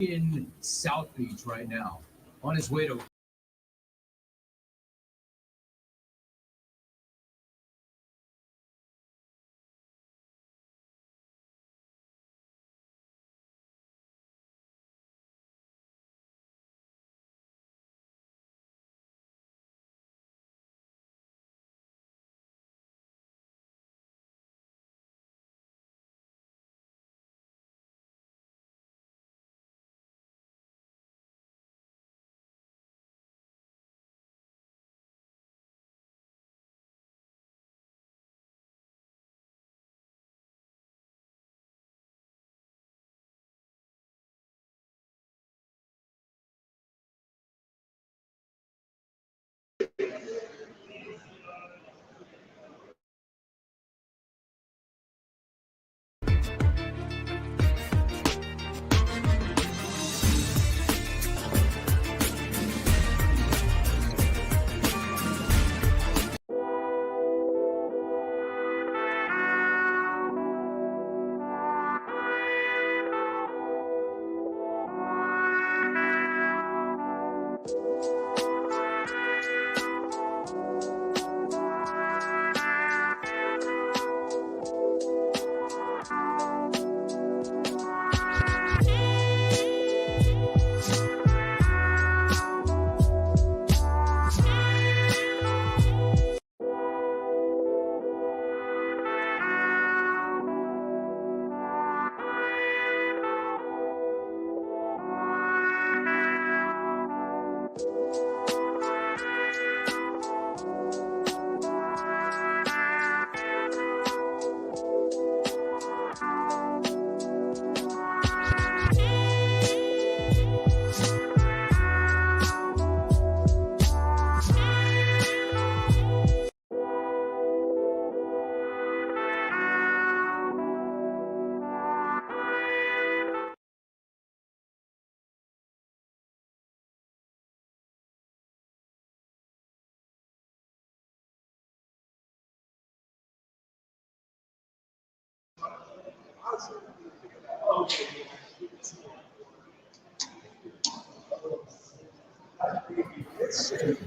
in South Beach right now, on his way to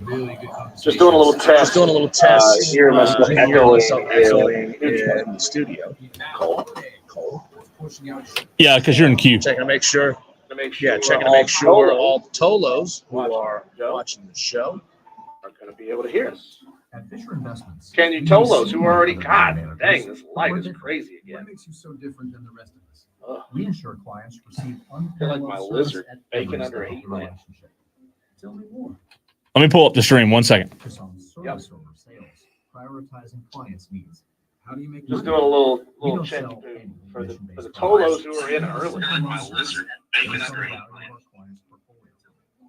really good conversation. Just doing a little test. Hearing myself echoing in the studio. Cole. Yeah, because you're in queue. Checking to make sure. Checking to make sure all the Tolos who are watching the show are going to be able to hear us. At Fisher Investments, Can you Tolos who are already God? Dang, this light is crazy what again. makes you so different than the rest of us? Ugh. We ensure clients receive feel like my unparalleled lizard service at bacon every under a step of heat the lamp. relationship. Tell me more. Let me pull up the stream 1 second. Focus on service over sales, prioritizing clients' needs. How do you make Just money? doing a We little don't check sell any for the commission-based Tolos products. who are in early. My lizard bacon under a heat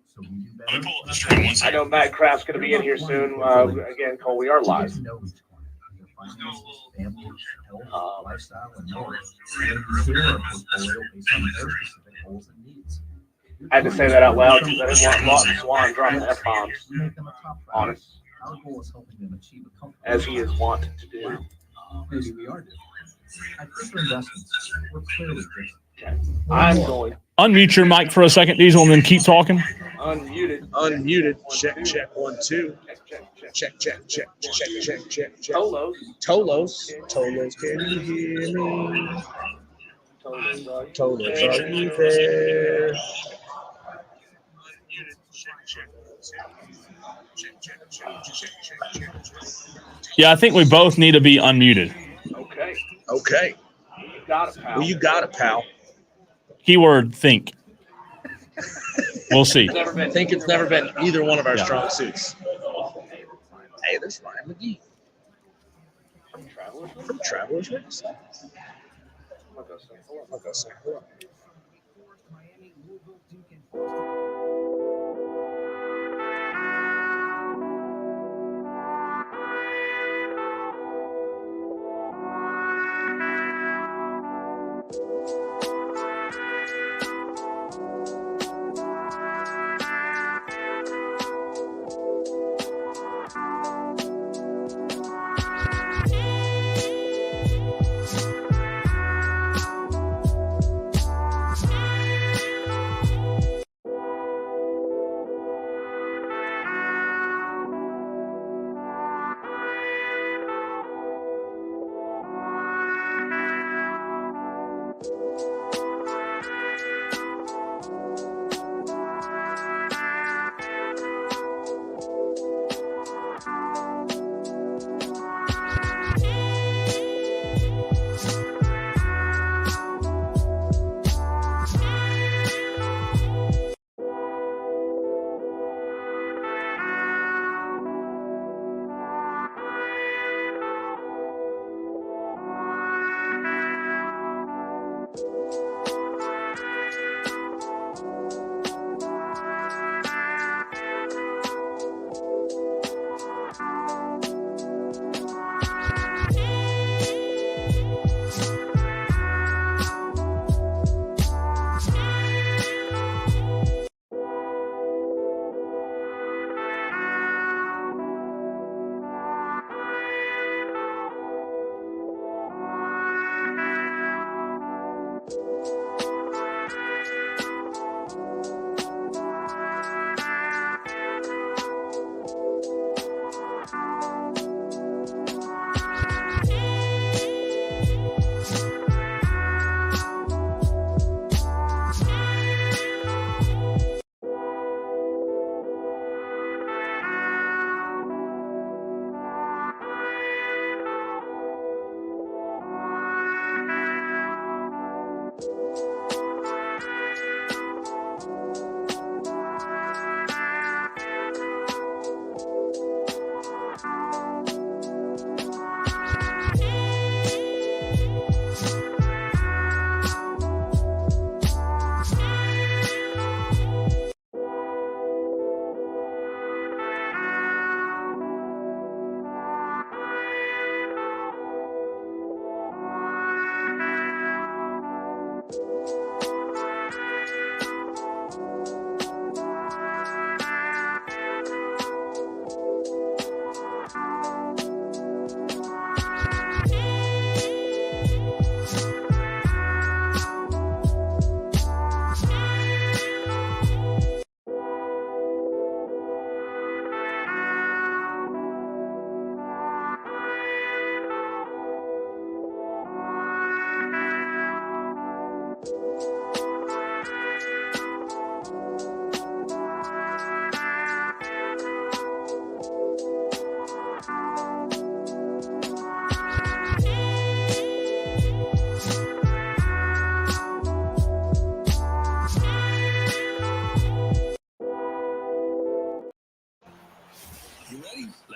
So we do better. I know Matt Craft's going to be in here soon. Again, Cole, we are live. Get to know each client, their finances, family, health, lifestyle, and more. And then tailor a portfolio based on their specific goals and needs. I had to say that out loud because I didn't want Lawton Swan dropping F-bombs Make them a top on us, Our goal is helping them achieve a comfortable as he is wont to do. Maybe we are different. At Fisher Investments, we're clearly different. I'm going Unmute your mic for a second, Diesel, and then keep talking. unmuted. Check 1 2. Check. Tolos, can you hear me? Tolos, are you there? Yeah, I think we both need to be unmuted. Okay. You got it, pal. Keyword think. We'll see. I think it's never been either one of our strong suits. Hey, there's Ryan McGee from Travelers Race. I'll go say hello.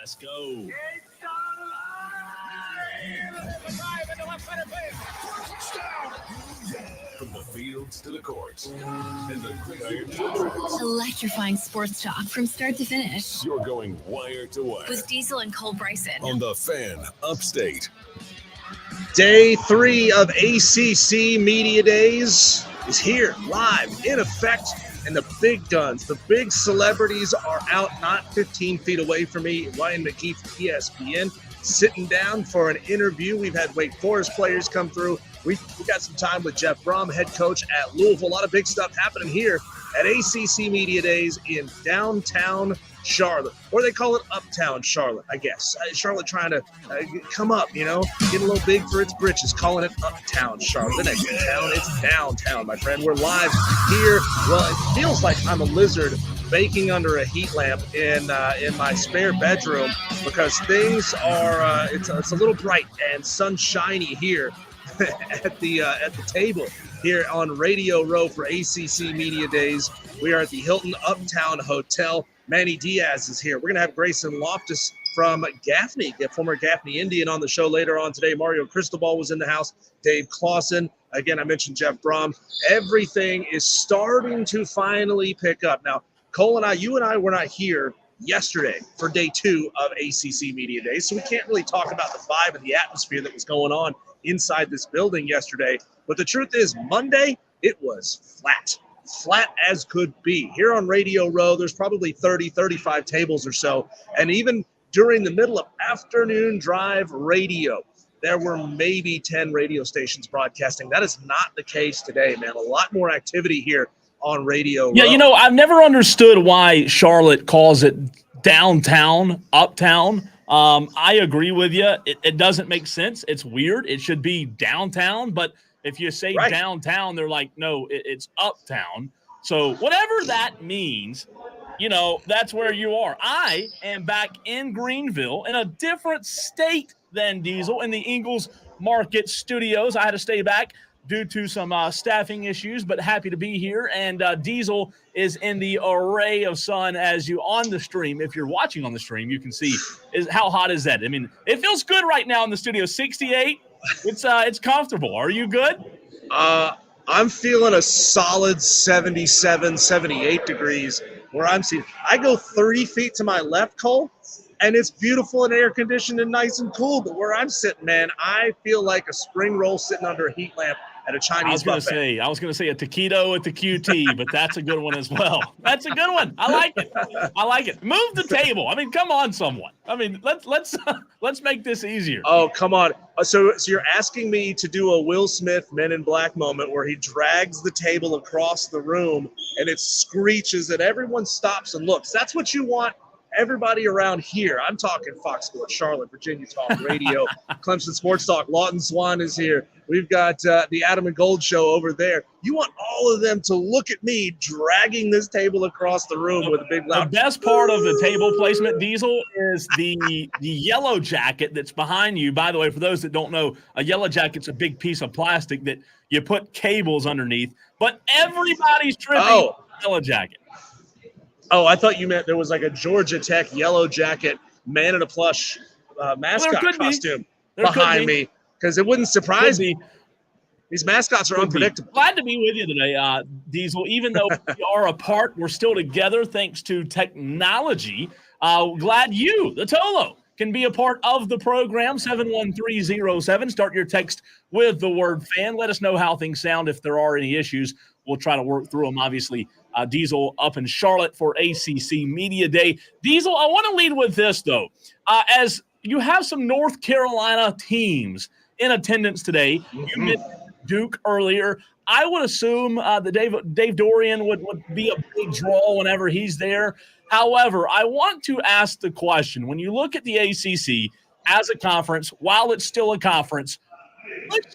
Let's go. From the fields to the courts and the gridiron to the trails, Electrifying sports talk from start to finish you're going wire to wire with Diesel and Cole Bryson. on the Fan Upstate. Day 3 of ACC Media Days is here, live, in effect, and the big guns, the big celebrities are out not 15 feet away from me. Ryan McKee from ESPN sitting down for an interview. We've had Wake Forest players come through. We got some time with Jeff Brom, head coach at Louisville. A lot of big stuff happening here at ACC Media Days in downtown Charlotte, or they call it uptown Charlotte, I guess. Charlotte trying to come up, get a little big for its britches, calling it uptown Charlotte. The next town, it's downtown, my friend. We're live here. Well, it feels like I'm a lizard baking under a heat lamp in my spare bedroom because things are it's a little bright and sunshiny here at the table here on Radio Row for ACC Media Days. We are at the Hilton Uptown Hotel. Manny Diaz is here. We're going to have Grayson Loftus from Gaffney, former Gaffney Indian, on the show later on today. Mario Cristobal was in the house. Dave Clausen. Again, I mentioned Jeff Brom. Everything is starting to finally pick up. Now, Cole and you and I were not here yesterday for day 2 of ACC Media Days, so we can't really talk about the vibe and the atmosphere that was going on inside this building yesterday. But the truth is, Monday, it was flat as could be. Here on Radio Row, there's probably 30, 35 tables or so. And even during the middle of afternoon drive radio, there were maybe 10 radio stations broadcasting. That is not the case today, man. A lot more activity here on Radio Row. Yeah, I've never understood why Charlotte calls it downtown, uptown. I agree with you. It doesn't make sense. It's weird. It should be downtown, but if you say downtown, they're like, no, it's uptown. So whatever that means, that's where you are. I am back in Greenville in a different state than Diesel in the Ingles Market Studios. I had to stay back due to some staffing issues, but happy to be here. And Diesel is in the array of sun as you on the stream. If you're watching on the stream, you can see how hot is that? I mean, it feels good right now in the studio. 68. It's comfortable. Are you good? I'm feeling a solid 77, 78 degrees where I'm seated. I go 3 feet to my left, Cole, and it's beautiful and air conditioned and nice and cool. But where I'm sitting, man, I feel like a spring roll sitting under a heat lamp at a Chinese buffet. I was gonna say a taquito at the QT, but that's a good one as well. That's a good one. I like it. Move the table. I mean, come on, someone. I mean, let's make this easier. Oh, come on. So you're asking me to do a Will Smith Men in Black moment where he drags the table across the room and it screeches and everyone stops and looks. That's what you want everybody around here. I'm talking Fox Sports, Charlotte, Virginia Talk Radio, Clemson Sports Talk. Lawton Swan is here. We've got the Adam and Gold show over there. You want all of them to look at me dragging this table across the room with a big loud. The best part of the table placement, Diesel, is the yellow jacket that's behind you. By the way, for those that don't know, a yellow jacket's a big piece of plastic that you put cables underneath. But everybody's tripping a yellow jacket. Oh, I thought you meant there was like a Georgia Tech yellow jacket man in a plush mascot costume behind me, because it wouldn't surprise me. These mascots are unpredictable. Glad to be with you today, Diesel. Even though we are apart, we're still together thanks to technology. Glad you, the Tolo, can be a part of the program. 71307. Start your text with the word fan. Let us know how things sound. If there are any issues, we'll try to work through them. Obviously, Diesel up in Charlotte for ACC Media Day. Diesel, I want to lead with this, though. As you have some North Carolina teams in attendance today, you mentioned Duke earlier. I would assume that Dave Dorian would be a big draw whenever he's there. However, I want to ask the question, when you look at the ACC as a conference, while it's still a conference, which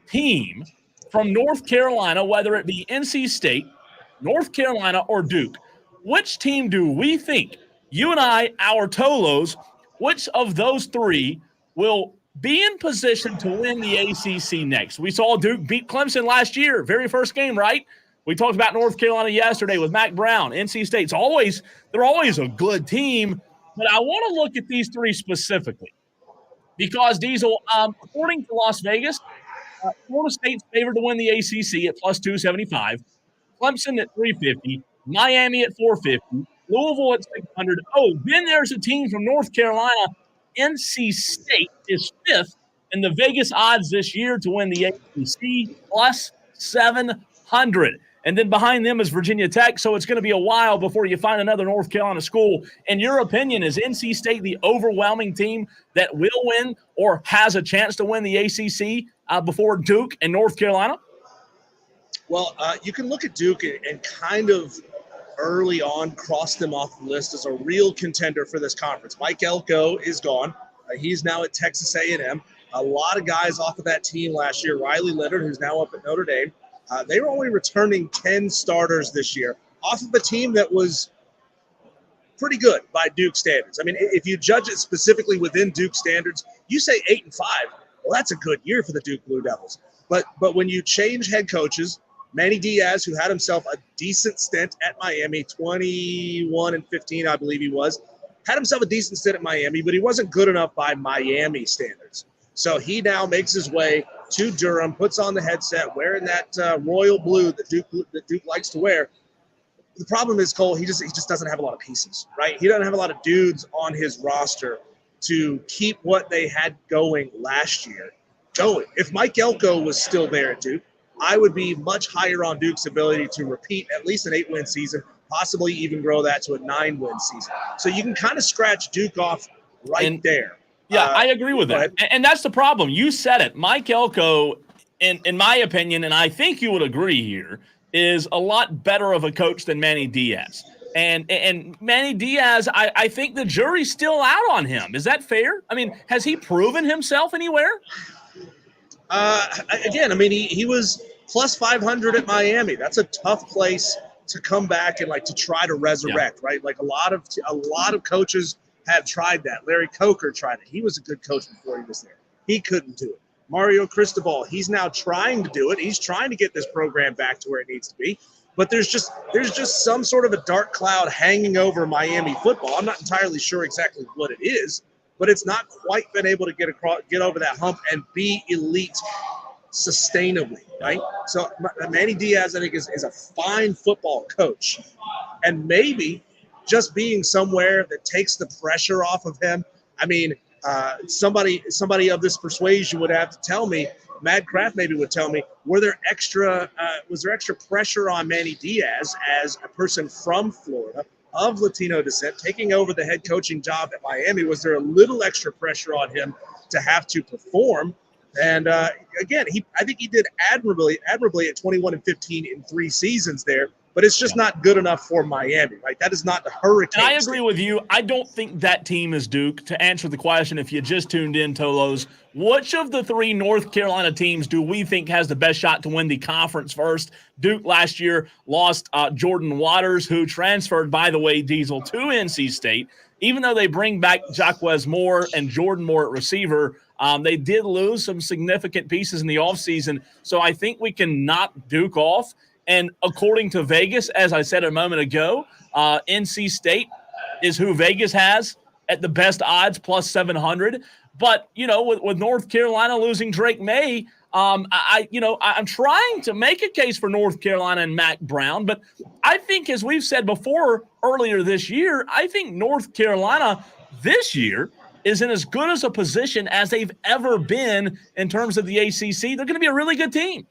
team from North Carolina, whether it be NC State, North Carolina, or Duke, which team do we think, you and I, our Tolos, which of those three will be in position to win the ACC next? We saw Duke beat Clemson last year, very first game, right? We talked about North Carolina yesterday with Mac Brown. NC State's they're always a good team. But I want to look at these three specifically because, Diesel, according to Las Vegas, Florida State's favored to win the ACC at plus 275, Clemson at 350, Miami at 450, Louisville at 600. Oh, then there's a team from North Carolina. NC State is fifth in the Vegas odds this year to win the ACC, plus 700. And then behind them is Virginia Tech, so it's going to be a while before you find another North Carolina school. In your opinion, is NC State the overwhelming team that will win or has a chance to win the ACC before Duke and North Carolina? Well, you can look at Duke and kind of early on cross them off the list as a real contender for this conference. Mike Elko is gone. He's now at Texas A&M. A lot of guys off of that team last year. Riley Leonard, who's now up at Notre Dame. They were only returning 10 starters this year off of a team that was pretty good by Duke standards. I mean, if you judge it specifically within Duke standards, you say 8-5. Well, that's a good year for the Duke Blue Devils. But when you change head coaches, Manny Diaz, who had himself a decent stint at Miami, 21-15, I believe he was, had himself a decent stint at Miami, but he wasn't good enough by Miami standards. So he now makes his way to Durham, puts on the headset, wearing that royal blue that Duke likes to wear. The problem is, Cole, he just doesn't have a lot of pieces, right? He doesn't have a lot of dudes on his roster to keep what they had going last year going. If Mike Elko was still there at Duke, I would be much higher on Duke's ability to repeat at least an 8-win season, possibly even grow that to a 9-win season. So you can kind of scratch Duke off there. Yeah, I agree with that. And that's the problem. You said it. Mike Elko, in my opinion, and I think you would agree here, is a lot better of a coach than Manny Diaz. And Manny Diaz, I think the jury's still out on him. Is that fair? I mean, has he proven himself anywhere? Again, I mean, he was plus 500 at Miami. That's a tough place to come back and to try to resurrect, right? Like a lot of coaches have tried that. Larry Coker tried it. He was a good coach before he was there. He couldn't do it. Mario Cristobal, he's now trying to do it. He's trying to get this program back to where it needs to be. But there's just some sort of a dark cloud hanging over Miami football. I'm not entirely sure exactly what it is, but it's not quite been able to get over that hump and be elite sustainably, right? So Manny Diaz, I think, is a fine football coach. And maybe just being somewhere that takes the pressure off of him. I mean, somebody of this persuasion would have to tell me, Mad Kraft maybe would tell me, was there extra pressure on Manny Diaz as a person from Florida of Latino descent taking over the head coaching job at Miami? Was there a little extra pressure on him to have to perform? And again, I think he did admirably at 21-15 in 3 seasons there. But it's just not good enough for Miami, right? That is not the Hurricanes. And I agree with you. I don't think that team is Duke. To answer the question, if you just tuned in, Tolos, which of the 3 North Carolina teams do we think has the best shot to win the conference first? Duke last year lost Jordan Waters, who transferred, by the way, Diesel, to NC State. Even though they bring back Jaquez Moore and Jordan Moore at receiver, they did lose some significant pieces in the offseason. So I think we can knock Duke off. And according to Vegas, as I said a moment ago, NC State is who Vegas has at the best odds, plus 700. But, with North Carolina losing Drake May, I'm trying to make a case for North Carolina and Mac Brown. But I think, as we've said before earlier this year, I think North Carolina this year is in as good as a position as they've ever been in terms of the ACC. They're going to be a really good team.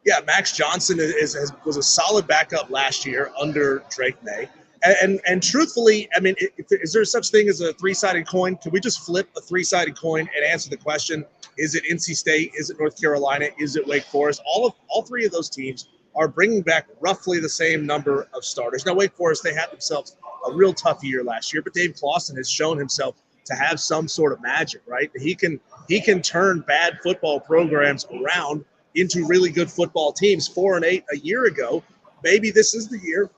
Yeah, Max Johnson was a solid backup last year under Drake May. And truthfully, I mean, is there such thing as a 3-sided coin? Can we just flip a 3-sided coin and answer the question? Is it NC State? Is it North Carolina? Is it Wake Forest? All 3 of those teams are bringing back roughly the same number of starters. Now, Wake Forest, they had themselves a real tough year last year, but Dave Clawson has shown himself to have some sort of magic, right? He can turn bad football programs around into really good football teams. 4-8 a year ago. Maybe this is the year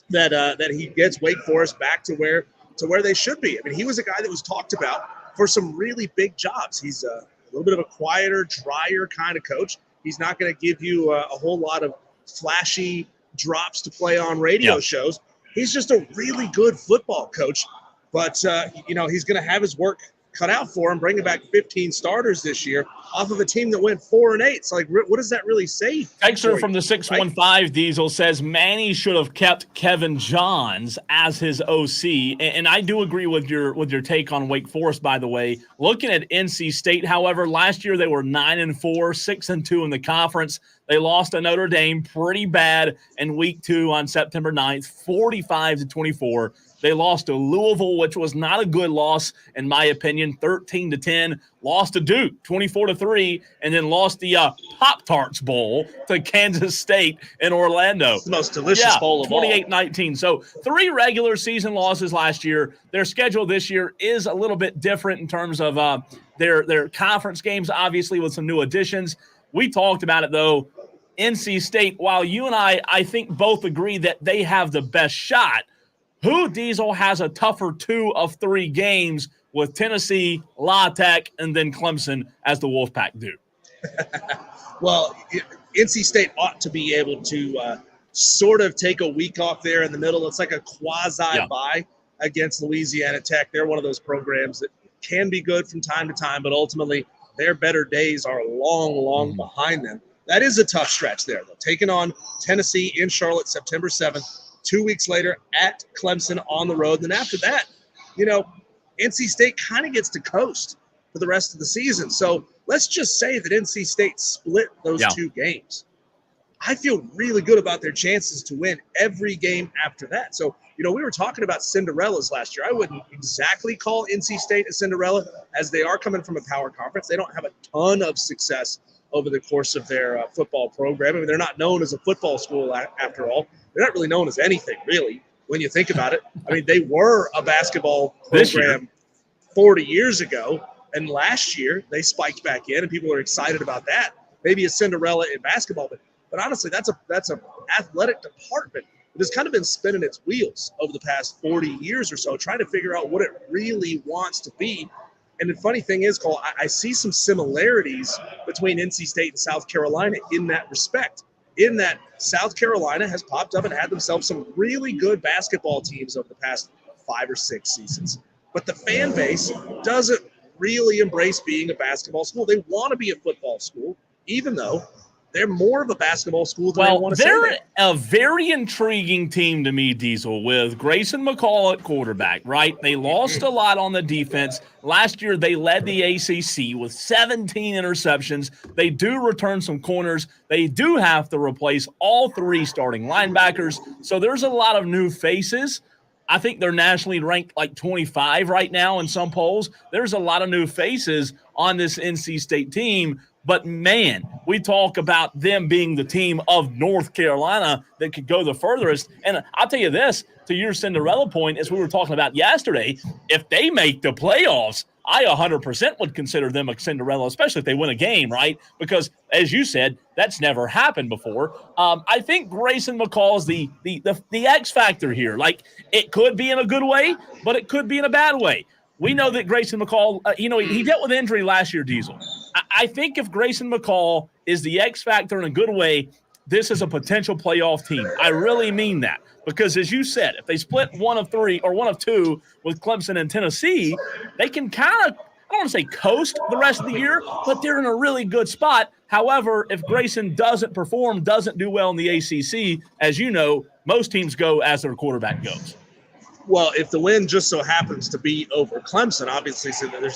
that he gets Wake Forest back to where they should be. I mean, he was a guy that was talked about for some really big jobs. He's a little bit of a quieter, drier kind of coach. He's not going to give you a whole lot of flashy drops to play on radio shows. He's just a really good football coach. But, he's going to have his work cut out for him, bringing back 15 starters this year off of a team that went 4-8. So, what does that really say? Texter from the 615 Diesel says Manny should have kept Kevin Johns as his OC, and I do agree with your take on Wake Forest. By the way, looking at NC State, however, last year they were 9-4, 6-2 in the conference. They lost to Notre Dame pretty bad in week 2 on September 9th, 45-24. They lost to Louisville, which was not a good loss, in my opinion, 13-10. Lost to Duke, 24-3, and then lost the Pop-Tarts Bowl to Kansas State in Orlando. It's the most delicious bowl of all. 28-19. So 3 regular season losses last year. Their schedule this year is a little bit different in terms of their conference games, obviously, with some new additions. We talked about it, though. NC State, while you and I think both agree that they have the best shot, who, Diesel, has a tougher 2 of 3 games with Tennessee, La Tech, and then Clemson as the Wolfpack do? Well, NC State ought to be able to sort of take a week off there in the middle. It's like a quasi-bye against Louisiana Tech. They're one of those programs that can be good from time to time, but ultimately their better days are long behind them. That is a tough stretch there, though. Taking on Tennessee in Charlotte September 7th. 2 weeks later at Clemson on the road. Then after that, NC State kind of gets to coast for the rest of the season. So let's just say that NC State split those 2 games. I feel really good about their chances to win every game after that. So, we were talking about Cinderellas last year. I wouldn't exactly call NC State a Cinderella, as they are coming from a power conference. They don't have a ton of success over the course of their football program. I mean, they're not known as a football school after all. They're not really known as anything, really, when you think about it. I mean, they were a basketball program 40 years ago, and last year they spiked back in, and people are excited about that. Maybe a Cinderella in basketball, but honestly, that's a athletic department that has kind of been spinning its wheels over the past 40 years or so, trying to figure out what it really wants to be. And the funny thing is, Cole, I see some similarities between NC State and South Carolina in that respect. In that South Carolina has popped up and had themselves some really good basketball teams over the past 5 or 6 seasons. But the fan base doesn't really embrace being a basketball school. They want to be a football school, even though they're more of a basketball school than they want to say. They're a very intriguing team to me, Diesel, with Grayson McCall at quarterback, right? They lost a lot on the defense. Last year, they led the ACC with 17 interceptions. They do return some corners. They do have to replace all 3 starting linebackers. So there's a lot of new faces. I think they're nationally ranked like 25 right now in some polls. There's a lot of new faces on this NC State team. But, man, we talk about them being the team of North Carolina that could go the furthest. And I'll tell you this, to your Cinderella point, as we were talking about yesterday, if they make the playoffs, I 100% would consider them a Cinderella, especially if they win a game, right? Because, as you said, that's never happened before. I think Grayson McCall is the X factor here. Like, it could be in a good way, but it could be in a bad way. We know that Grayson McCall, he dealt with injury last year, Diesel. I think if Grayson McCall is the X factor in a good way, this is a potential playoff team. I really mean that. Because, as you said, if they split 1 of 3 or 1 of 2 with Clemson and Tennessee, they can kind of, I don't want to say coast the rest of the year, but they're in a really good spot. However, if Grayson doesn't perform, doesn't do well in the ACC, as you know, most teams go as their quarterback goes. Well, if the win just so happens to be over Clemson, obviously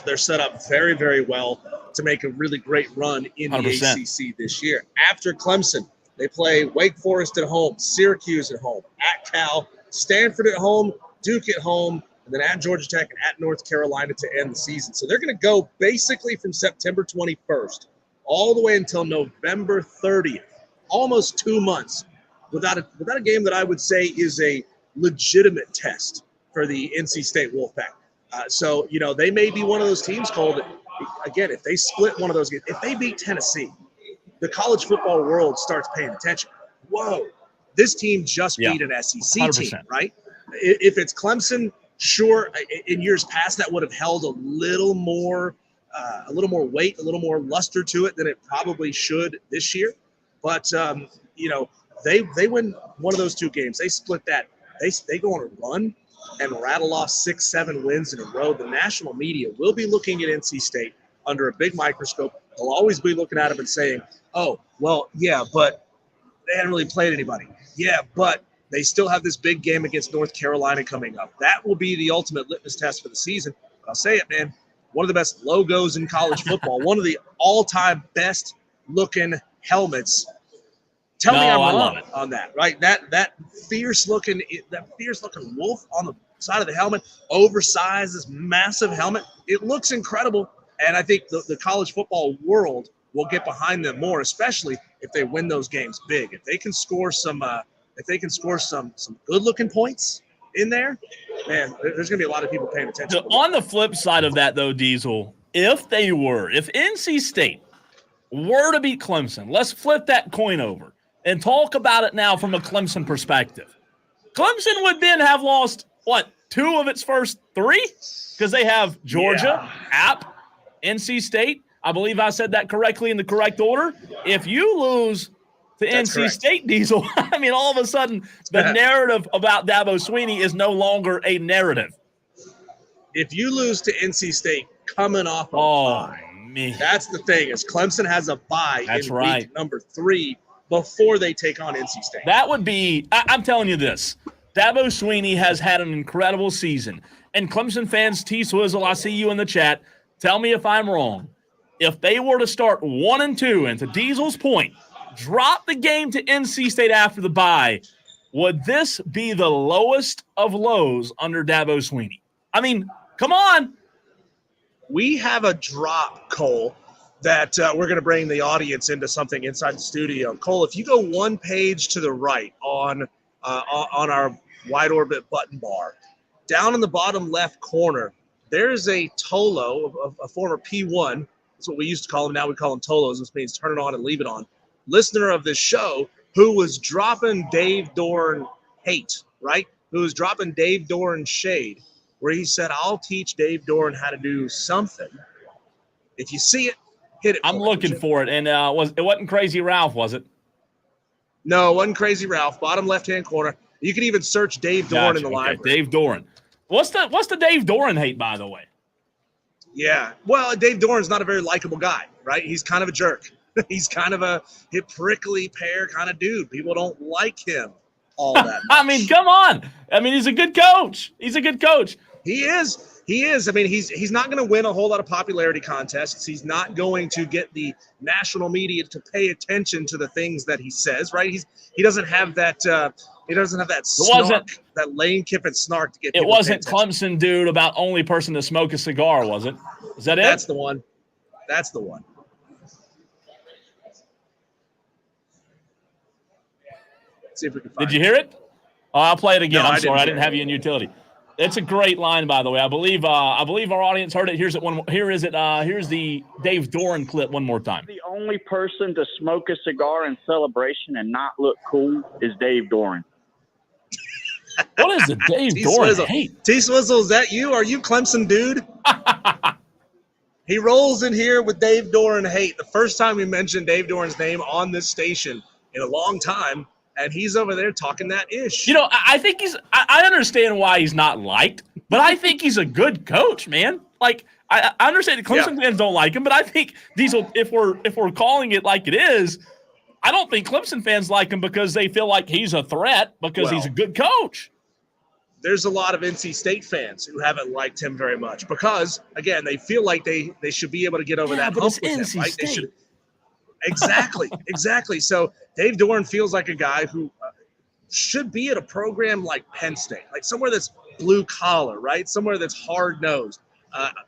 they're set up very, very well to make a really great run in the 100%. ACC this year. After Clemson, they play Wake Forest at home, Syracuse at home, at Cal, Stanford at home, Duke at home, and then at Georgia Tech and at North Carolina to end the season. So they're going to go basically from September 21st all the way until November 30th, almost 2 months, without a game that I would say is a legitimate test for the NC State Wolfpack. So, they may be one of those teams called, again, if they split one of those games, if they beat Tennessee, the college football world starts paying attention. Whoa, this team just beat an SEC 100%. Team, right? If it's Clemson, sure, in years past that would have held a little more weight, a little more luster to it than it probably should this year. But, they win one of those 2 games. They split that. They go on a run. and rattle off 6-7 wins in a row, the national media will be looking at NC State under a big microscope. They'll always be looking at them and saying, oh, well, yeah, but they hadn't really played anybody. Yeah, but they still have this big game against North Carolina coming up. That will be the ultimate litmus test for the season. But I'll say it, man, one of the best logos in college football, one of the all-time best-looking helmets. Tell me I'm wrong on that, right? That fierce-looking wolf on the side of the helmet, oversized, this massive helmet. It looks incredible, and I think the college football world will get behind them more, especially if they win those games big. If they can score some good-looking points in there, man, there's going to be a lot of people paying attention. So on the flip side of that, though, Diesel, if NC State were to beat Clemson, let's flip that coin over and talk about it now from a Clemson perspective. Clemson would then have lost, 2 of its first 3? Because they have Georgia, App, NC State. I believe I said that correctly in the correct order. If you lose to NC State, Diesel, I mean, all of a sudden, the narrative about Dabo Swinney is no longer a narrative. If you lose to NC State coming off a bye, man. That's the thing, is Clemson has a bye week number 3 before they take on NC State. That would be – I'm telling you this. Dabo Swinney has had an incredible season. And Clemson fans, T. Swizzle, I see you in the chat. Tell me if I'm wrong. If they were to start 1-2, and to Diesel's point, drop the game to NC State after the bye, would this be the lowest of lows under Dabo Swinney? I mean, come on. We have a drop, Cole, that we're going to bring the audience into something inside the studio. Cole, if you go one page to the right on our wide orbit button bar, down in the bottom left corner, there's a Tolo, a former P1. That's what we used to call him. Now we call him Tolos. This means turn it on and leave it on. Listener of this show who was dropping Dave Doran hate, right? Who was dropping Dave Doran shade, where he said, I'll teach Dave Doran how to do something. If you see it, hit it. I'm looking for it. And it wasn't Crazy Ralph, was it? No, it wasn't Crazy Ralph. Bottom left-hand corner. You can even search Dave Doran in the library. Dave Doran. What's the Dave Doran hate, by the way? Yeah. Well, Dave Doran's not a very likable guy, right? He's kind of a jerk. He's kind of a prickly pear kind of dude. People don't like him all that much. I mean, come on. I mean, he's a good coach. He is. I mean, he's not going to win a whole lot of popularity contests. He's not going to get the national media to pay attention to the things that he says, right? He doesn't have that snark, that Lane Kiffin snark to get people. It wasn't Clemson dude about only person to smoke a cigar, was it? Is that it? That's the one. Let's see if we can find Did you hear it? Oh, I'll play it again. No, I'm sorry, I didn't have you in utility. It's a great line, by the way. I believe our audience heard it. Here's the Dave Doran clip one more time. The only person to smoke a cigar in celebration and not look cool is Dave Doran. What is the Dave Doran hate? T-Swizzle, is that you? Are you Clemson dude? He rolls in here with Dave Doran hate. The first time we mentioned Dave Doran's name on this station in a long time, and he's over there talking that ish. You know, I think I understand why he's not liked, but I think he's a good coach, man. Like, I understand that Clemson fans don't like him, but I think Diesel, if we're calling it like it is, I don't think Clemson fans like him because they feel like he's a threat because he's a good coach. There's a lot of NC State fans who haven't liked him very much because, again, they feel like they should be able to get over that hump with him, right? They should. Exactly. So Dave Doran feels like a guy who should be at a program like Penn State, like somewhere that's blue collar, right? Somewhere that's hard nosed.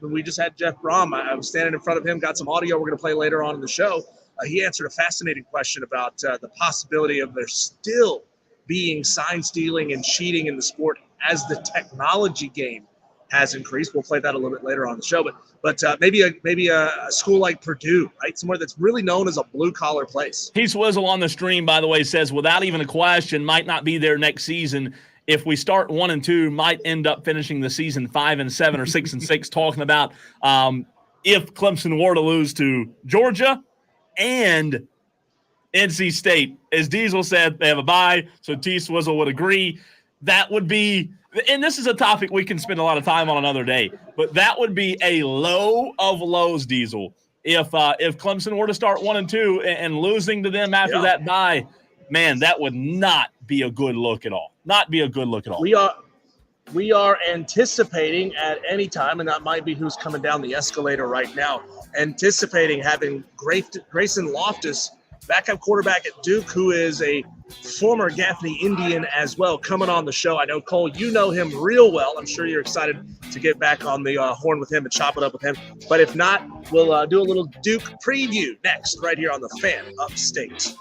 We just had Jeff Brom. I was standing in front of him, got some audio we're going to play later on in the show. He answered a fascinating question about the possibility of there still being sign stealing and cheating in the sport as the technology game has increased. We'll play that a little bit later on the show, but maybe a school like Purdue, right? Somewhere that's really known as a blue collar place. Heath Swizzle on the stream, by the way, says without even a question, might not be there next season. If we start 1-2, might end up finishing the season 5-7 or 6-6. Talking about if Clemson were to lose to Georgia and NC State, as Diesel said, they have a bye, so T Swizzle would agree. that would be, and this is a topic we can spend a lot of time on another day, but that would be a low of lows, Diesel. If Clemson were to start 1-2 and losing to them after that bye, man, that would not be a good look at all. Not be a good look at all. We are anticipating at any time, and that might be who's coming down the escalator right now, anticipating having Grayson Loftus, backup quarterback at Duke, who is a former Gaffney Indian as well, coming on the show. I know, Cole, you know him real well. I'm sure you're excited to get back on the horn with him and chop it up with him. But if not, we'll do a little Duke preview next right here on the Fan Upstate.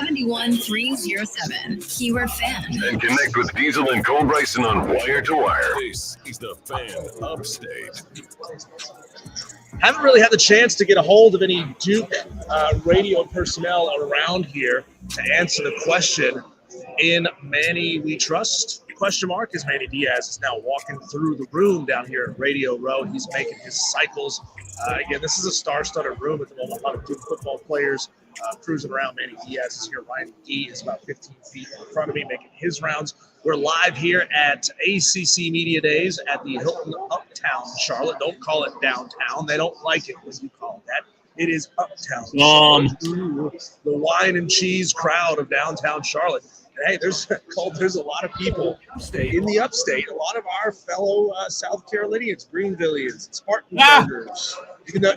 71307. Keyword fan. And connect with Diesel and Cole Bryson on Wire to Wire. This is the Fan Upstate. Haven't really had the chance to get a hold of any Duke radio personnel around here to answer the question, in Manny we trust? Question mark, as Manny Diaz is now walking through the room down here at Radio Row. He's making his cycles. Again, this is a star-studded room with a lot of Duke football players cruising around. Manny Diaz is here. Ryan McGee is about 15 feet in front of me making his rounds. We're live here at ACC Media Days at the Hilton Uptown Charlotte. Don't call it downtown. They don't like it when you call it that. It is Uptown Charlotte. The wine and cheese crowd of downtown Charlotte. Hey, there's a lot of people in the upstate. A lot of our fellow South Carolinians, Greenvillians, Spartanburgers.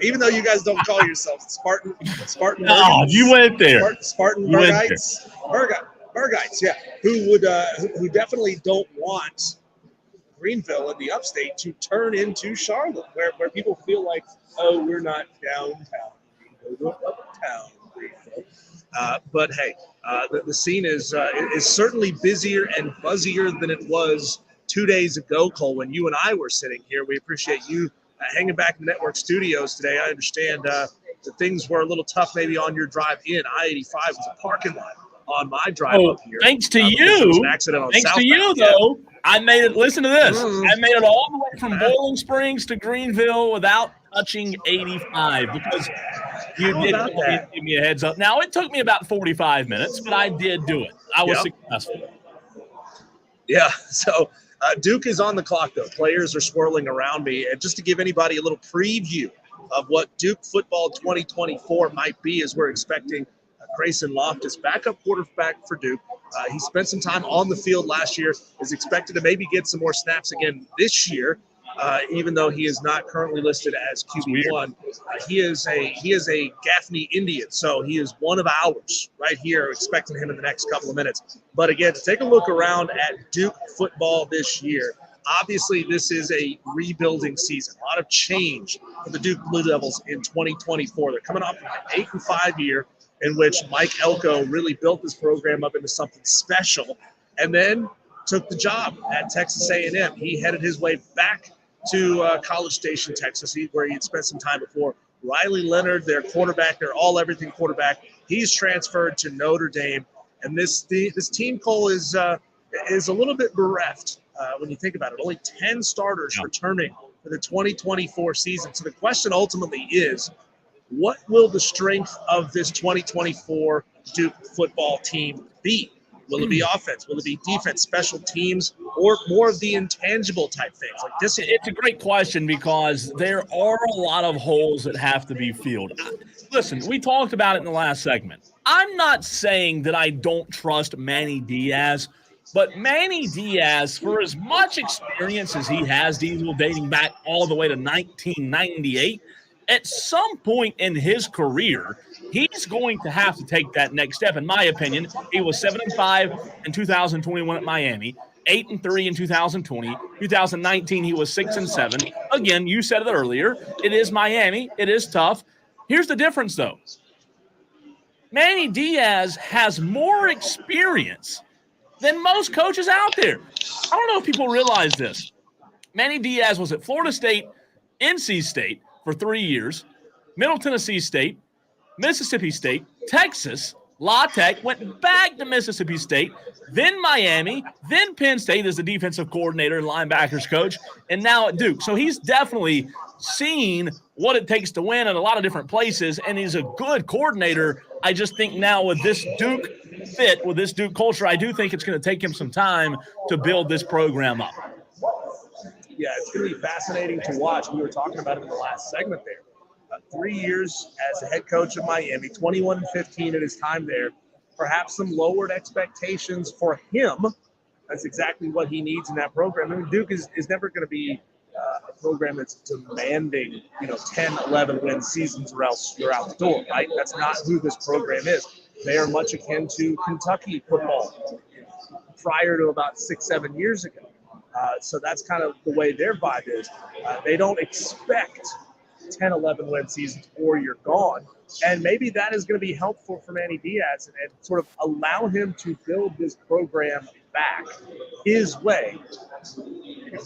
Even though you guys don't call yourselves Spartan. Oh, you went there. Spartanburgites, Burgites, yeah. Who definitely don't want Greenville and the upstate to turn into Charlotte, where people feel like, oh, we're not downtown, we're uptown Greenville. But hey, the scene is certainly busier and buzzier than it was 2 days ago, Cole, when you and I were sitting here. We appreciate you hanging back in the network studios today. I understand that things were a little tough maybe on your drive in. I-85 was a parking lot on my drive up here. Thanks to you. An accident on thanks southbound. to you, though. I made it. Listen to this. I made it all the way from Bowling Springs to Greenville without touching 85 because you didn't give me a heads up. Now, it took me about 45 minutes, but I did do it. I was successful. Yeah, so Duke is on the clock, though. Players are swirling around me. And just to give anybody a little preview of what Duke football 2024 might be, as we're expecting Grayson Loftus, backup quarterback for Duke. He spent some time on the field last year, is expected to maybe get some more snaps again this year, even though he is not currently listed as QB1. He is a Gaffney Indian, so he is one of ours right here, expecting him in the next couple of minutes. But again, to take a look around at Duke football this year, obviously this is a rebuilding season. A lot of change for the Duke Blue Devils in 2024. They're coming off an 8-5 year, in which Mike Elko really built this program up into something special and then took the job at Texas A&M. He headed his way back to College Station, Texas, where he had spent some time before. Riley Leonard, their quarterback, their all-everything quarterback, he's transferred to Notre Dame. And this team, Cole, is a little bit bereft when you think about it. Only 10 starters returning for the 2024 season. So the question ultimately is, what will the strength of this 2024 Duke football team be? Will it be offense? Will it be defense, special teams, or more of the intangible type things like this? It's a great question because there are a lot of holes that have to be filled. Listen, we talked about it in the last segment. I'm not saying that I don't trust Manny Diaz, but Manny Diaz, for as much experience as he has, Diesel, dating back all the way to 1998, at some point in his career, he's going to have to take that next step. In my opinion, he was 7-5 in 2021 at Miami, 8-3 in 2020. 2019, he was 6-7. Again, you said it earlier. It is Miami. It is tough. Here's the difference, though. Manny Diaz has more experience than most coaches out there. I don't know if people realize this. Manny Diaz was at Florida State, NC State, for 3 years, Middle Tennessee State, Mississippi State, Texas, La Tech, went back to Mississippi State, then Miami, then Penn State as the defensive coordinator and linebackers coach, and now at Duke. So he's definitely seen what it takes to win in a lot of different places, and he's a good coordinator. I just think now with this Duke fit, with this Duke culture, I do think it's going to take him some time to build this program up. Yeah, it's going to be fascinating to watch. We were talking about it in the last segment there. 3 years as a head coach of Miami, 21-15 in his time there. Perhaps some lowered expectations for him. That's exactly what he needs in that program. I mean, Duke is never going to be a program that's demanding, 10, 11 win seasons or else you're out the door, right? That's not who this program is. They are much akin to Kentucky football prior to about 6-7 years ago. So that's kind of the way their vibe is. They don't expect 10, 11 win seasons or you're gone. And maybe that is going to be helpful for Manny Diaz and sort of allow him to build this program back his way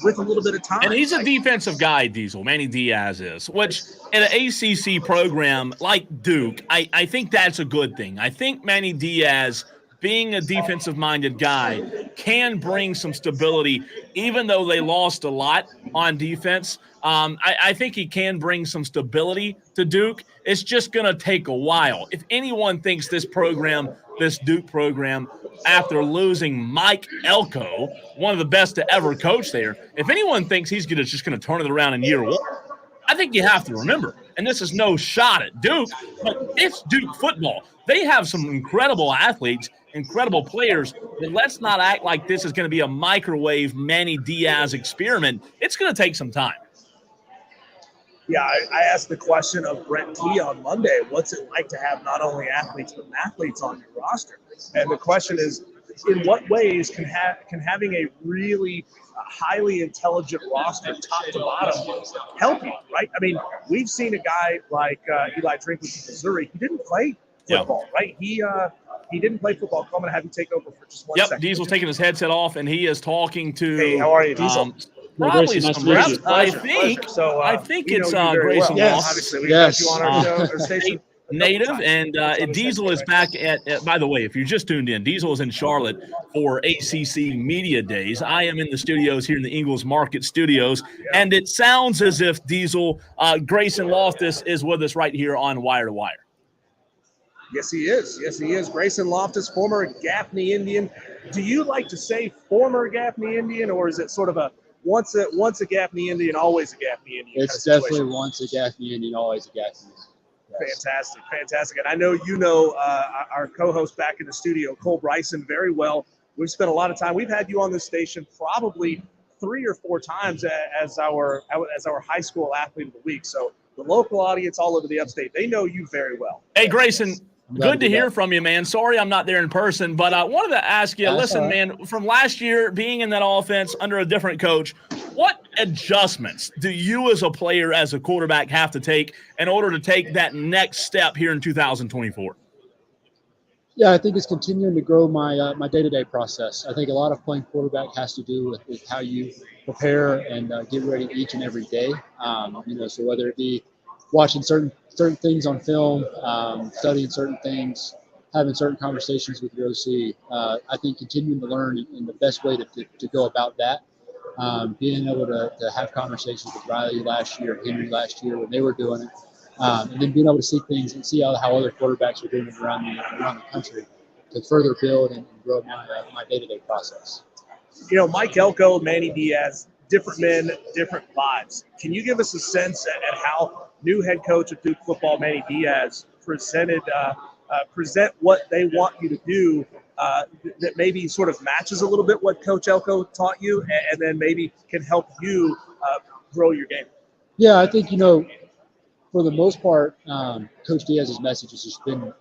with a little bit of time. And he's a defensive guy, Diesel. Manny Diaz is, which in an ACC program like Duke, I think that's a good thing. I think Manny Diaz, being a defensive-minded guy, can bring some stability, even though they lost a lot on defense. I think he can bring some stability to Duke. It's just going to take a while. If anyone thinks this program, this Duke program, after losing Mike Elko, one of the best to ever coach there, if anyone thinks he's just going to turn it around in year one, I think you have to remember, and this is no shot at Duke, but it's Duke football. They have some incredible athletes, incredible players, but let's not act like this is going to be a microwave Manny Diaz experiment. It's going to take some time. Yeah, I asked the question of Brent Key on Monday, what's it like to have not only athletes, but athletes on your roster? And the question is, in what ways can having a really highly intelligent roster, top to bottom, help you, right? I mean, we've seen a guy like Eli Drinkwitz in Missouri. He didn't play football, right? He didn't play football. I'm going to have you take over for just one second. Diesel's taking his headset off, and he is talking to. Hey, how are you, Diesel? Probably some reps. I think it's Grayson well. Moss. Obviously, we got you on our show, our station. Native, and Diesel is back at, by the way, if you're just tuned in, Diesel is in Charlotte for ACC Media Days. I am in the studios here in the Ingles Market Studios, and it sounds as if Diesel, Grayson Loftus is with us right here on Wire to Wire. Yes, he is. Yes, he is. Grayson Loftus, former Gaffney Indian. Do you like to say former Gaffney Indian, or is it sort of a once a Gaffney Indian, always a Gaffney Indian? It's definitely once a Gaffney Indian, always a Gaffney Indian. Yes. Fantastic. And I know you know our co-host back in the studio, Cole Bryson, very well. We've spent a lot of time. We've had you on this station probably 3 or 4 times as our high school athlete of the week. So the local audience all over the upstate, they know you very well. Hey, Grayson. Good to hear from you, man. Sorry I'm not there in person, but I wanted to ask you, listen, man, from last year being in that offense under a different coach, what adjustments do you as a player, as a quarterback, have to take in order to take that next step here in 2024? Yeah, I think it's continuing to grow my my day-to-day process. I think a lot of playing quarterback has to do with how you prepare and get ready each and every day. So whether it be watching certain things on film, studying certain things, having certain conversations with your OC. I think continuing to learn and the best way to go about that, being able to have conversations with Riley last year, Henry last year when they were doing it, and then being able to see things and see how other quarterbacks are doing it around the country to further build and grow my day-to-day process. You know, Mike Elko, Manny Diaz, different men, different vibes. Can you give us a sense at how new head coach of Duke football, Manny Diaz, present what they want you to do that maybe sort of matches a little bit what Coach Elko taught you, and then maybe can help you grow your game? Yeah, I think, for the most part, Coach Diaz's message has just been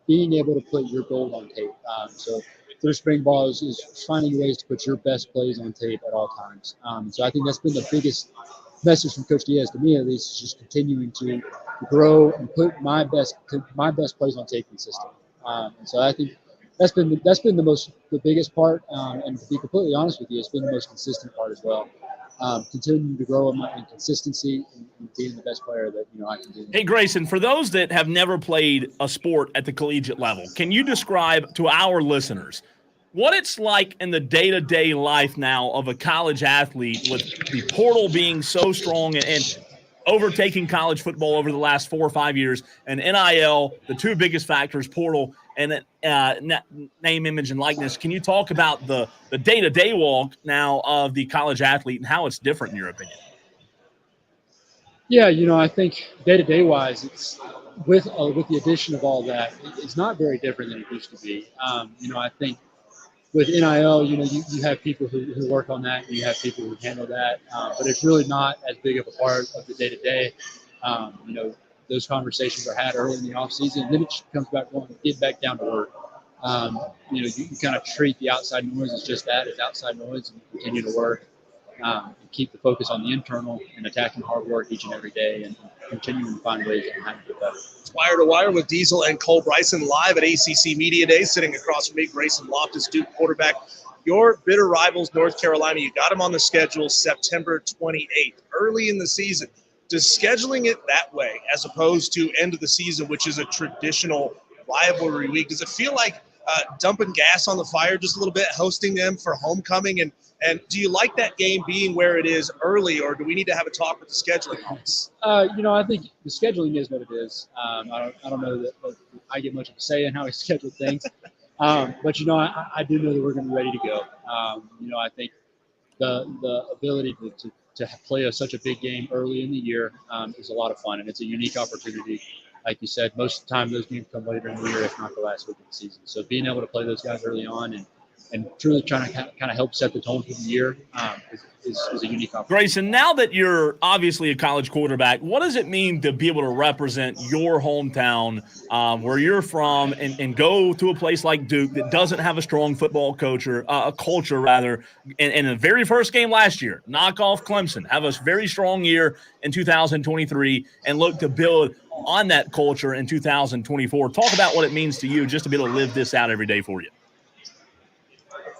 being able to put your gold on tape. So through spring ball is finding ways to put your best plays on tape at all times. So I think that's been the biggest message from Coach Diaz, to me at least, is just continuing to grow and put my best plays on tape consistently. So I think that's been the biggest part. And to be completely honest with you, it's been the most consistent part as well. Continuing to grow in consistency and being the best player that I can do. Hey, Grayson, for those that have never played a sport at the collegiate level, can you describe to our listeners what it's like in the day-to-day life now of a college athlete, with the portal being so strong and overtaking college football over the last 4 or 5 years, and NIL, the 2 biggest factors, portal and name, image, and likeness? Can you talk about the day-to-day walk now of the college athlete and how it's different in your opinion? Yeah, I think day-to-day wise, it's with the addition of all that, it's not very different than it used to be. I think with NIL, you have people who work on that, and you have people who handle that, but it's really not as big of a part of the day-to-day. Those conversations are had early in the offseason, and then it just comes back get back down to work. You kind of treat the outside noise as just that, as outside noise, and continue to work. and keep the focus on the internal and attacking hard work each and every day and continuing to find ways on how to get better. Wire to Wire with Diesel and Cole Bryson live at ACC Media Day. Sitting across from me, Grayson Loftus, Duke quarterback. Your bitter rivals, North Carolina, you got them on the schedule September 28th, early in the season. Does scheduling it that way, as opposed to end of the season, which is a traditional rivalry week, does it feel like dumping gas on the fire just a little bit, hosting them for homecoming? And do you like that game being where it is early, or do we need to have a talk with the scheduling office? I think the scheduling is what it is. I don't know that I get much of a say in how we schedule things. But, I do know that we're going to be ready to go. I think the ability to play such a big game early in the year is a lot of fun, and it's a unique opportunity. Like you said, most of the time those games come later in the year, if not the last week of the season. So being able to play those guys early on and truly trying to kind of help set the tone for the year is a unique opportunity. Grayson, now that you're obviously a college quarterback, what does it mean to be able to represent your hometown, where you're from, and go to a place like Duke that doesn't have a strong football culture, in the very first game last year, knock off Clemson, have a very strong year in 2023, and look to build on that culture in 2024. Talk about what it means to you just to be able to live this out every day for you.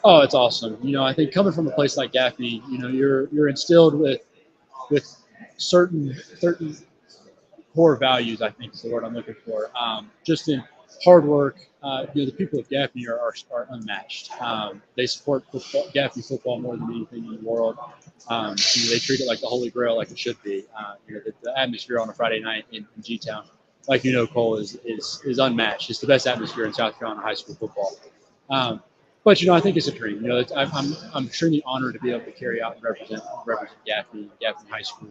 Oh, it's awesome. I think coming from a place like Gaffney, you're instilled with certain core values, I think is the word I'm looking for. Just in hard work, the people of Gaffney are unmatched. They support Gaffney football more than anything in the world. They treat it like the Holy Grail, like it should be. The atmosphere on a Friday night in G-Town, like Cole, is unmatched. It's the best atmosphere in South Carolina high school football. But I think it's a dream. I'm extremely honored to be able to carry out and represent Gaffney High School,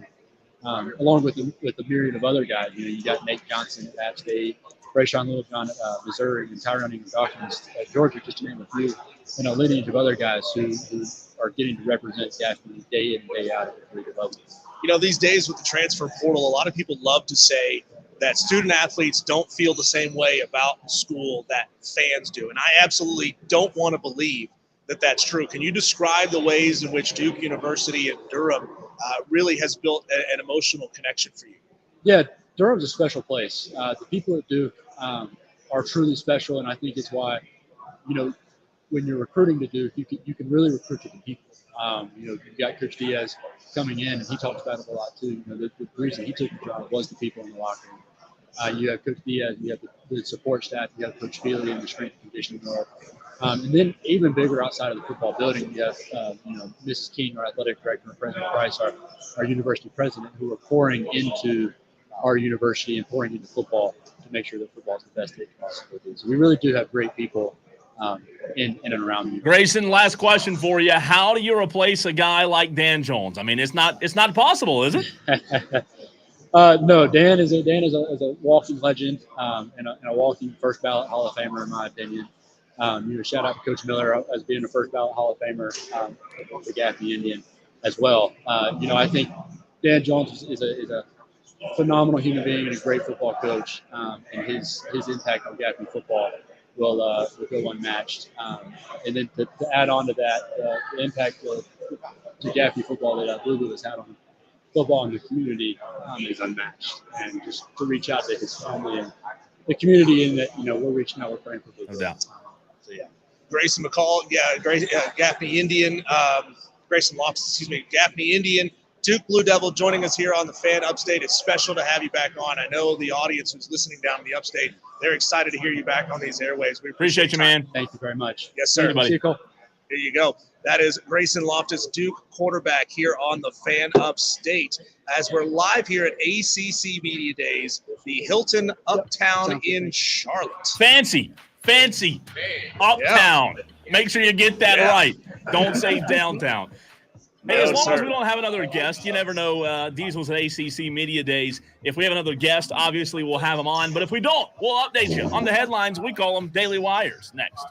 along with the myriad of other guys. You got Nate Johnson at App State, Brayshawn Littlejohn at Missouri, and Tyrone Dawkins at Georgia, just to name a few, and a lineage of other guys who are getting to represent Gaffney day in and day out at the collegiate level. These days with the transfer portal, a lot of people love to say that student athletes don't feel the same way about the school that fans do. And I absolutely don't want to believe that that's true. Can you describe the ways in which Duke University and Durham really has built an emotional connection for you? Yeah, Durham's a special place. The people at Duke are truly special, and I think it's why, when you're recruiting to Duke, you can really recruit to the people. You've got Coach Diaz coming in, and he talks about it a lot too. The reason he took the job was the people in the locker room. You have Coach Diaz, you have the support staff, you have Coach Feely in the strength and conditioning world. And then even bigger outside of the football building, you have, Mrs. King, our athletic director, and President Price, our university president, who are pouring into our university and pouring into football to make sure that football is the best it can possibly be. So we really do have great people in and around you. Grayson, last question for you. How do you replace a guy like Dan Jones? I mean, it's not possible, is it? No, Dan is a walking legend and a walking first ballot Hall of Famer, in my opinion. Shout out to Coach Miller as being a first ballot Hall of Famer for the Gaffney Indian as well. I think Dan Jones is a phenomenal human being and a great football coach, and his impact on Gaffney football will go unmatched. And then to add on to that, the impact to Gaffney football that Lulu has had on football in the community is unmatched. And just to reach out to his family and the community, in that we're reaching out, we're praying for Lulu. No doubt. So yeah. Grayson McCall, Gaffney Indian, Grayson Loftus, Gaffney Indian, Duke Blue Devil joining us here on the Fan Upstate. It's special to have you back on. I know the audience who's listening down in the Upstate, they're excited to hear you back on these airwaves. We appreciate you, man. Thank you very much. Yes, sir. See you, buddy. Here you go. That is Grayson Loftus, Duke quarterback here on the Fan Upstate. As we're live here at ACC Media Days, the Hilton Uptown in Charlotte. Fancy. Uptown. Yeah. Make sure you get that right. Don't say downtown. Hey, as long as we don't have another guest, you never know. Diesel's at ACC Media Days. If we have another guest, obviously we'll have them on. But if we don't, we'll update you on the headlines. We call them Daily Wires. Next.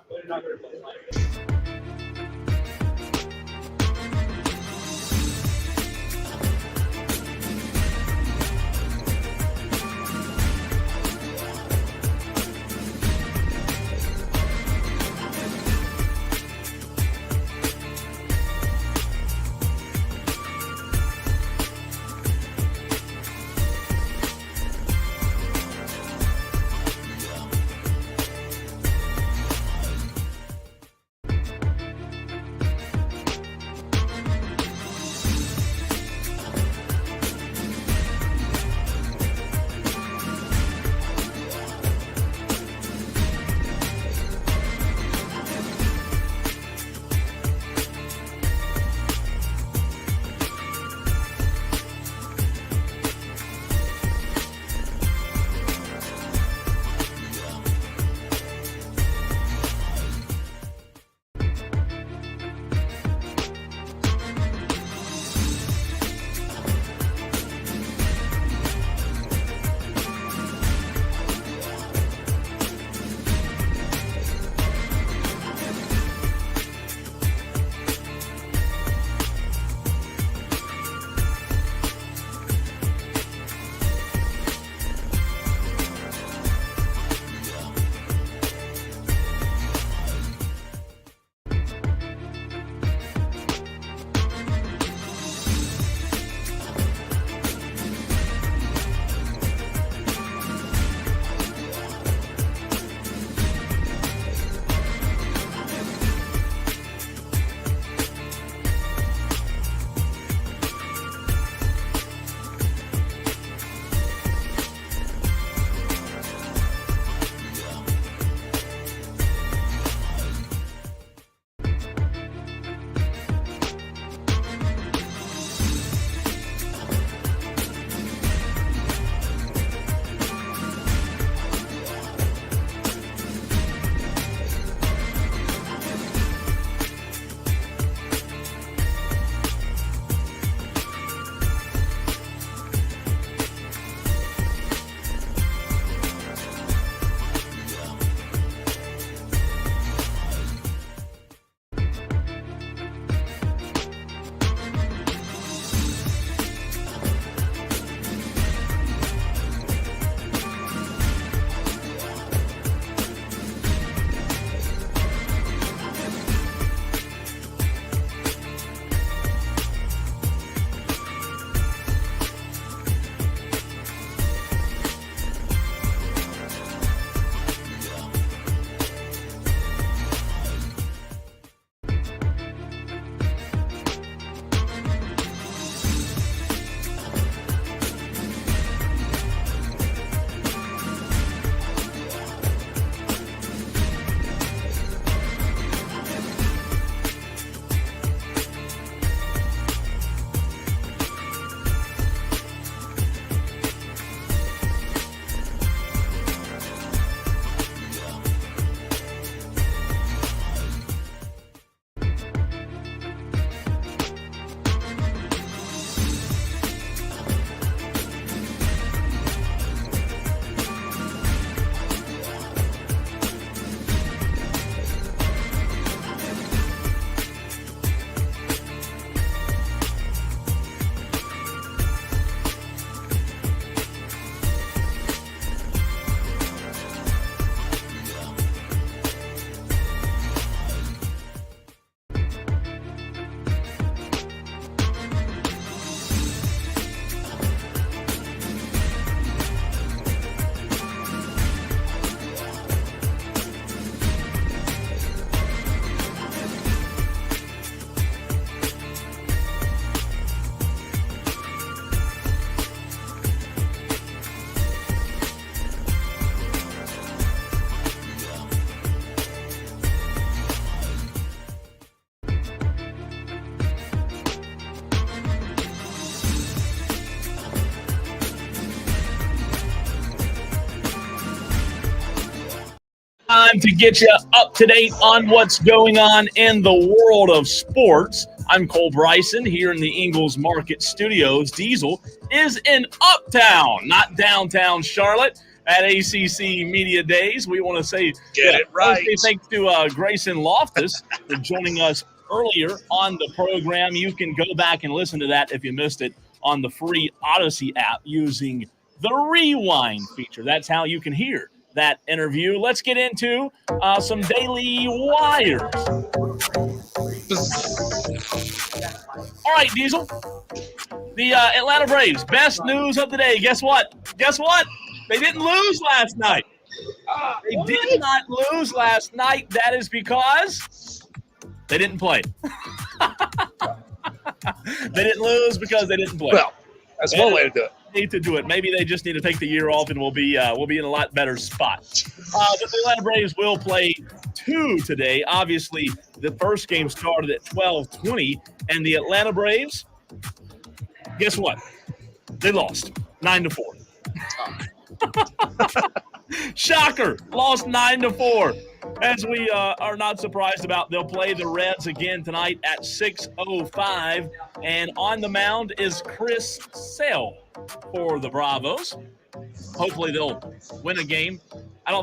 time to get you up to date on what's going on in the world of sports. I'm Cole Bryson here in the Ingles Market Studios. Diesel is in Uptown, not downtown Charlotte, at ACC Media Days. We want to say thanks to Grayson Loftus for joining us earlier on the program. You can go back and listen to that if you missed it on the free Odyssey app using the rewind feature. That's how you can hear that interview. Let's get into some daily wires. All right, Diesel. The Atlanta Braves, best news of the day. Guess what? They didn't lose last night. They did not lose last night. That is because they didn't play. They didn't lose because they didn't play. Well, that's one way to do it. Need to do it. Maybe they just need to take the year off, and we'll be in a lot better spot. But the Atlanta Braves will play 2 today. Obviously, the first game started at 12:20, and the Atlanta Braves, guess what? They lost 9-4. Shocker! Lost 9-4. As we are not surprised about, they'll play the Reds again tonight at 6:05, and on the mound is Chris Sale for the Bravos. Hopefully they'll win a game. I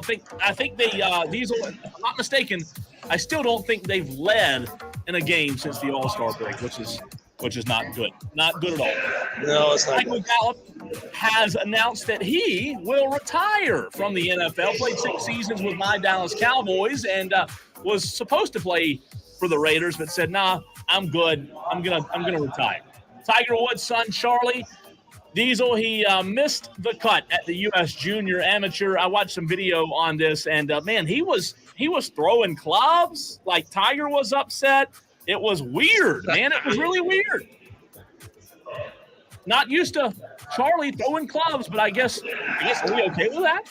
think they Diesel, if I'm not mistaken, I still don't think they've led in a game since the All-Star break, which is not good. Not good at all. No, it's not Michael good. Gallup has announced that he will retire from the NFL. Played 6 seasons with my Dallas Cowboys and was supposed to play for the Raiders, but said, "Nah, I'm good. I'm gonna retire." Tiger Woods' son Charlie Diesel, he missed the cut at the U.S. Junior Amateur. I watched some video on this, and man, he was throwing clubs like Tiger was upset. It was weird, man. It was really weird. Not used to Charlie throwing clubs, but I guess are we okay with that?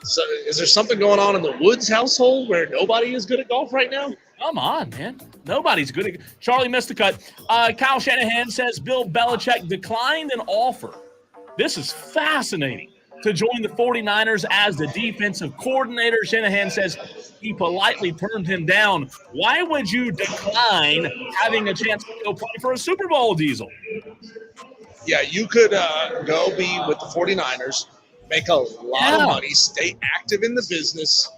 So, is there something going on in the Woods household where nobody is good at golf right now? Come on, man. Nobody's good at Charlie missed the cut. Kyle Shanahan says Bill Belichick declined an offer. This is fascinating. To join the 49ers as the defensive coordinator. Shanahan says he politely turned him down. Why would you decline having a chance to go play for a Super Bowl, Diesel? Yeah, you could go be with the 49ers, make a lot of money, stay active in the business,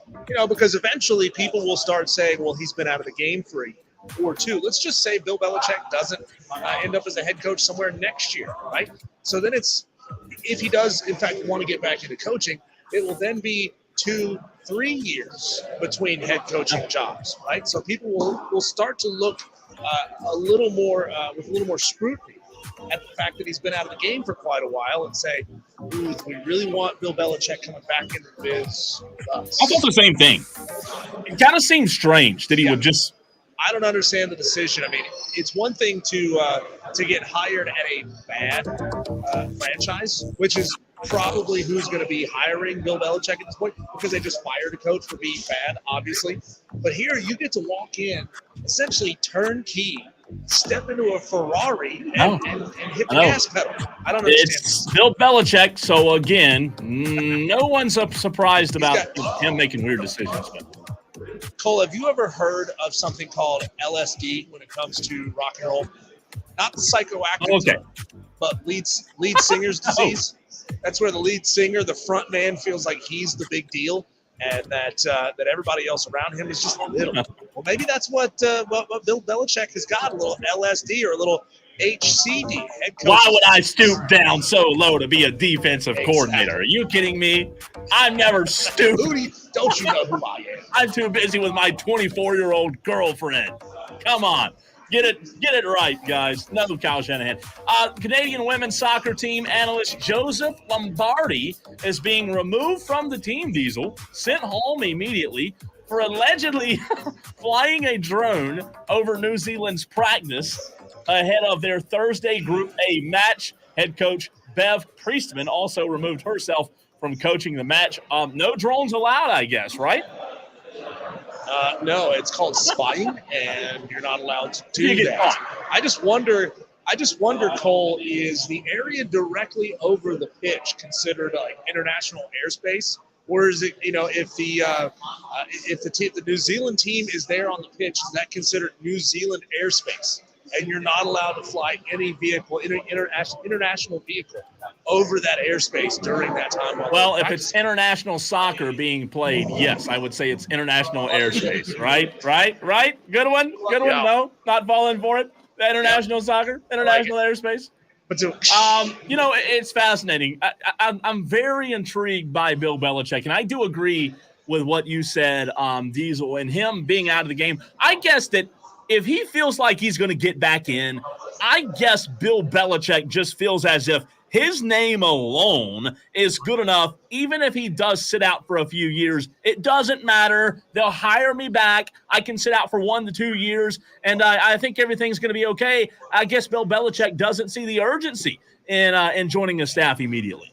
because eventually people will start saying, well, he's been out of the game for a year or 2. Let's just say Bill Belichick doesn't end up as a head coach somewhere next year, right? So then if he does, in fact, want to get back into coaching, it will then be 2-3 years between head coaching jobs, right? So people will start to look a little more with a little more scrutiny at the fact that he's been out of the game for quite a while and say, ooh, we really want Bill Belichick coming back into the biz with us. I thought the same thing. It kind of seems strange that he would just. I don't understand the decision. I mean, it's one thing to get hired at a bad franchise, which is probably who's going to be hiring Bill Belichick at this point, because they just fired a coach for being bad, obviously. But here you get to walk in, essentially turnkey, step into a Ferrari and hit the gas pedal. I don't understand. It's Bill Belichick, so again, no one's surprised about him making weird decisions. But. Cole, have you ever heard of something called LSD when it comes to rock and roll? Not the psychoactive, but lead singer's disease. That's where the lead singer, the front man, feels like he's the big deal, and that everybody else around him is just a little. Well, maybe that's what Bill Belichick has got, a little LSD or a a HCD. Head coach. Why would I stoop down so low to be a defensive coordinator? Are you kidding me? I'm never stooped. Don't you know who I am? I'm too busy with my 24-year-old girlfriend. Come on. Get it right, guys. No, Kyle Shanahan. Canadian women's soccer team analyst Joseph Lombardi is being removed from the team, Diesel, sent home immediately for allegedly flying a drone over New Zealand's practice ahead of their Thursday Group A match. Head coach Bev Priestman also removed herself from coaching the match. No drones allowed, I guess, right? No, it's called spying, and you're not allowed to do that. I just wonder, Cole, is the area directly over the pitch considered like international airspace? or is it, if the New Zealand team is there on the pitch, is that considered New Zealand airspace? And you're not allowed to fly any vehicle, international vehicle, over that airspace during that time. Well, if it's international soccer being played, yes, I would say it's international airspace. Right. Good one. Yeah. No, not falling for it. International soccer, international airspace. But so, it's fascinating. I'm very intrigued by Bill Belichick, and I do agree with what you said, Diesel, and him being out of the game. I guess that if he feels like he's going to get back in, I guess Bill Belichick just feels as if his name alone is good enough. Even if he does sit out for a few years, it doesn't matter. They'll hire me back. I can sit out for 1 to 2 years, and I think everything's going to be okay. I guess Bill Belichick doesn't see the urgency in joining a staff immediately.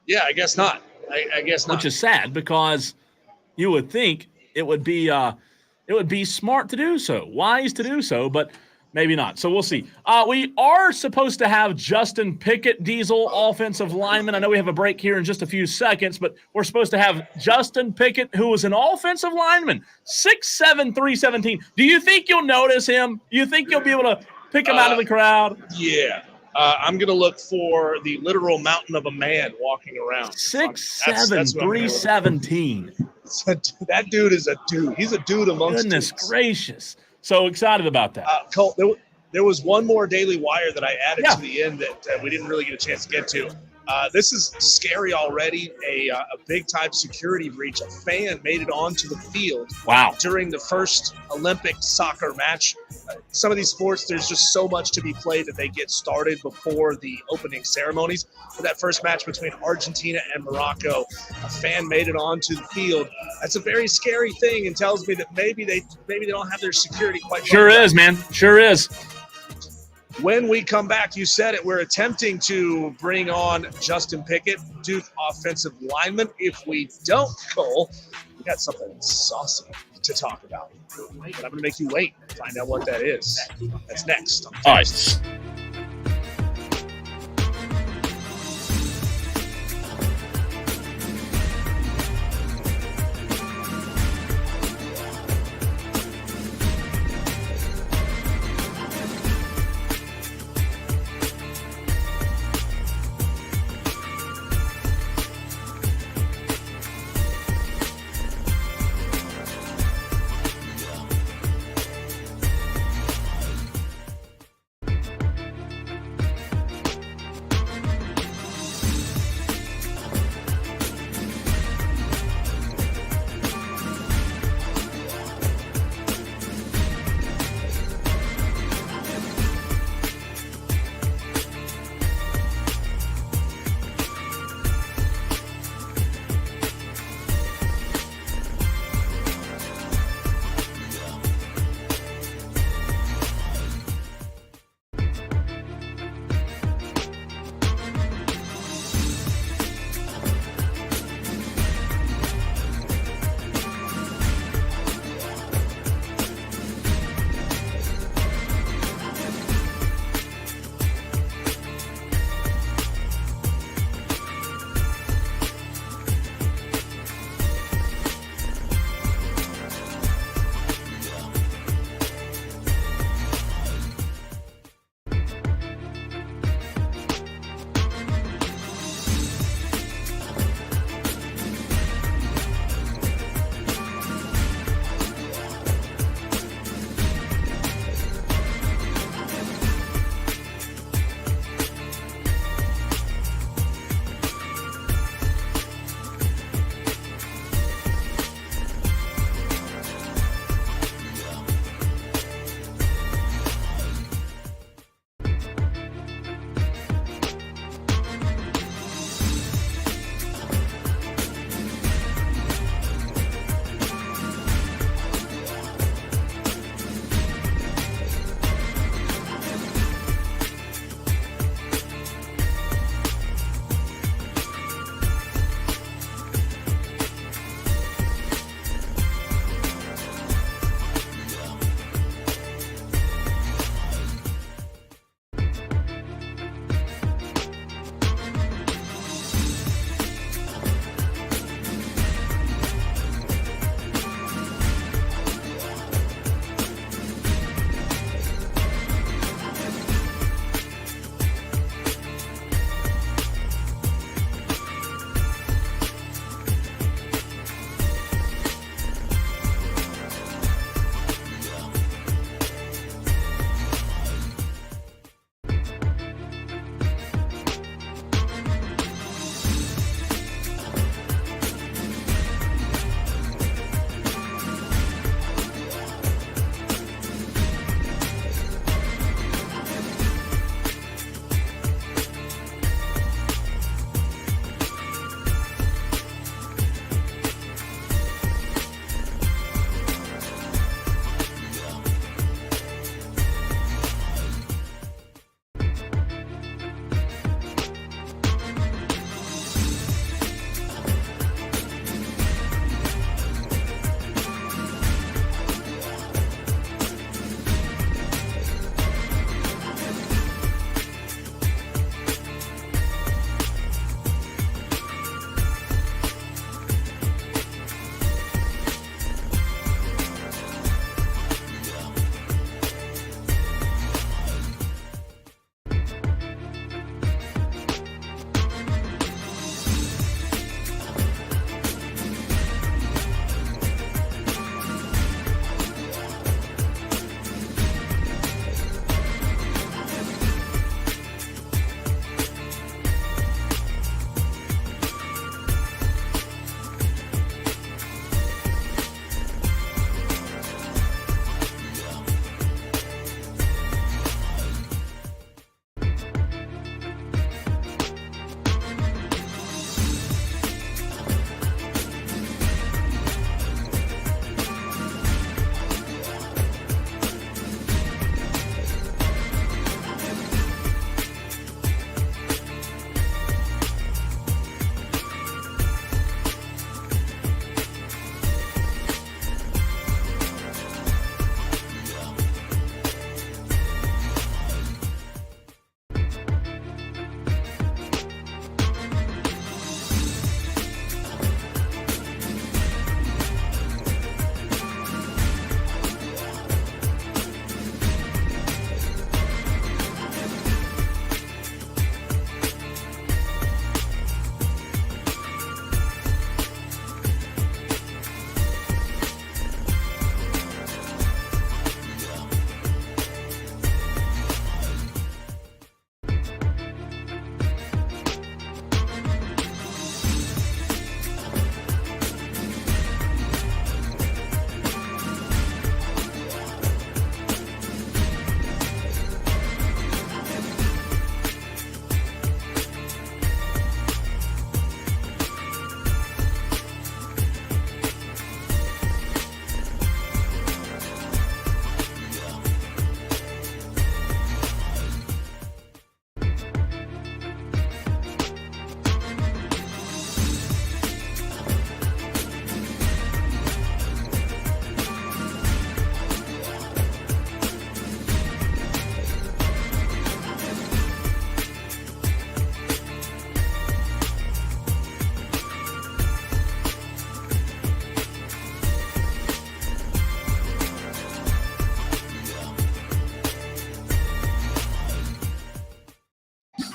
Yeah, I guess not. I guess not. Which is sad, because you would think it would be smart to do so, wise to do so, but maybe not. So we'll see. We are supposed to have Justin Pickett, Diesel, offensive lineman. I know we have a break here in just a few seconds, but we're supposed to have Justin Pickett, who is an offensive lineman, 6'7", 317. Do you think you'll notice him? Do you think you'll be able to pick him out of the crowd? Yeah. I'm going to look for the literal mountain of a man walking around. 6'7", 317. That dude is a dude. He's a dude amongst Goodness dudes. Gracious. So excited about that. Colt, there was one more Daily Wire that I added to the end that we didn't really get a chance to get to. This is scary already. A big-time security breach. A fan made it onto the field during the first Olympic soccer match. Some of these sports, there's just so much to be played that they get started before the opening ceremonies. For that first match between Argentina and Morocco, a fan made it onto the field. That's a very scary thing, and tells me that maybe they don't have their security quite. Sure is, man. Sure is. When we come back, you said it, we're attempting to bring on Justin Pickett, Duke offensive lineman. If we don't, Cole, we got something saucy to talk about. But I'm going to make you wait and find out what that is. That's next. All right.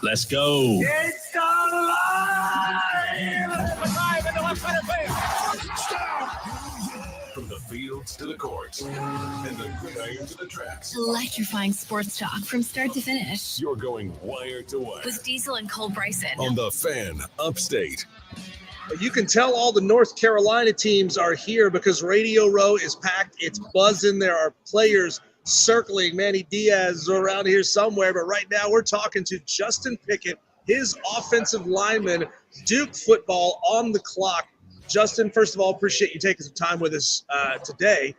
Let's go. It's from the fields to the courts and the gridiron to the tracks. Electrifying sports talk from start to finish. You're going wire to wire With Diesel and Cole Bryson. on the Fan Upstate. You can tell all the North Carolina teams are here because Radio Row is packed. It's buzzing. There are players circling. Manny Diaz is around here somewhere, but right now we're talking to Justin Pickett, his offensive lineman, Duke football on the clock. Justin, first of all, appreciate you taking some time with us today.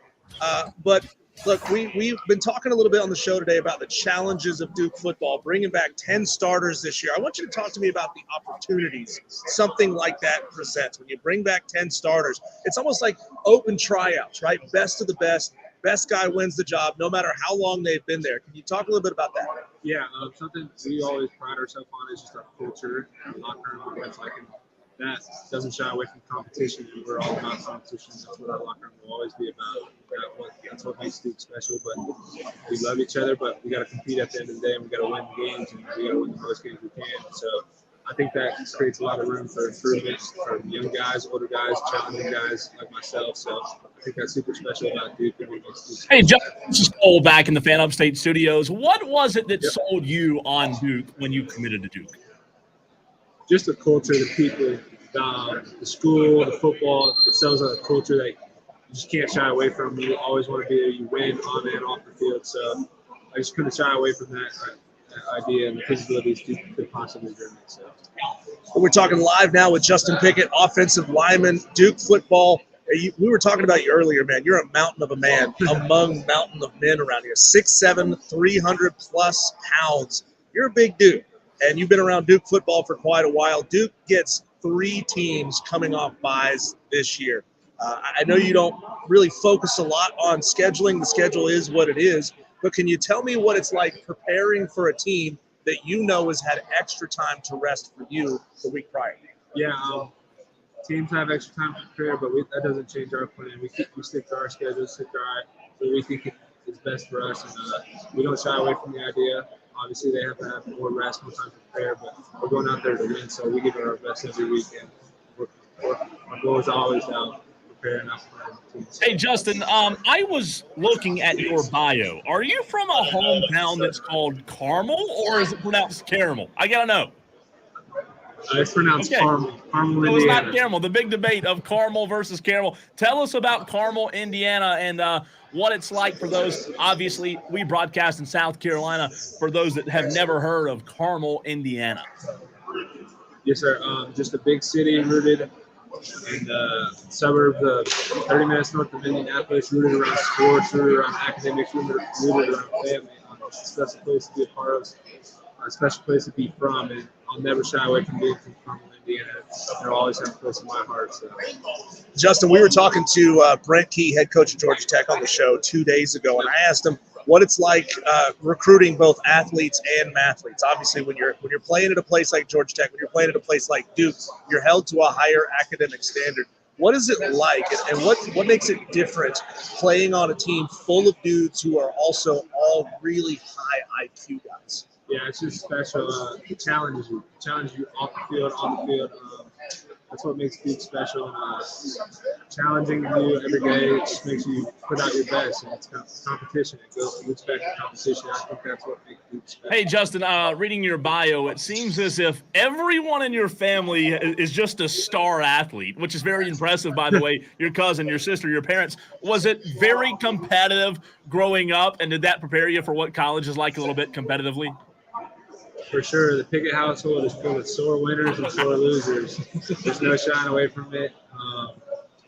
But look, we've been talking a little bit on the show today about the challenges of Duke football, bringing back 10 starters this year. I want you to talk to me about the opportunities something like that presents. When you bring back 10 starters, it's almost like open tryouts, right? Best of the best. Best guy wins the job, no matter how long they've been there. Can you talk a little bit about that? Yeah, something we always pride ourselves on is just our culture, our locker room. It's like, and that doesn't shy away from competition, and we're all about competition. That's what our locker room will always be about. That's what makes Duke special. But we love each other, but we got to compete at the end of the day, and we got to win games, and we got to win the most games we can. So I think that creates a lot of room for improvement for young guys, older guys, challenging guys like myself. So I think that's super special about Duke. Hey, Justin, this is Cole back in the Fan Upstate studios. What was it that sold you on Duke when you committed to Duke? Just the culture, the people, the school, the football. It sells a culture that you just can't shy away from. You always want to be there. You win on and off the field. So I just couldn't shy away from that idea and the capabilities Duke could possibly bring. So We're talking live now with Justin Pickett, offensive lineman, Duke football. We were talking about you earlier, man. You're a mountain of a man among mountain of men around here. 6'7", 300-plus pounds. You're a big dude, and you've been around Duke football for quite a while. Duke gets 3 teams coming off byes this year. I know you don't really focus a lot on scheduling. The schedule is what it is. But can you tell me what it's like preparing for a team that you know has had extra time to rest for you the week prior? Yeah, teams have extra time to prepare, but that doesn't change our plan. We stick to our schedule, stick to what we think is best for us, and we don't shy away from the idea. Obviously, they have to have more rest, more time to prepare, but we're going out there to win, so we give it our best every week. And our goal is always preparing us for teams. Hey, Justin, I was looking at your bio. Are you from a hometown that's called Carmel, or is it pronounced Caramel? I got to know. It's pronounced Carmel. Carmel, it was Indiana. not Caramel. The big debate of Carmel versus Caramel. Tell us about Carmel, Indiana, and what it's like for those. Obviously, we broadcast in South Carolina. For those that have never heard of Carmel, Indiana. Yes, sir. Just a big city rooted in the suburb, 30 minutes north of Indianapolis, rooted around sports, rooted around academics, rooted around family. It's a special place to be a part of, a special place to be from, and I'll never shy away from being from Carmel, Indiana. It'll always have a place in my heart. So. Justin, we were talking to Brent Key, head coach of Georgia Tech, on the show 2 days ago, and I asked him what it's like recruiting both athletes and mathletes. Obviously, when you're playing at a place like Georgia Tech, when you're playing at a place like Duke, you're held to a higher academic standard. What is it like, and what makes it different playing on a team full of dudes who are also all really high IQ guys? Yeah, it's just special. It challenges you off the field, on the field. That's what makes Duke special. Challenging you every day, it just makes you put out your best. And it's competition. It goes back to competition. I think that's what makes Duke special. Hey, Justin, reading your bio, it seems as if everyone in your family is just a star athlete, which is very impressive, by the way. Your cousin, your sister, your parents. Was it very competitive growing up, and did that prepare you for what college is like a little bit competitively? For sure, the Pickett household is full of sore winners and sore losers. There's no shying away from it.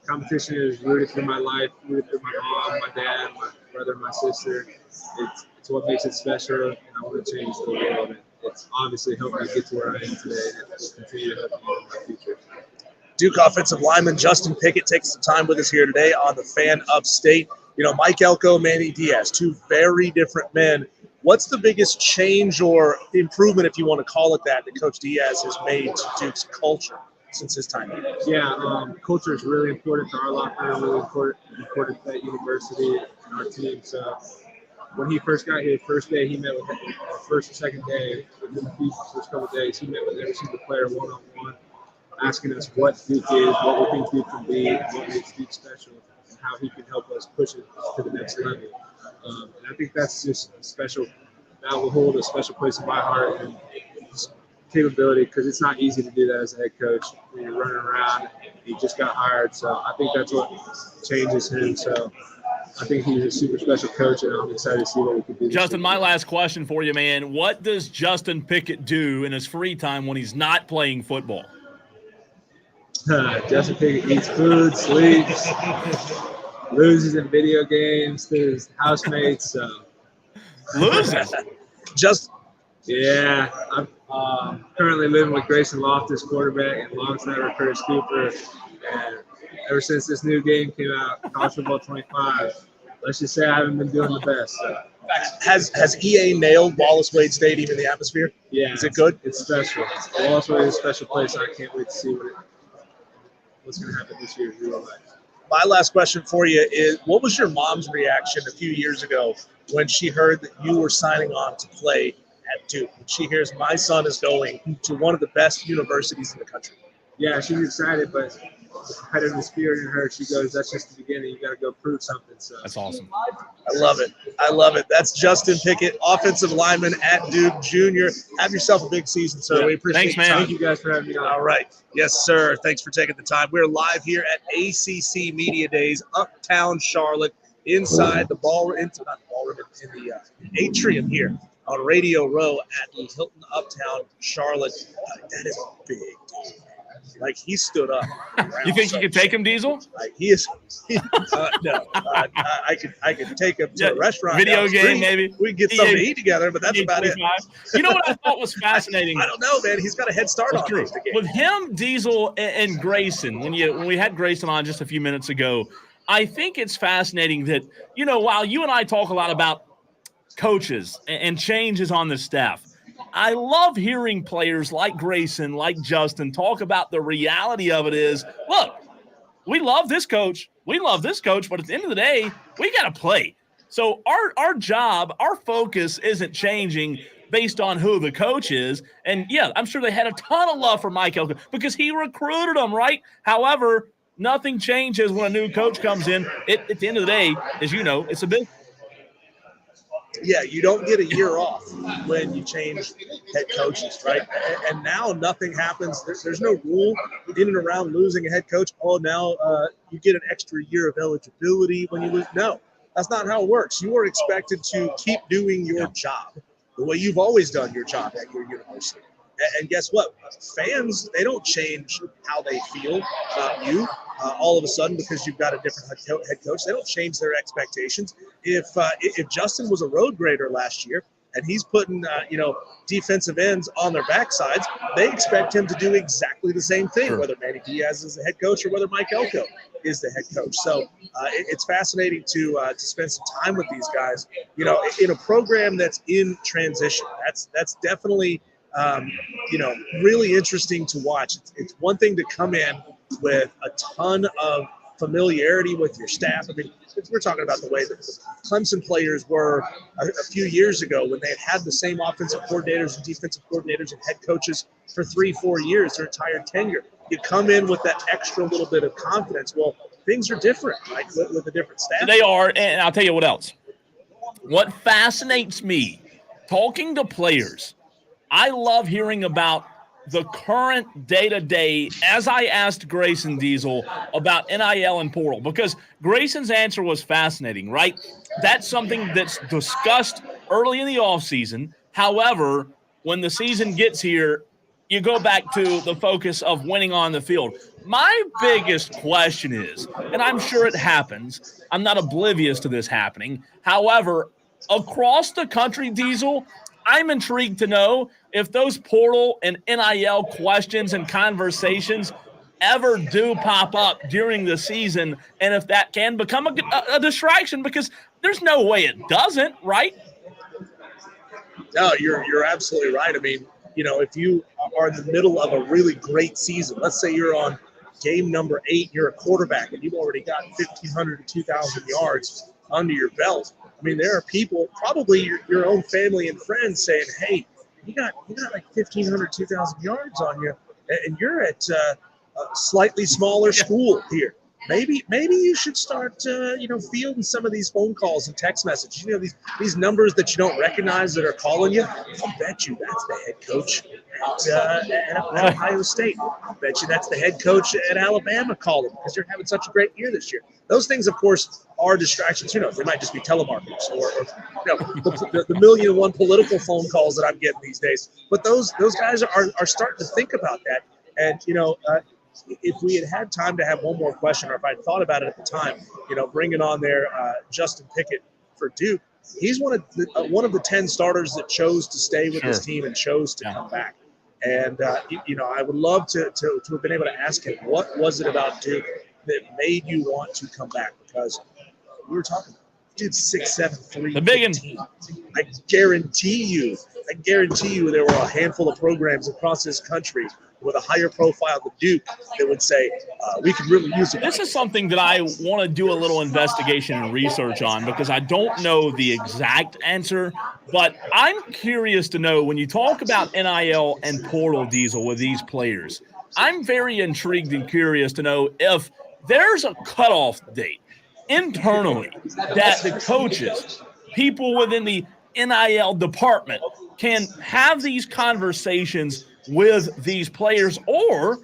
Competition is rooted through my life, rooted through my mom, my dad, my brother, my sister. It's what makes it special, and I want to change the world. And it's obviously helped me get to where I am today, and it will continue to help me in my future. Duke offensive lineman Justin Pickett takes some time with us here today on the Fan Upstate. You know, Mike Elko, Manny Diaz, 2 very different men. What's the biggest change or improvement, if you want to call it that Coach Diaz has made to Duke's culture since his time here? Yeah, culture is really important to our locker room, really important to that university and our team. So when he first got here, first day he met with first or second day, within the first couple of days, he met with every single player one-on-one, asking us what Duke is, what we think Duke can be, what makes Duke special, and how he can help us push it to the next level. And I think that's just a special, that will hold a special place in my heart and capability, because it's not easy to do that as a head coach when you're running around. He just got hired, so I think that's what changes him. So I think he's a super special coach, and I'm excited to see what we can do. Justin, my last question for you, man. What does Justin Pickett do in his free time when he's not playing football? Justin Pickett eats food, sleeps, loses in video games to his housemates. Loses? Yeah. I'm currently living with Grayson Loftus, quarterback, and long snapper Curtis Cooper. And ever since this new game came out, College Football 25, let's just say I haven't been doing the best. So. Has EA nailed Wallace Wade Stadium in the atmosphere? Yeah. Is it good? It's special. Wallace Wade is a special place, and I can't wait to see what's going to happen this year in real life. My last question for you is, what was your mom's reaction a few years ago when she heard that you were signing on to play at Duke? When she hears my son is going to one of the best universities in the country. Yeah, she's excited, but the competitive spirit in her, she goes, that's just the beginning. You got to go prove something. So that's awesome. I love it. I love it. That's Justin Pickett, offensive lineman at Duke Junior. Have yourself a big season, sir. Yeah. We appreciate Thanks, man. Thank you guys for having me on. All right. Yes, sir. Thanks for taking the time. We're live here at ACC Media Days, Uptown Charlotte, inside the ballroom, in the atrium here on Radio Row at the Hilton Uptown Charlotte. That is a big deal. Like, he stood up. You think you could take him, Diesel? Like, he is. No, I could take him to a restaurant. Video game, maybe. We could get something to eat together, but that's about it. You know what I thought was fascinating? I don't know, man. He's got a head start on true. us. With him, Diesel, and Grayson, when we had Grayson on just a few minutes ago, I think it's fascinating that, while you and I talk a lot about coaches and changes on the staff, I love hearing players like Grayson, like Justin, talk about the reality of it is, look, we love this coach. We love this coach, but at the end of the day, we got to play. So our job, our focus isn't changing based on who the coach is. And, yeah, I'm sure they had a ton of love for Mike Elko because he recruited them, right? However, nothing changes when a new coach comes in. At the end of the day, as you know, it's a business. Yeah, you don't get a year off when you change head coaches, right? And now nothing happens. There's no rule in and around losing a head coach. Oh, now you get an extra year of eligibility when you lose. No, that's not how it works. You are expected to keep doing your job the way you've always done your job at your university. And guess what? Fans, they don't change how they feel about you all of a sudden because you've got a different head coach. They don't change their expectations. If Justin was a road grader last year and he's putting, defensive ends on their backsides, they expect him to do exactly the same thing, whether Manny Diaz is the head coach or whether Mike Elko is the head coach. So it's fascinating to spend some time with these guys, in a program that's in transition. That's definitely really interesting to watch. It's one thing to come in with a ton of familiarity with your staff. I mean, we're talking about the way that the Clemson players were a few years ago when they had the same offensive coordinators and defensive coordinators and head coaches for 3-4 years, their entire tenure. You come in with that extra little bit of confidence. Well, things are different, right, with a different staff. They are, and I'll tell you what else. What fascinates me, talking to players, I love hearing about the current day-to-day, as I asked Grayson Diesel about NIL and portal, because Grayson's answer was fascinating, right? That's something that's discussed early in the offseason. However, when the season gets here, you go back to the focus of winning on the field. My biggest question is, and I'm sure it happens, I'm not oblivious to this happening. However, across the country, Diesel, I'm intrigued to know if those portal and NIL questions and conversations ever do pop up during the season, and if that can become a distraction, because there's no way it doesn't, right? No, you're absolutely right. I mean, if you are in the middle of a really great season, let's say you're on game number 8, you're a quarterback, and you've already got 1,500 to 2,000 yards under your belt, I mean, there are people, probably your own family and friends, saying, "Hey, you got like 1,500, 2,000 yards on you, and you're at a slightly smaller school here. Maybe you should start, fielding some of these phone calls and text messages. You know, these numbers that you don't recognize that are calling you. I'll bet you that's the head coach at Ohio State. I'll bet you that's the head coach at Alabama calling because you're having such a great year this year. Those things, of course, are distractions. You know, they might just be telemarketers or the 1,000,001 political phone calls that I'm getting these days. But those guys are starting to think about that. And, if we had time to have one more question, or if I'd thought about it at the time, bringing on there Justin Pickett for Duke, he's one of the 10 starters that chose to stay with his team and chose to come back. And I would love to have been able to ask him, what was it about Duke that made you want to come back? Because we were talking, dude, 6'7", 315. The big one. I guarantee you there were a handful of programs across this country with a higher profile than Duke that would say, we could really use it. This is something that I want to do a little investigation and research on because I don't know the exact answer, but I'm curious to know when you talk about NIL and portal, Diesel, with these players, I'm very intrigued and curious to know if there's a cutoff date internally that the coaches, people within the NIL department can have these conversations with these players, or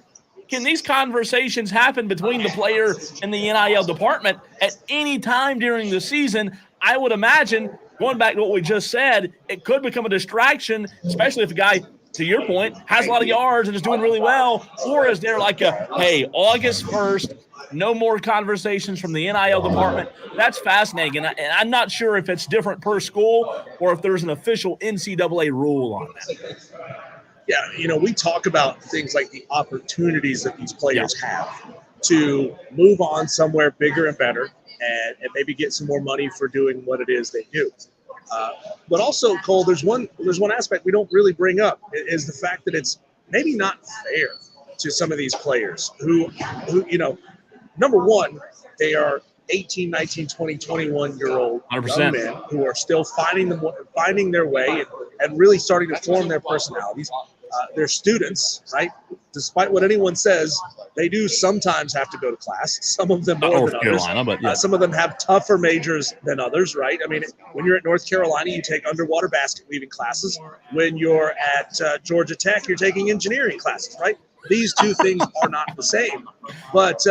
can these conversations happen between the player and the NIL department at any time during the season? I would imagine, going back to what we just said, it could become a distraction, especially if a guy, to your point, has a lot of yards and is doing really well, or is there like hey, August 1st, no more conversations from the NIL department? That's fascinating, and I'm not sure if it's different per school or if there's an official NCAA rule on that. Yeah, we talk about things like the opportunities that these players have to move on somewhere bigger and better and maybe get some more money for doing what it is they do. But also, Cole, there's one aspect we don't really bring up is the fact that it's maybe not fair to some of these players who number one, they are 18, 19, 20, 21-year-old young men who are still finding their way and really starting to form their personalities. They're students, right? Despite what anyone says, they do sometimes have to go to class. Some of them more than others. But some of them have tougher majors than others, right? I mean, when you're at North Carolina, you take underwater basket weaving classes. When you're at Georgia Tech, you're taking engineering classes, right? These two things are not the same. But,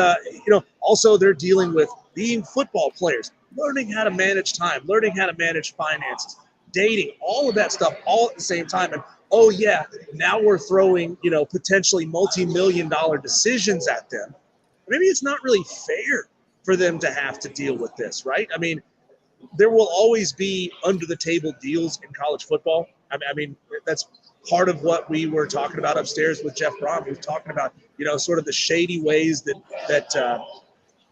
also they're dealing with being football players, learning how to manage time, learning how to manage finances, dating, all of that stuff all at the same time. And oh yeah, now we're throwing, potentially multi-million-dollar decisions at them. Maybe it's not really fair for them to have to deal with this, right? I mean, there will always be under-the-table deals in college football. I mean, that's part of what we were talking about upstairs with Jeff Brom. He was talking about, sort of the shady ways that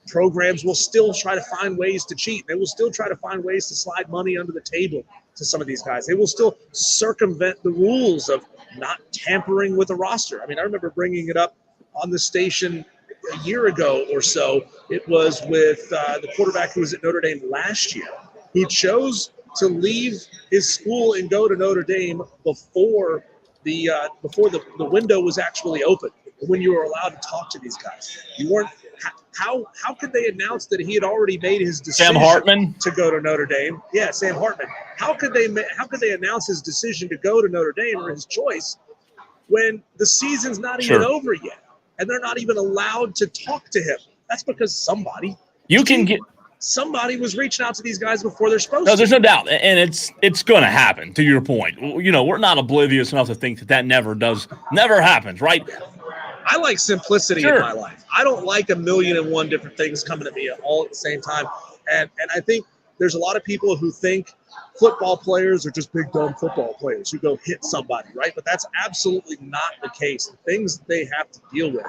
programs will still try to find ways to cheat. They will still try to find ways to slide money under the table to some of these guys. They will still circumvent the rules of not tampering with a roster. I mean, I remember bringing it up on the station a year ago or so. It was with the quarterback who was at Notre Dame last year, who chose to leave his school and go to Notre Dame before the window was actually open, when you were allowed to talk to these guys. You weren't. How could they announce that he had already made his decision to go to Notre Dame? Yeah, Sam Hartman. How could they announce his decision to go to Notre Dame, or his choice, when the season's not even over yet and they're not even allowed to talk to him? That's because somebody was reaching out to these guys before they're supposed to. No, there's no doubt, and it's going to happen. To your point, we're not oblivious enough to think that never happens, right? I like simplicity in my life. I don't like 1,000,001 different things coming at me all at the same time. And I think there's a lot of people who think football players are just big, dumb football players who go hit somebody, right? But that's absolutely not the case. The things that they have to deal with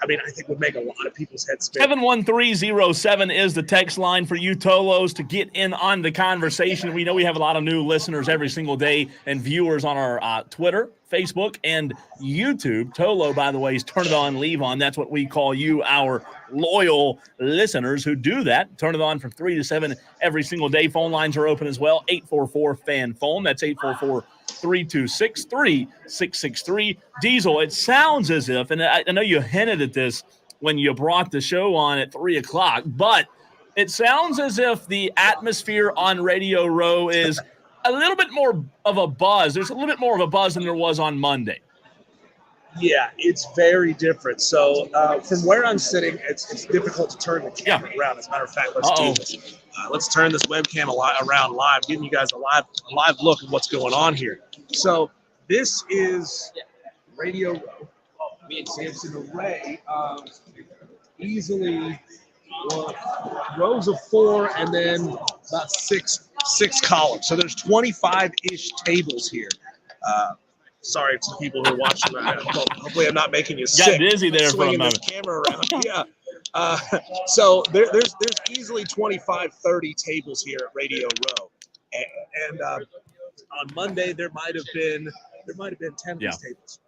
I mean, I think would make a lot of people's heads spin. 71307 is the text line for you Tolos to get in on the conversation. We know we have a lot of new listeners every single day and viewers on our Twitter, Facebook, and YouTube. Tolo, by the way, is turn it on, leave on. That's what we call you, our loyal listeners who do that. Turn it on from 3 to 7 every single day. Phone lines are open as well. 844-FAN-PHONE. That's 844-326-3663. Diesel, it sounds as if, and I know you hinted at this when you brought the show on at 3 o'clock, but it sounds as if the atmosphere on Radio Row is a little bit more of a buzz. There's a little bit more of a buzz than there was on Monday. Yeah, it's very different. So from where I'm sitting, it's difficult to turn the camera around. As a matter of fact, let's do this. Let's turn this webcam around live, giving you guys a live look at what's going on here. So this is Radio Row. It's an array of easily rows of 4 and then about six columns. So there's 25-ish tables here. Sorry to the people who are watching. Hopefully I'm not making you sick. Got dizzy there for a moment. This camera around. Yeah. So there's easily 25, 30 tables here at Radio Row. And on Monday there might have been 10 of these tables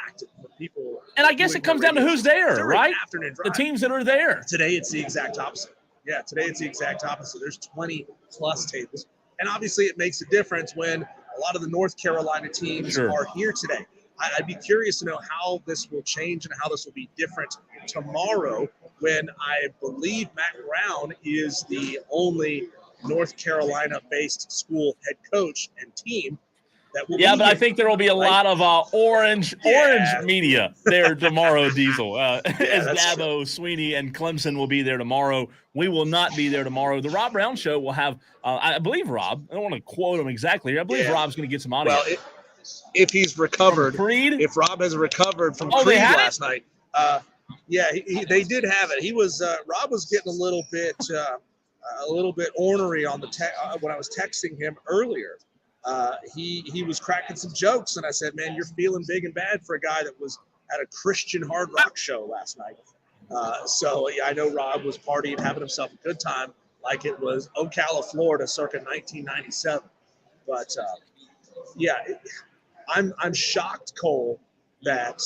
active for people. And I guess it comes down to who's there, right? The teams that are there. Today it's the exact opposite. Yeah, today it's the exact opposite. There's 20 plus tables. And obviously it makes a difference when a lot of the North Carolina teams are here today. I'd be curious to know how this will change and how this will be different tomorrow when I believe Matt Brown is the only North Carolina-based school head coach and team that will be but here. I think there will be a lot of orange media there tomorrow, Diesel. As Dabo, Sweeney, and Clemson will be there tomorrow. We will not be there tomorrow. The Rob Brown Show will have, I believe Rob, I don't want to quote him exactly. I believe Rob's going to get some audio. Well, if he's recovered, if Rob has recovered from Creed last night. They did have it. He was Rob was getting a little bit ornery on the when I was texting him earlier. He was cracking some jokes, and I said, "Man, you're feeling big and bad for a guy that was at a Christian hard rock show last night." I know Rob was partying, having himself a good time, like it was Ocala, Florida, circa 1997. But I'm shocked, Cole, that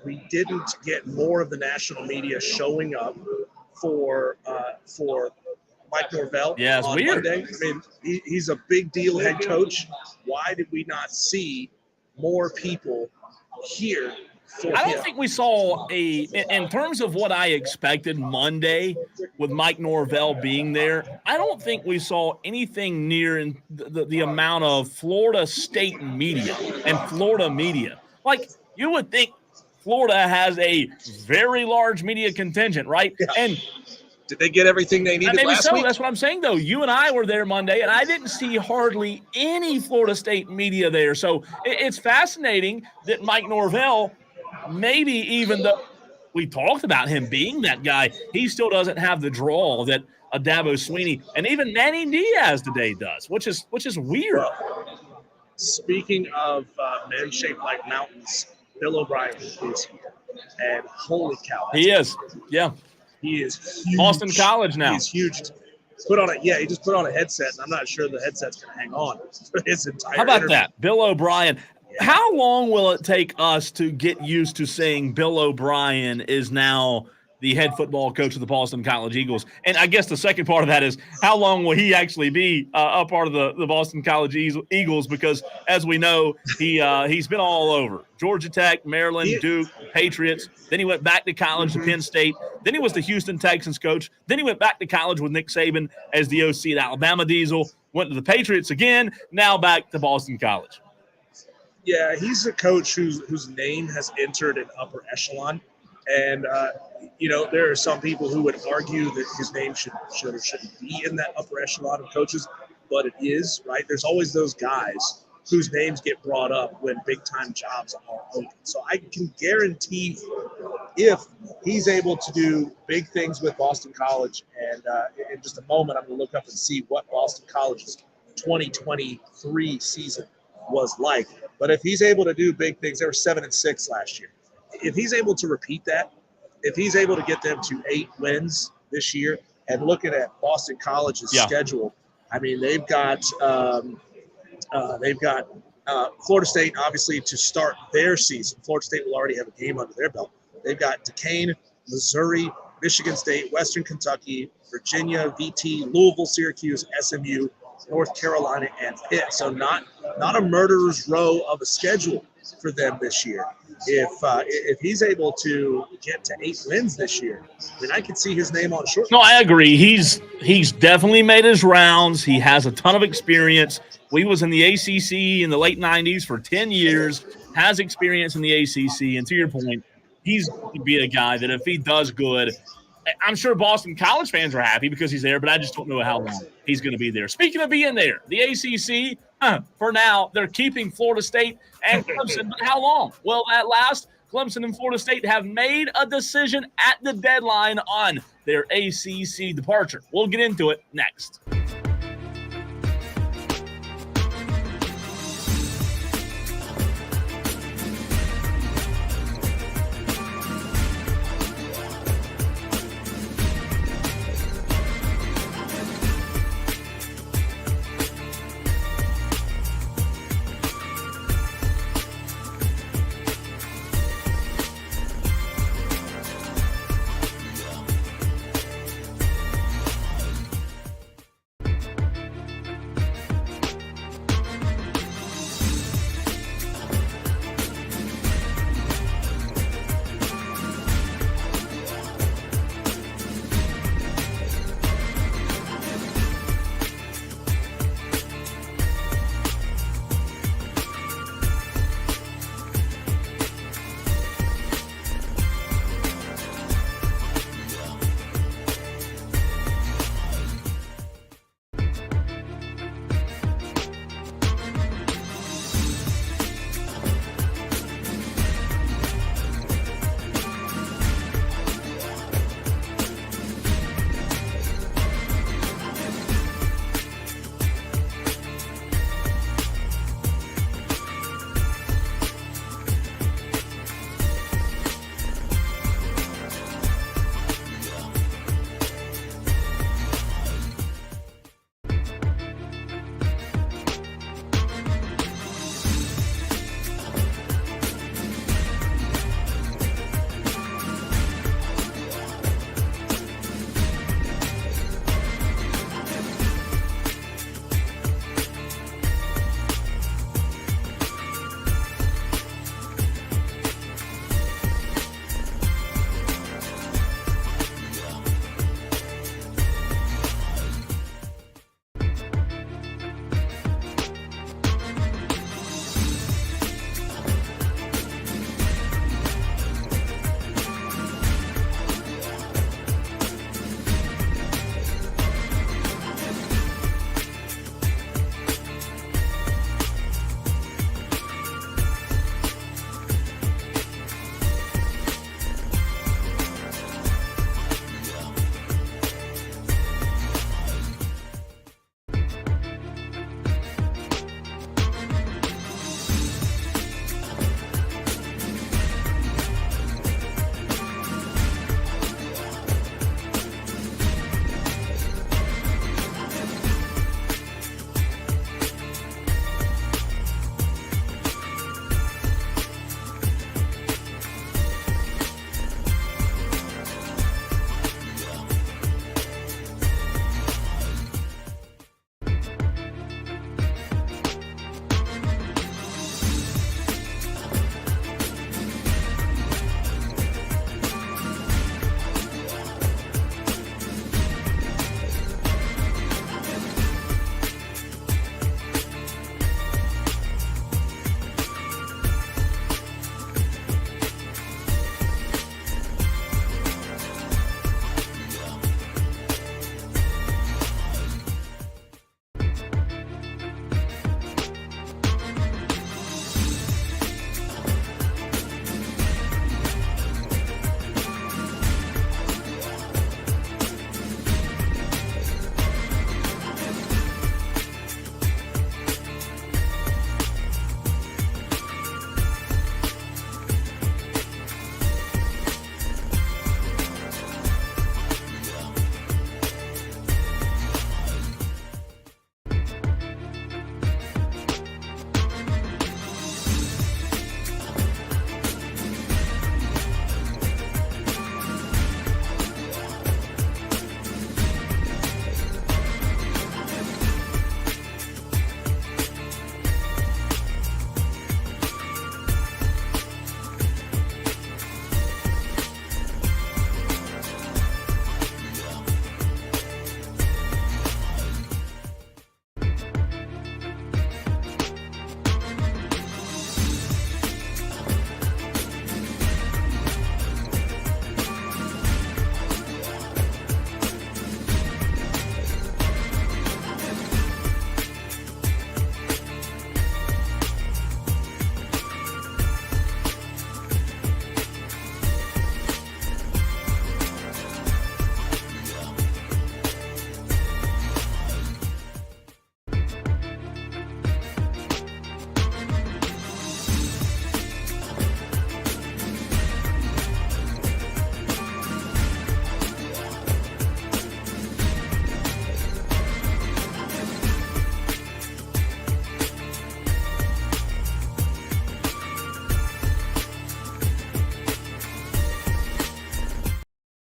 we didn't get more of the national media showing up for Mike Norvell on Monday. I mean, he's a big deal head coach. Why did we not see more people here for him? I don't think we saw in terms of what I expected Monday with Mike Norvell being there, I don't think we saw anything near the amount of Florida State media and Florida media. Like, you would think Florida has a very large media contingent, right? Yeah. And did they get everything they needed last week? That's what I'm saying, though. You and I were there Monday, and I didn't see hardly any Florida State media there. So it's fascinating that Mike Norvell, maybe even though we talked about him being that guy, he still doesn't have the draw that Dabo Sweeney and even Manny Diaz today does, which is weird. Well, speaking of men shaped like mountains, Bill O'Brien is here. And holy cow. He is. Yeah. He is huge. Boston College now. He's huge. He just put on a headset, and I'm not sure the headset's going to hang on for his entire How about interview. that? Bill O'Brien. Yeah. How long will it take us to get used to saying Bill O'Brien is now the head football coach of the Boston College Eagles? And I guess the second part of that is, how long will he actually be a part of the Boston College Eagles? Because, as we know, he's been all over. Georgia Tech, Maryland, Duke, Patriots. Then he went back to college to Penn State. Then he was the Houston Texans coach. Then he went back to college with Nick Saban as the OC at Alabama. Diesel went to the Patriots again, now back to Boston College. Yeah, he's a coach whose name has entered an upper echelon. And, there are some people who would argue that his name should or shouldn't be in that upper echelon of coaches, but it is, right? There's always those guys whose names get brought up when big-time jobs are open. So I can guarantee if he's able to do big things with Boston College, and in just a moment I'm going to look up and see what Boston College's 2023 season was like. But if he's able to do big things, they were 7-6 last year. If he's able to repeat that if he's able to get them to 8 wins this year, and looking at Boston College's schedule, I mean, they've got Florida State, obviously, to start their season. Florida State will already have a game under their belt. They've got Duquesne, Missouri, Michigan State, Western Kentucky, Virginia, VT, Louisville, Syracuse, SMU, North Carolina, and Pitt. So not a murderer's row of a schedule for them this year. If he's able to get to 8 wins this year, I mean, I could see his name on a short. No, I agree. He's definitely made his rounds. He has a ton of experience. We was in the ACC in the late 90s for 10 years, has experience in the ACC. And to your point, he's going to be a guy that if he does good, I'm sure Boston College fans are happy because he's there, but I just don't know how long he's going to be there. Speaking of being there, the ACC, for now, they're keeping Florida State and Clemson, but how long? Well, at last, Clemson and Florida State have made a decision at the deadline on their ACC departure. We'll get into it next.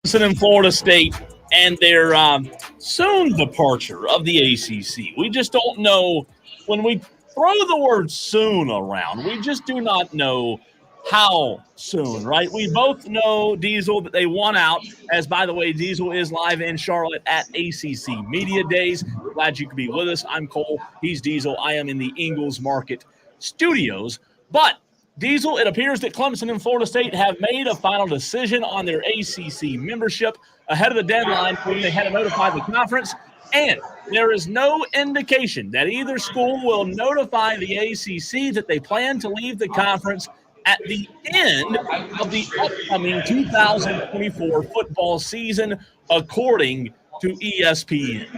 Clemson and Florida State and their soon departure of the ACC. We just don't know when we throw the word soon around. We just do not know how soon, right? We both know, Diesel, that they want out. As, by the way, Diesel is live in Charlotte at ACC Media Days. Glad you could be with us. I'm Cole. He's Diesel. I am in the Ingalls Market Studios. But Diesel, it appears that Clemson and Florida State have made a final decision on their ACC membership ahead of the deadline when they had to notify the conference. And there is no indication that either school will notify the ACC that they plan to leave the conference at the end of the upcoming 2024 football season, according to ESPN.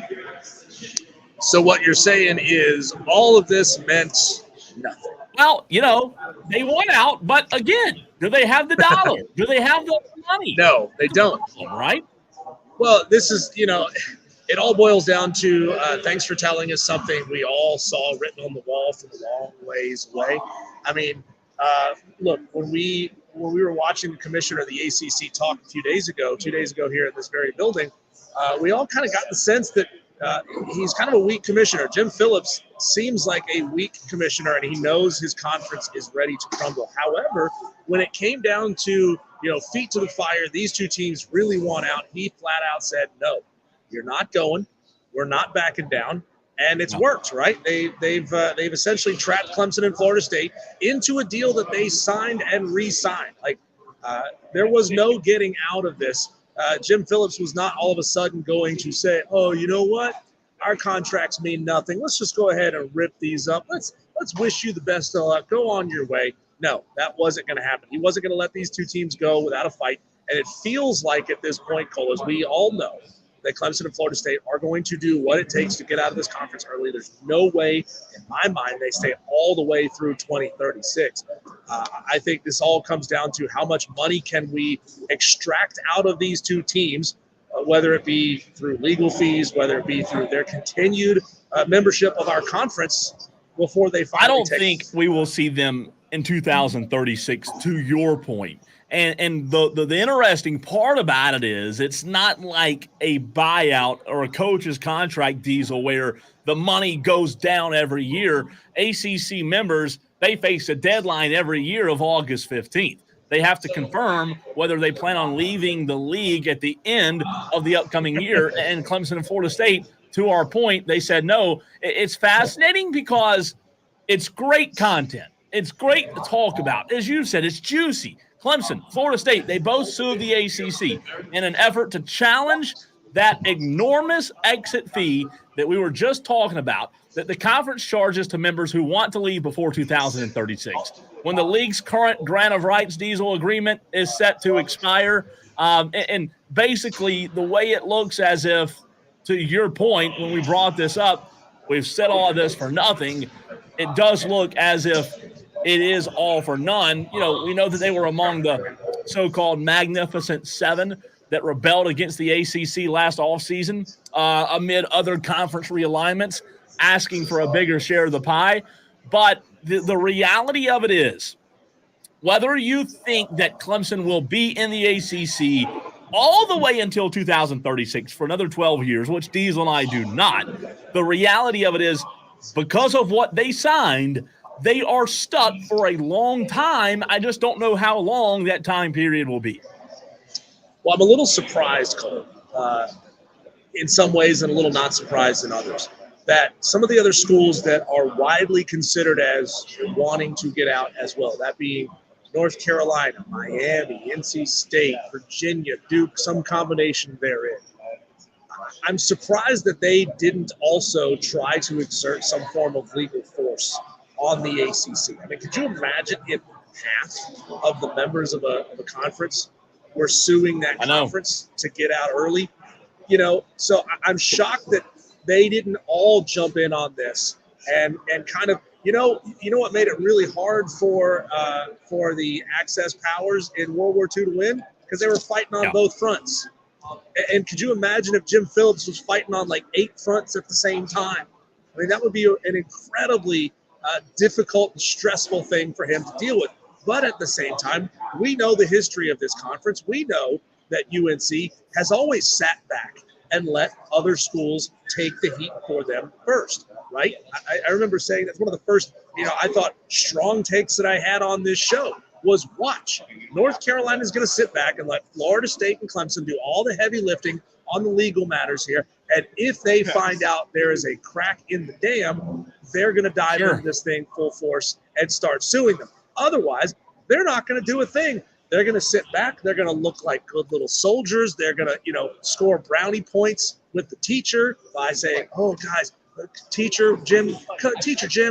So what you're saying is all of this meant nothing. Well, you know, they want out, but again, do they have the dollar? Do they have the money? No, they don't. Right? Well, this is, you know, it all boils down to thanks for telling us something we all saw written on the wall from a long ways away. I mean, look, when we were watching the commissioner of the ACC talk 2 days ago here in this very building, we all kind of got the sense that he's kind of a weak commissioner. Jim Phillips seems like a weak commissioner, and he knows his conference is ready to crumble. However, when it came down to, you know, feet to the fire, these two teams really want out. He flat out said, no, you're not going. We're not backing down. And it's worked, right? They've essentially trapped Clemson and Florida State into a deal that they signed and re-signed. Like there was no getting out of this. Jim Phillips was not all of a sudden going to say, oh, you know what? Our contracts mean nothing. Let's just go ahead and rip these up. Let's wish you the best of luck. Go on your way. No, that wasn't going to happen. He wasn't going to let these two teams go without a fight. And it feels like at this point, Cole, as we all know, that Clemson and Florida State are going to do what it takes to get out of this conference early. There's no way, in my mind, they stay all the way through 2036. I think this all comes down to how much money can we extract out of these two teams, whether it be through legal fees, whether it be through their continued membership of our conference before they finally I don't think we will see them in 2036, to your point. And the interesting part about it is it's not like a buyout or a coach's contract, Diesel, where the money goes down every year. ACC members, they face a deadline every year of August 15th. They have to confirm whether they plan on leaving the league at the end of the upcoming year. And Clemson and Florida State, to our point, they said no. It's fascinating because it's great content. It's great to talk about. As you said, it's juicy. Clemson, Florida State, they both sued the ACC in an effort to challenge that enormous exit fee that we were just talking about, that the conference charges to members who want to leave before 2036. When the league's current grant of rights Diesel agreement is set to expire, and basically the way it looks as if, to your point, when we brought this up, we've said all of this for nothing. It does look as if it is all for none. You know, we know that they were among the so-called Magnificent Seven that rebelled against the ACC last offseason amid other conference realignments, asking for a bigger share of the pie. But the reality of it is, whether you think that Clemson will be in the ACC all the way until 2036 for another 12 years, which Diesel and I do not, the reality of it is, because of what they signed, they are stuck for a long time. I just don't know how long that time period will be. Well, I'm a little surprised, Cole, in some ways, and a little not surprised in others, that some of the other schools that are widely considered as wanting to get out as well, that being North Carolina, Miami, NC State, Virginia, Duke, some combination therein. I'm surprised that they didn't also try to exert some form of legal force on the ACC. I mean, could you imagine if half of the members of a conference were suing that conference to get out early? You know, so I'm shocked that they didn't all jump in on this and kind of, you know what made it really hard for the Access powers in World War II to win? Because they were fighting on both fronts. And could you imagine if Jim Phillips was fighting on like 8 fronts at the same time? I mean, that would be an incredibly difficult and stressful thing for him to deal with. But at the same time, we know the history of this conference. We know that UNC has always sat back and let other schools take the heat for them first, right? I remember saying that's one of the first, I thought strong takes that I had on this show was watch. North Carolina is going to sit back and let Florida State and Clemson do all the heavy lifting on the legal matters here. And if they find out there is a crack in the dam, they're going to dive into this thing full force and start suing them. Otherwise, they're not going to do a thing. They're going to sit back. They're going to look like good little soldiers. They're going to, score brownie points with the teacher by saying, oh, guys, Teacher Jim,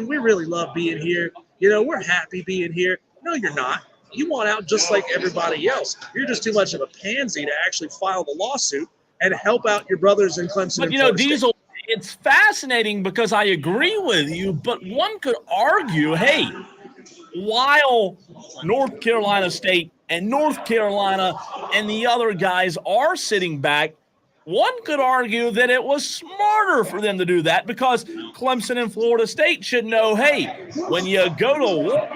we really love being here. We're happy being here. No, you're not. You want out just like everybody else. You're just too much of a pansy to actually file the lawsuit and help out your brothers in Clemson. But, Diesel, it's fascinating because I agree with you, but one could argue, hey, while North Carolina State and North Carolina and the other guys are sitting back, one could argue that it was smarter for them to do that because Clemson and Florida State should know, hey, when you go to war,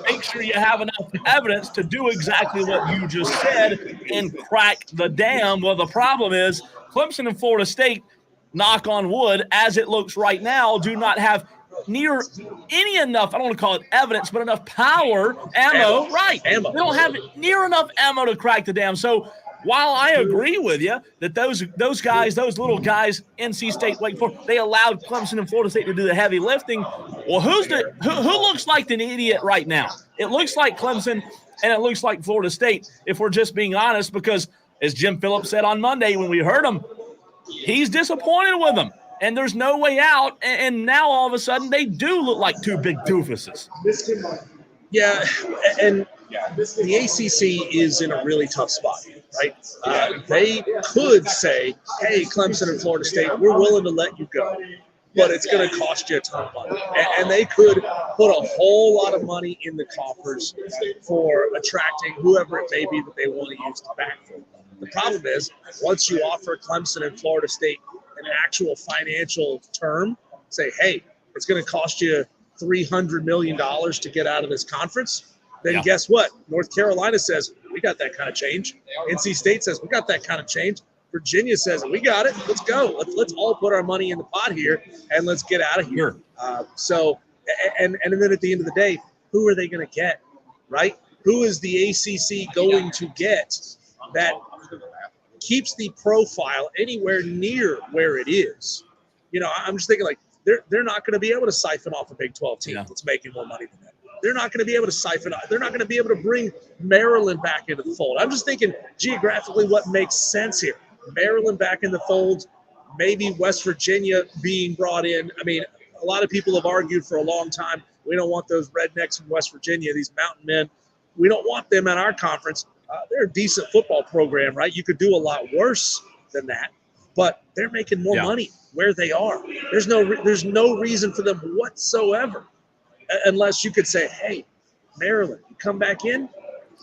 make sure you have enough evidence to do exactly what you just said and crack the dam. Well, the problem is Clemson and Florida State, knock on wood, as it looks right now, do not have near any enough, I don't want to call it evidence, but enough power, ammo. They don't have near enough ammo to crack the dam. So while I agree with you that those guys, those little guys, NC State, Wake Forest, they allowed Clemson and Florida State to do the heavy lifting. Well, who looks like an idiot right now? It looks like Clemson and it looks like Florida State, if we're just being honest, because as Jim Phillips said on Monday when we heard him, he's disappointed with them. And there's no way out. And now all of a sudden they do look like two big doofuses. Yeah, and the ACC is in a really tough spot, right? They could say, hey, Clemson and Florida State, we're willing to let you go, but it's going to cost you a ton of money. And they could put a whole lot of money in the coffers for attracting whoever it may be that they want to use to backfill. The problem is, once you offer Clemson and Florida State an actual financial term, say, hey, it's going to cost you $300 million to get out of this conference, then guess what? North Carolina says, we got that kind of change. NC State says, we got that kind of change. Virginia says, we got it. Let's go. Let's all put our money in the pot here, and let's get out of here. And then at the end of the day, who are they going to get, right? Who is the ACC going to get that keeps the profile anywhere near where it is? I'm just thinking, like, they're not going to be able to siphon off a Big 12 team that's making more money than them. They're not going to be able to siphon off. They're not going to be able to bring Maryland back into the fold. I'm just thinking geographically what makes sense here. Maryland back in the fold, maybe West Virginia being brought in. I mean, a lot of people have argued for a long time, we don't want those rednecks from West Virginia, these mountain men. We don't want them in our conference. They're a decent football program, right? You could do a lot worse than that, but they're making more money where they are. There's no reason for them whatsoever, unless you could say, hey, Maryland, you come back in,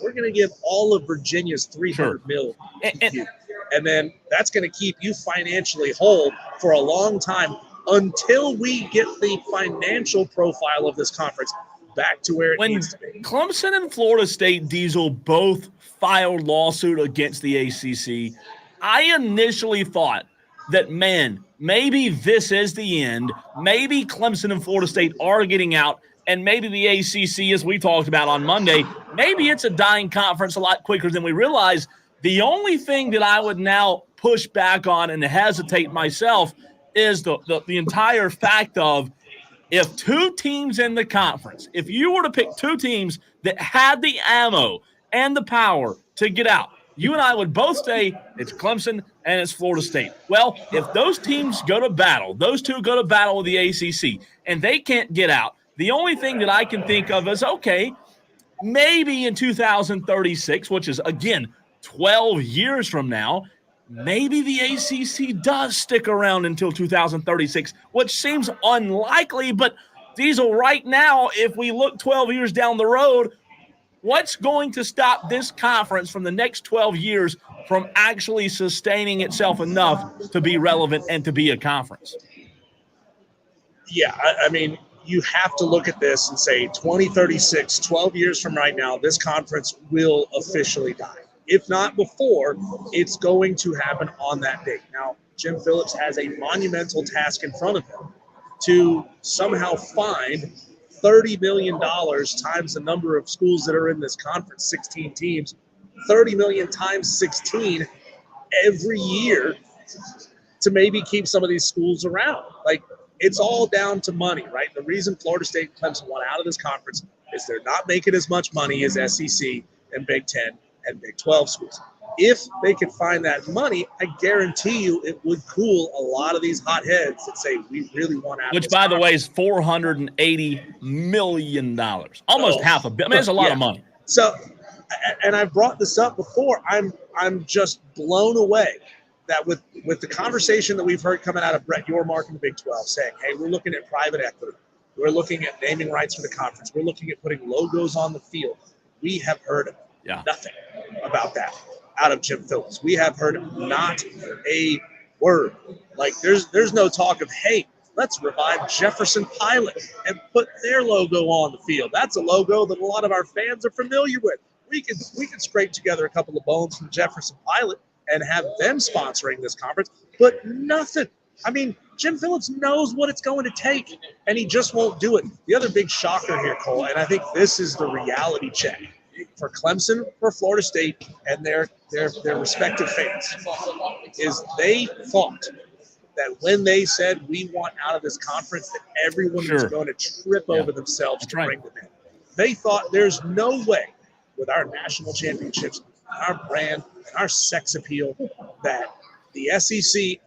we're going to give all of Virginia's $300 million to you. And then that's going to keep you financially whole for a long time until we get the financial profile of this conference back to where it needs to be. Clemson and Florida State, Diesel, both filed lawsuit against the ACC. I initially thought that, man, maybe this is the end. Maybe Clemson and Florida State are getting out, and maybe the ACC, as we talked about on Monday, maybe it's a dying conference a lot quicker than we realize. The only thing that I would now push back on and hesitate myself is the entire fact of, if two teams in the conference, if you were to pick two teams that had the ammo and the power to get out, you and I would both say it's Clemson and it's Florida State. Well, if those teams go to battle, those two go to battle with the ACC, and they can't get out, the only thing that I can think of is, okay, maybe in 2036, which is, again, 12 years from now, maybe the ACC does stick around until 2036, which seems unlikely. But, Diesel, right now, if we look 12 years down the road, what's going to stop this conference from the next 12 years from actually sustaining itself enough to be relevant and to be a conference? Yeah, I mean, you have to look at this and say 2036, 12 years from right now, this conference will officially die. if not before, it's going to happen on that date. Now, Jim Phillips has a monumental task in front of him to somehow find $30 million times the number of schools that are in this conference, 16 teams, 30 million times 16 every year to maybe keep some of these schools around. Like, it's all down to money, right? The reason Florida State and Clemson want out of this conference is they're not making as much money as SEC and Big Ten and Big 12 schools. If they could find that money, I guarantee you it would cool a lot of these hot heads that say we really want out. Which, by the way, is $480 million, almost half a billion. I mean, it's a lot of money. So, and I've brought this up before. I'm just blown away that with the conversation that we've heard coming out of Brett Yormark in the Big 12, saying, "Hey, we're looking at private equity, we're looking at naming rights for the conference, we're looking at putting logos on the field." We have heard nothing about that out of Jim Phillips. We have heard not a word. Like, there's no talk of, hey, let's revive Jefferson Pilot and put their logo on the field. That's a logo that a lot of our fans are familiar with. We can scrape together a couple of bones from Jefferson Pilot and have them sponsoring this conference, but nothing. I mean, Jim Phillips knows what it's going to take, and he just won't do it. The other big shocker here, Cole, and I think this is the reality check for Clemson, for Florida State, and their respective fans, is they thought that when they said we want out of this conference, that everyone was going to trip over themselves to bring them in. They thought there's no way with our national championships, our brand, and our sex appeal that the SEC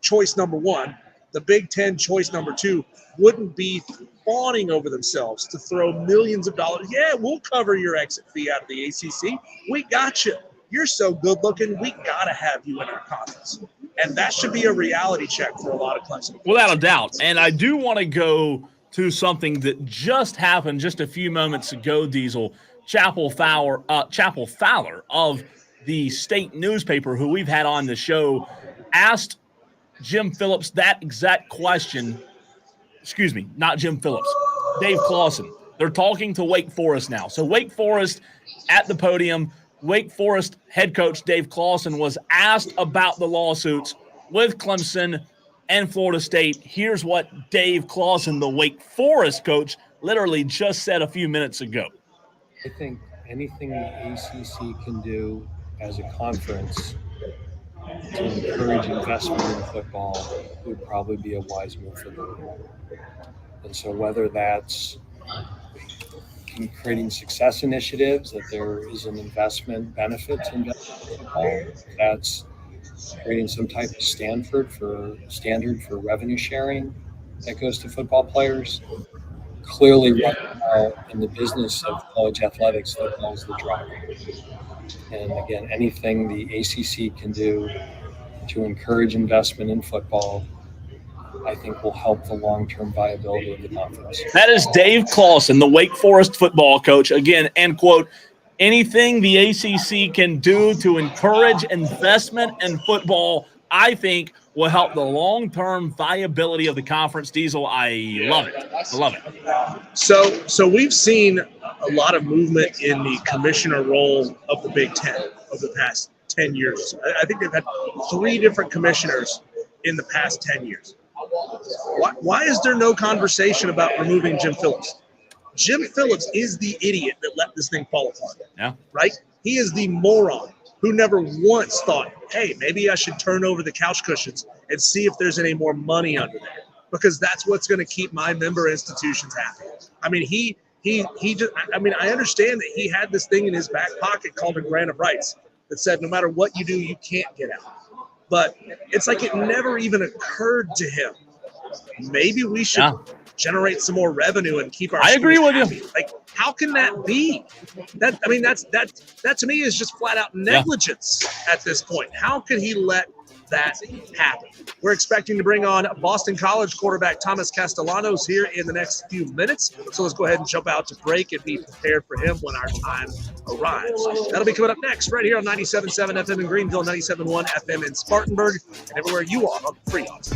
choice number one, the Big Ten choice number two, wouldn't be fawning over themselves to throw millions of dollars. Yeah, we'll cover your exit fee out of the ACC. We got you. You're so good looking. We got to have you in our conference. And that should be a reality check for a lot of Clemson. Without a doubt. And I do want to go to something that just happened just a few moments ago, Diesel. Chapel Fowler of the state newspaper, who we've had on the show, asked Jim Phillips that exact question. Excuse me, not Jim Phillips, Dave Clawson. They're talking to Wake Forest now. So Wake Forest at the podium, Wake Forest head coach Dave Clawson was asked about the lawsuits with Clemson and Florida State. Here's what Dave Clawson, the Wake Forest coach, literally just said a few minutes ago. I think anything the ACC can do as a conference to encourage investment in football would probably be a wise move for them. And so whether that's in creating success initiatives, that there is an investment benefit to invest in football, that's creating some type of standard for revenue sharing that goes to football players. Clearly, right now in the business of college athletics, football is the driver. And again, anything the ACC can do to encourage investment in football, I think will help the long-term viability of the conference. That is Dave Clawson, the Wake Forest football coach. Again, end quote, anything the ACC can do to encourage investment in football, I think will help the long-term viability of the conference. Diesel, I love it. I love it. So we've seen a lot of movement in the commissioner role of the Big Ten over the past 10 years. I think they've had 3 different commissioners in the past 10 years. Why is there no conversation about removing Jim Phillips? Jim Phillips is the idiot that let this thing fall apart. Yeah. Right? He is the moron who never once thought, hey, maybe I should turn over the couch cushions and see if there's any more money under there, because that's what's going to keep my member institutions happy. I mean, he just, I mean, I understand that he had this thing in his back pocket called a grant of rights that said no matter what you do, you can't get out. But it's like it never even occurred to him. Maybe we should generate some more revenue and keep our. I agree with happy. you. Like, how can that be? That to me is just flat out negligence at this point. How could he let that happen? We're expecting to bring on Boston College quarterback Thomas Castellanos here in the next few minutes. So let's go ahead and jump out to break and be prepared for him when our time arrives. That'll be coming up next right here on 97.7 FM in Greenville, 97.1 FM in Spartanburg, and everywhere you are on the free odds.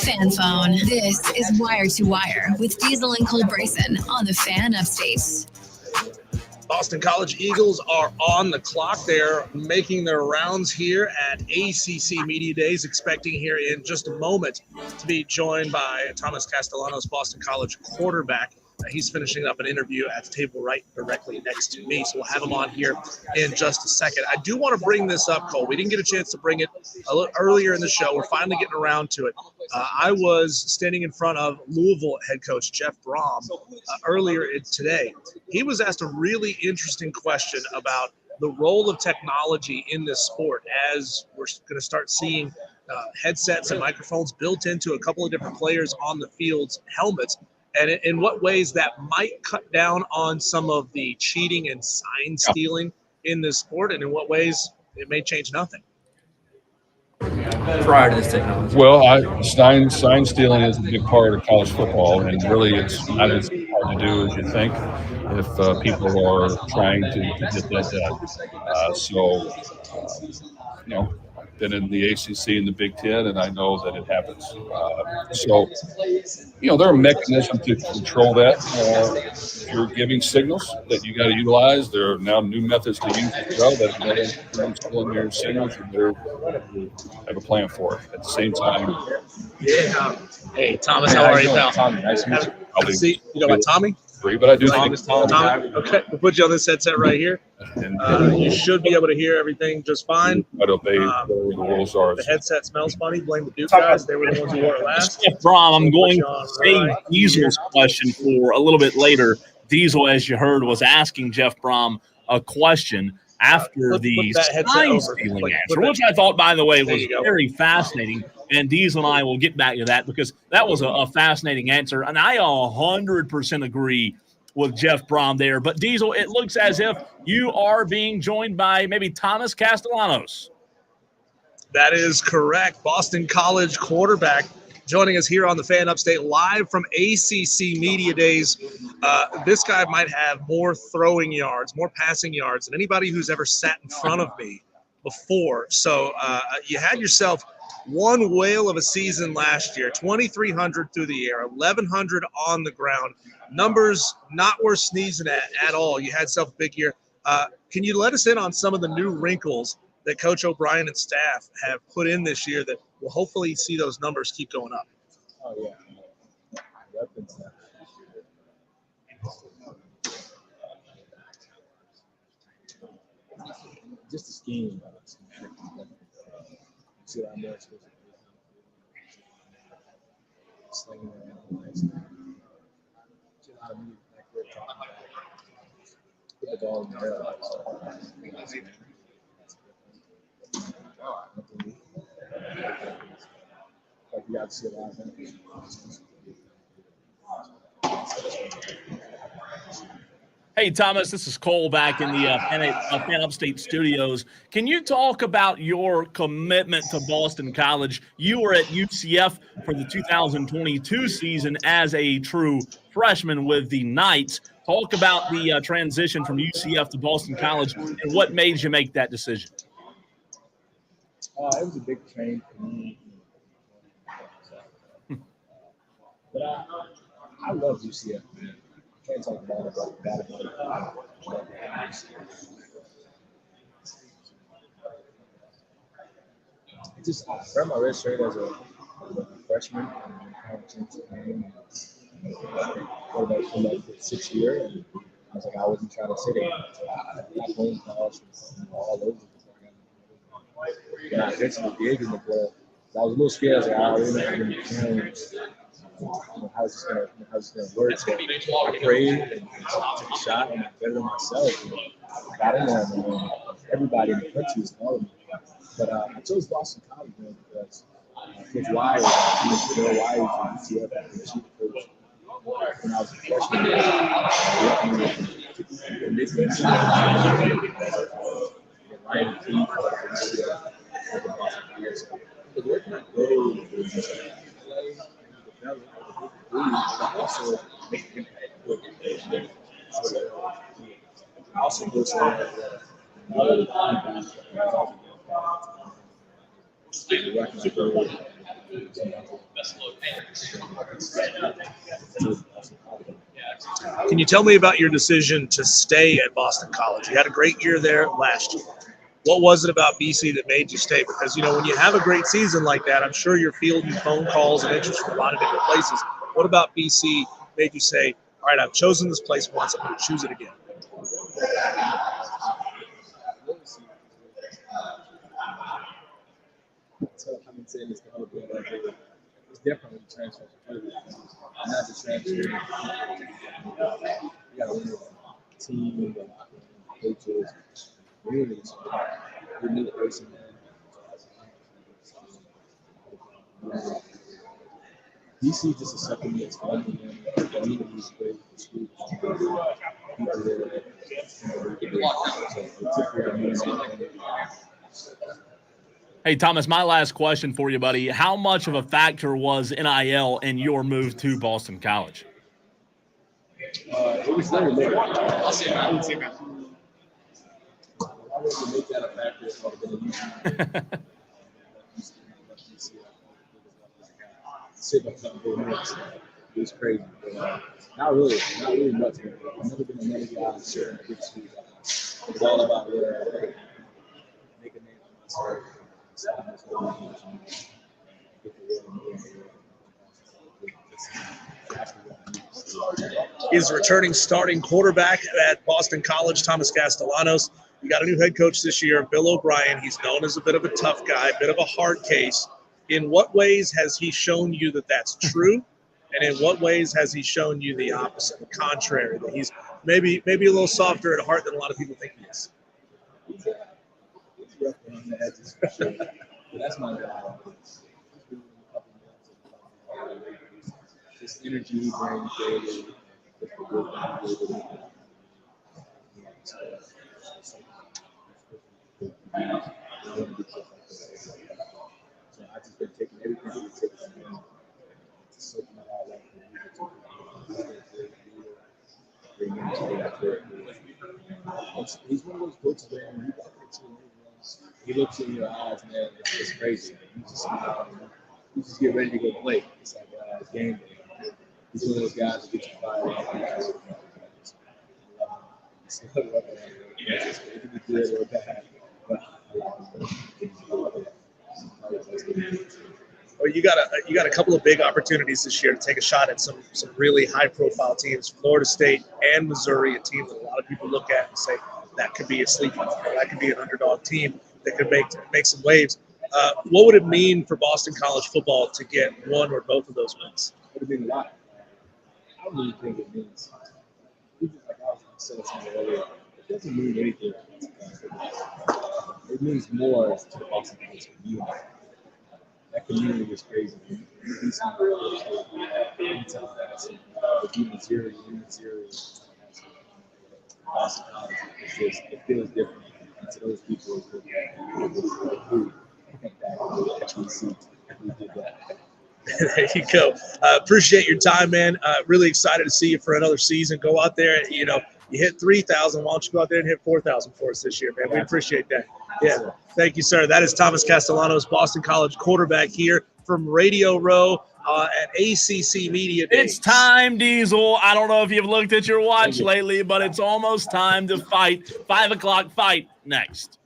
Fan phone. This is Wire to Wire with Diesel and Cole Bryson on the Fan Upstate. Boston College Eagles are on the clock. They're making their rounds here at ACC Media Days, expecting here in just a moment to be joined by Thomas Castellanos, Boston College quarterback. He's finishing up an interview at the table right directly next to me, so we'll have him on here in just a second. I do want to bring this up, Cole. We didn't get a chance to bring it a little earlier in the show. We're finally getting around to it. I was standing in front of Louisville head coach Jeff Brom earlier today. He was asked a really interesting question about the role of technology in this sport as we're going to start seeing headsets and microphones built into a couple of different players on the field's helmets, and in what ways that might cut down on some of the cheating and sign stealing in this sport, and in what ways it may change nothing. Prior to this technology? Well, sign stealing is a big part of college football, and really it's not as hard to do as you think if people are trying to get that done. I've been in the ACC and the Big Ten, and I know that it happens. There are mechanisms to control that. If you're giving signals that you got to utilize, there are now new methods to use as well. That in your signals, you better have a plan for it. At the same time. Yeah. Hey, Thomas, how are you, pal? Tommy, nice to meet you. See, you know about Tommy? But I do Tommy. Okay, we'll put you on this headset right here. You should be able to hear everything just fine. I don't obey whatever the rules are. The headset smells funny. Blame the Duke guys. They were the ones who wore it last. Jeff Brom, I'm going to save Diesel's question for a little bit later. Diesel, as you heard, was asking Jeff Brom a question after the sign stealing answer, which I thought, by the way, was very fascinating. And Diesel and I will get back to that because that was a fascinating answer. And I 100% agree with Jeff Brom there. But Diesel, it looks as if you are being joined by maybe Thomas Castellanos. That is correct. Boston College quarterback joining us here on the Fan Upstate live from ACC Media Days. This guy might have more throwing yards, more passing yards than anybody who's ever sat in front of me before. So you had yourself one whale of a season last year, 2,300 through the air, 1,100 on the ground. Numbers not worth sneezing at all. You had yourself a big year. Can you let us in on some of the new wrinkles that Coach O'Brien and staff have put in this year that will hopefully see those numbers keep going up? Oh, yeah. Just the scheme. See what I'm doing. Slinging around. Put the ball in the air. Like you got to see a lot of benefits. Hey, Thomas, this is Cole back in the Fan Upstate studios. Can you talk about your commitment to Boston College? You were at UCF for the 2022 season as a true freshman with the Knights. Talk about the transition from UCF to Boston College and what made you make that decision. It was a big change for me. But I love UCF, man. Can't talk about it. I earned my red shirt as a freshman and kind of changed the game. For the 6th year, and I was like, I wasn't trying to sit in. I played college all over. And I eventually did in the club. I was a little scared. I was like, I really not going to be how's this gonna work? So I prayed and took a shot and I bettered myself. And I got in there, and everybody in the country was calling me. But I chose Boston College because Coach Wire was from UCF after the chief coach. When I was a freshman, also make an impact. Also goes Can you tell me about your decision to stay at Boston College? You had a great year there last year. What was it about BC that made you stay? Because, when you have a great season like that, I'm sure you're fielding phone calls and interest from a lot of different places. What about BC made you say, all right, I've chosen this place once, I'm going to choose it again? It's definitely a transfer. Not the transfer. You got to win the team, the coaches, really. You're a new person, man. DC just a second year. It's fun. The community is great. The school is great. People there. Hey, Thomas, my last question for you, buddy. How much of a factor was NIL in your move to Boston College? It was very little. I would say that. I wouldn't make that a factor if I would have been a sit up something. It was crazy. But, not really much. I've never been another guy sharing a big school. It's all about make a name for myself. Is returning starting quarterback at Boston College, Thomas Castellanos. You got a new head coach this year, Bill O'Brien. He's known as a bit of a tough guy, a bit of a hard case. In what ways has he shown you that that's true? And in what ways has he shown you the opposite, the contrary, that he's maybe a little softer at heart than a lot of people think he is? It's rough on the edges for sure. But that's my guy. This energy he brings daily. So I just been taking everything he takes from him, soaking it all up, bring him to that character. He's one of those coaches, man. You got to he looks in your eyes, man. It's crazy. You just smile. You just get ready to go play. It's like game day. He's one of those guys that get you fired up. It can be good or bad. Well, you got a couple of big opportunities this year to take a shot at some really high-profile teams, Florida State and Missouri, a team that a lot of people look at and say that could be a sleeper, or that could be an underdog team that could make some waves. What would it mean for Boston College football to get one or both of those wins? It would mean a lot. I don't really think it means. Even like I was saying something earlier, it doesn't mean anything. It means more to the Boston College community. That community is crazy. Boston College, it feels different. And to those people, There you go. Appreciate your time, man. Really excited to see you for another season. Go out there. You hit 3,000. Why don't you go out there and hit 4,000 for us this year, man? We appreciate that. Yeah. Thank you, sir. That is Thomas Castellanos, Boston College quarterback here from Radio Row at ACC Media Days. It's time, Diesel. I don't know if you've looked at your watch lately, but it's almost time to fight. 5 o'clock fight next.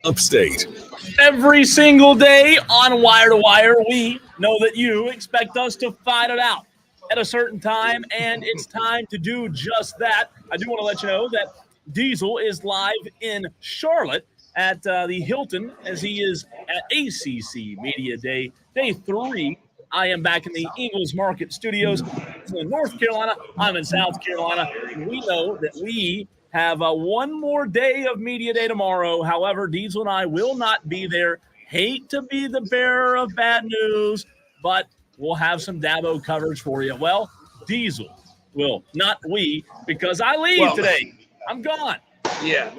Upstate. Every single day on Wire to Wire, we know that you expect us to fight it out at a certain time, and it's time to do just that. I do want to let you know that Diesel is live in Charlotte at the Hilton as he is at ACC Media Day, Day 3. I am back in the Ingles Market Studios in North Carolina. I'm in South Carolina, and we know that we have one more day of Media Day tomorrow. However, Diesel and I will not be there. Hate to be the bearer of bad news, but we'll have some Dabo coverage for you. Well, Diesel will, not we, because I leave today. I'm gone. Yeah,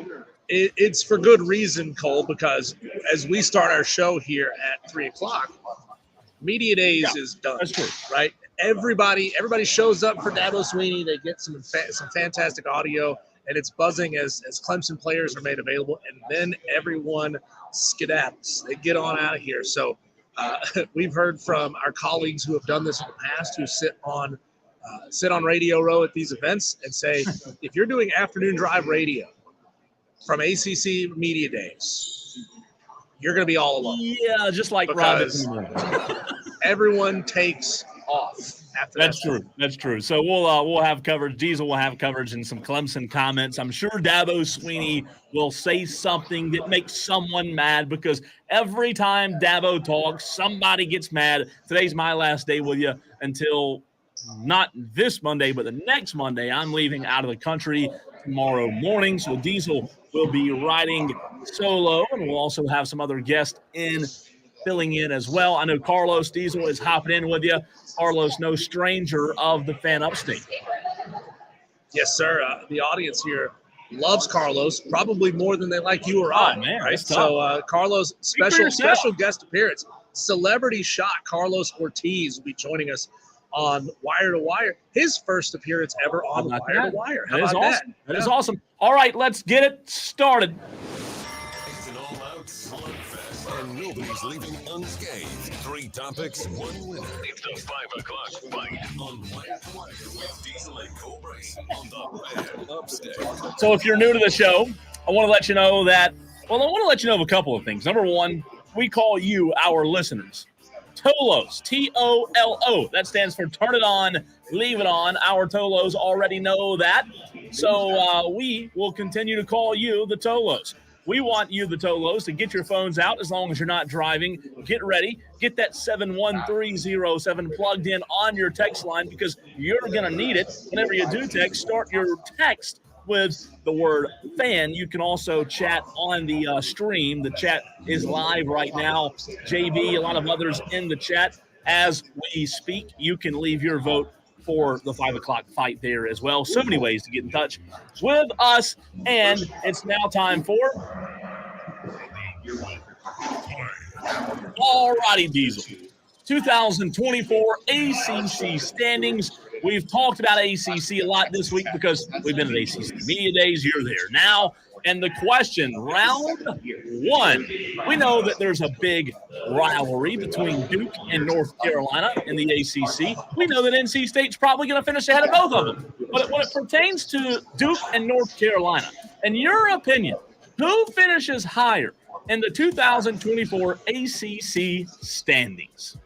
it's for good reason, Cole, because as we start our show here at 3 o'clock, Media Days is done. That's true. Right? Everybody shows up for Dabo Swinney. They get some fantastic audio, and it's buzzing as Clemson players are made available, and then everyone skedaddles. They get on out of here. So we've heard from our colleagues who have done this in the past, who sit on Radio Row at these events and say, if you're doing afternoon drive radio from ACC Media Days, you're going to be all alone. Yeah, just like because Robin. everyone takes off. That's true. That's true. So we'll have coverage. Diesel will have coverage and some Clemson comments. I'm sure Dabo Swinney will say something that makes someone mad, because every time Dabo talks, somebody gets mad. Today's my last day with you until not this Monday, but the next Monday. I'm leaving out of the country tomorrow morning. So Diesel will be riding solo, and we'll also have some other guests filling in as well. I know Carlos Diesel is hopping in with you. Carlos, no stranger of the Fan Upstate. Yes, sir. The audience here loves Carlos, probably more than they like you or I. Man, right? So Carlos, special guest appearance. Celebrity shot Carlos Ortiz will be joining us on Wire to Wire. His first appearance ever on Wire to Wire. How about that? That is awesome. All right, let's get it started. It's an all-out slugfest, and nobody's leaving unscathed. 3 topics, 1 winner. It's the 5 o'clock fight on Wire to Wire with Diesel and Cole Bryson on the Fan Upstate. So if you're new to the show, I want to let you know of a couple of things. Number one, we call you, our listeners, Tolos, T-O-L-O. That stands for turn it on, leave it on. Our Tolos already know that. So we will continue to call you the Tolos. We want you, the Tolos, to get your phones out as long as you're not driving. Get ready. Get that 71307 plugged in on your text line, because you're going to need it whenever you do text. Start your text with the word fan. You can also chat on the stream. The chat is live right now. JB, a lot of others in the chat as we speak. You can leave your vote for the 5 o'clock fight there as well. So many ways to get in touch with us. And it's now time for all righty, Diesel. 2024 ACC standings. We've talked about ACC a lot this week because we've been at ACC Media Days. You're there now. And the question, round 1, we know that there's a big rivalry between Duke and North Carolina in the ACC. We know that NC State's probably going to finish ahead of both of them. But when it pertains to Duke and North Carolina, in your opinion, who finishes higher in the 2024 ACC standings?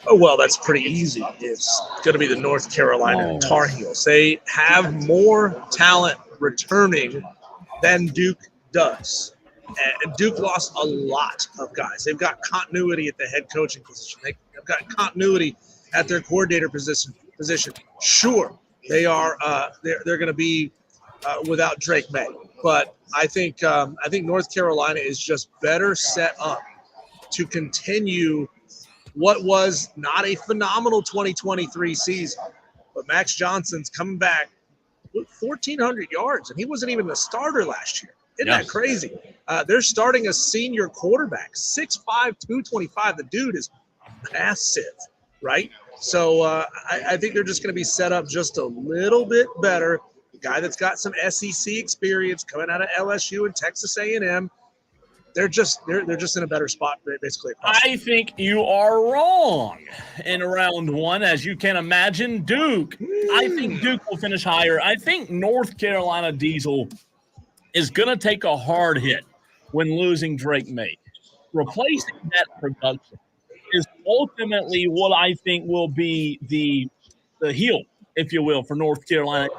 Oh, well, that's pretty easy. It's going to be the North Carolina Tar Heels. They have more talent returning than Duke does. And Duke lost a lot of guys. They've got continuity at the head coaching position. They've got continuity at their coordinator position. Sure, they are. They're going to be without Drake May, but I think North Carolina is just better set up to continue what was not a phenomenal 2023 season, but Max Johnson's coming back with 1,400 yards, and he wasn't even the starter last year. Isn't that crazy? They're starting a senior quarterback, 6'5", 225. The dude is massive, right? So I think they're just going to be set up just a little bit better. The guy that's got some SEC experience coming out of LSU and Texas A&M, they're just in a better spot, basically. I think you are wrong in round 1, as you can imagine. Duke, I think Duke will finish higher. I think North Carolina Diesel is going to take a hard hit when losing Drake May. Replacing that production is ultimately what I think will be the heel, if you will, for North Carolina.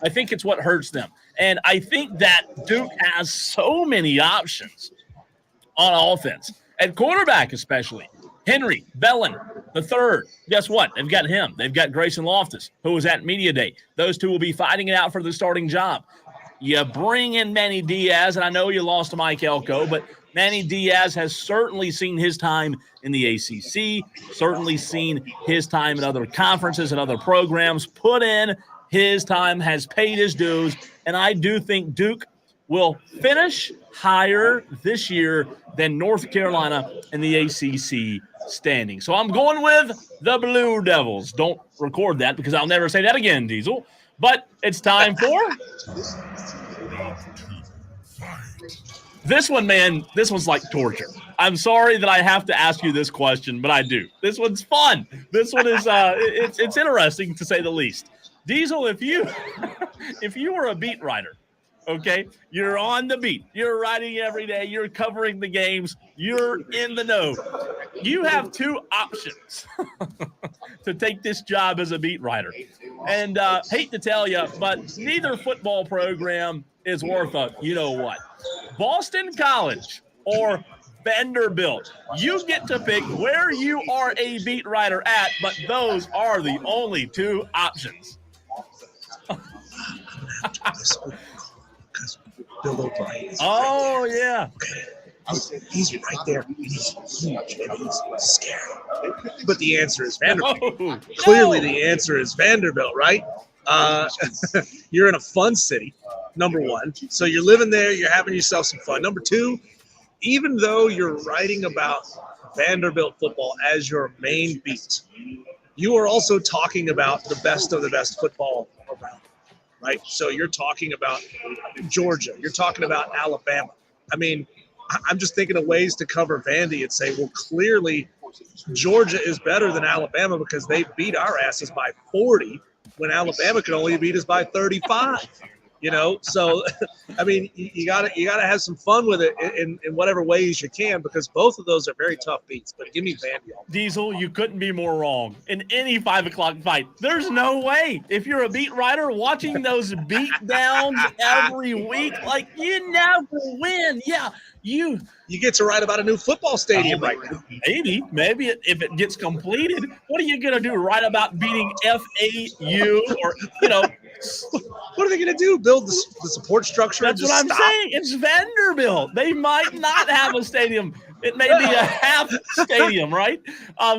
I think it's what hurts them. And I think that Duke has so many options on offense, at quarterback especially. Henry Bellin, the third. Guess what? They've got him. They've got Grayson Loftus, who was at Media Day. Those two will be fighting it out for the starting job. You bring in Manny Diaz, and I know you lost to Mike Elko, but Manny Diaz has certainly seen his time in the ACC, certainly seen his time in other conferences and other programs, put in his time, has paid his dues, and I do think Duke will finish higher this year than North Carolina in the ACC standing. So I'm going with the Blue Devils. Don't record that because I'll never say that again, Diesel. But it's time for this one, man. This one's like torture. I'm sorry that I have to ask you this question, but I do. This one's fun. This one is it's interesting to say the least. Diesel, if you were a beat writer, okay, you're on the beat, you're writing every day, you're covering the games, you're in the know. You have two options to take this job as a beat writer. And hate to tell you, but neither football program is worth a you-know-what. Boston College or Vanderbilt. You get to pick where you are a beat writer at, but those are the only two options. Because Bill O'Brien. Oh, yeah. Okay. He's right there. He's huge and he's scary. But the answer is Vanderbilt. No. Clearly, the answer is Vanderbilt, right? You're in a fun city, number one. So you're living there. You're having yourself some fun. Number two, even though you're writing about Vanderbilt football as your main beat, you are also talking about the best of the best football around. Right? So you're talking about Georgia. You're talking about Alabama. I mean, I'm just thinking of ways to cover Vandy and say, well, clearly Georgia is better than Alabama because they beat our asses by 40 when Alabama could only beat us by 35. You know, so I mean, you gotta have some fun with it in whatever ways you can, because both of those are very tough beats. But give me Vandy. Diesel, you couldn't be more wrong in any 5 o'clock fight. There's no way. If you're a beat writer watching those beat downs every week, like, you never win. Yeah, you get to write about a new football stadium right now. Maybe if it gets completed. What are you gonna do? Write about beating FAU or What are they going to do? Build the support structure? That's what I'm saying. It's Vanderbilt. They might not have a stadium. It may be a half stadium, right?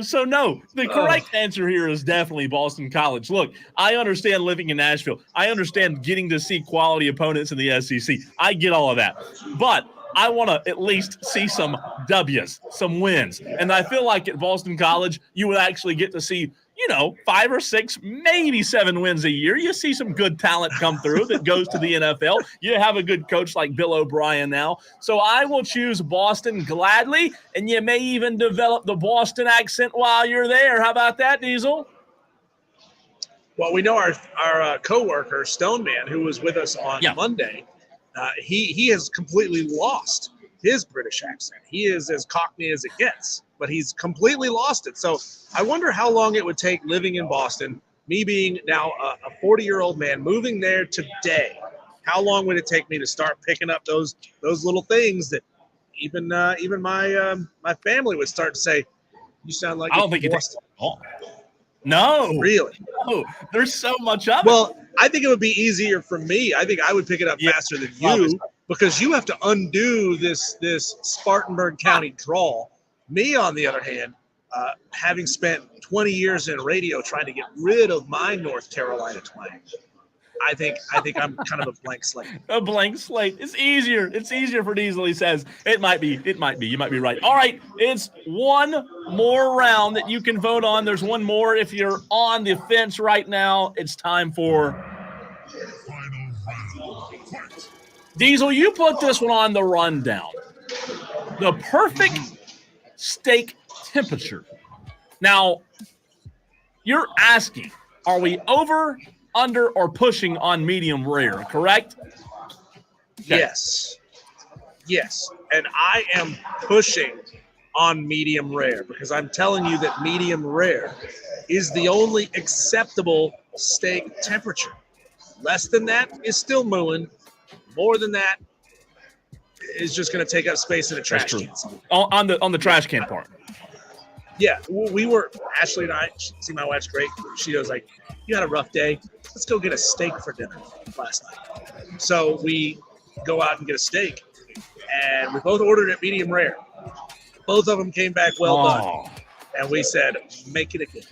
So, no, the correct answer here is definitely Boston College. Look, I understand living in Nashville. I understand getting to see quality opponents in the SEC. I get all of that. But I want to at least see some W's, some wins. And I feel like at Boston College, you would actually get to see, 5 or 6, maybe 7 wins a year. You see some good talent come through that goes to the NFL. You have a good coach like Bill O'Brien now. So I will choose Boston gladly, and you may even develop the Boston accent while you're there. How about that, Diesel? Well, we know our coworker, Stoneman, who was with us on Monday, he has completely lost his British accent. He is as Cockney as it gets, but he's completely lost it. So I wonder how long it would take living in Boston, me being now a 40-year-old man, moving there today. How long would it take me to start picking up those little things that even my family would start to say, you sound like I don't think it takes long. No. Really? No. There's so much of it. Well, I think it would be easier for me. I think I would pick it up faster than you, because you have to undo this Spartanburg County drawl. Me, on the other hand, having spent 20 years in radio trying to get rid of my North Carolina twang, I think I'm kind of a blank slate. A blank slate. It's easier. It's easier for Diesel, he says. It might be. You might be right. All right. It's one more round that you can vote on. There's one more. If you're on the fence right now, it's time for Diesel. You put this one on the rundown. The perfect steak temperature. Now, you're asking, are we over, under, or pushing on medium rare, correct? Okay. Yes. Yes, and I am pushing on medium rare because I'm telling you that medium rare is the only acceptable steak temperature. Less than that is still mooing. More than that is just going to take up space in a trash can. On the trash can part. Yeah, we were, Ashley and I, see, my wife's great. She was like, you had a rough day. Let's go get a steak for dinner last night. So we go out and get a steak, and we both ordered it medium rare. Both of them came back well done. And we said, make it again.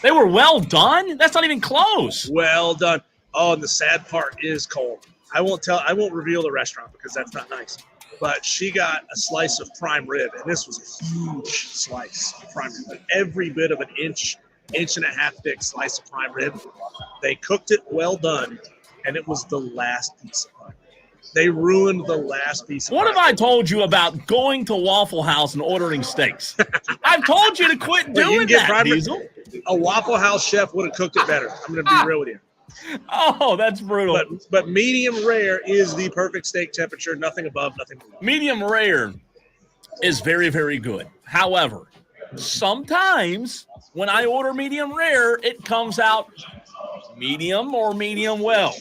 They were well done? That's not even close. Well done. Oh, and the sad part is cold. I won't reveal the restaurant because that's not nice. But she got a slice of prime rib, and this was a huge slice of prime rib. Like every bit of an inch and a half thick slice of prime rib. They cooked it well done, and it was the last piece of prime rib. They ruined the last piece of What prime have I rib. told you about going to Waffle House and ordering steaks? I've told you to quit doing that, Diesel. A Waffle House chef would have cooked it better. I'm going to be real with you. Oh, that's brutal. But medium rare is the perfect steak temperature. Nothing above, nothing below. Medium rare is very, very good. However, sometimes when I order medium rare, it comes out medium or medium well.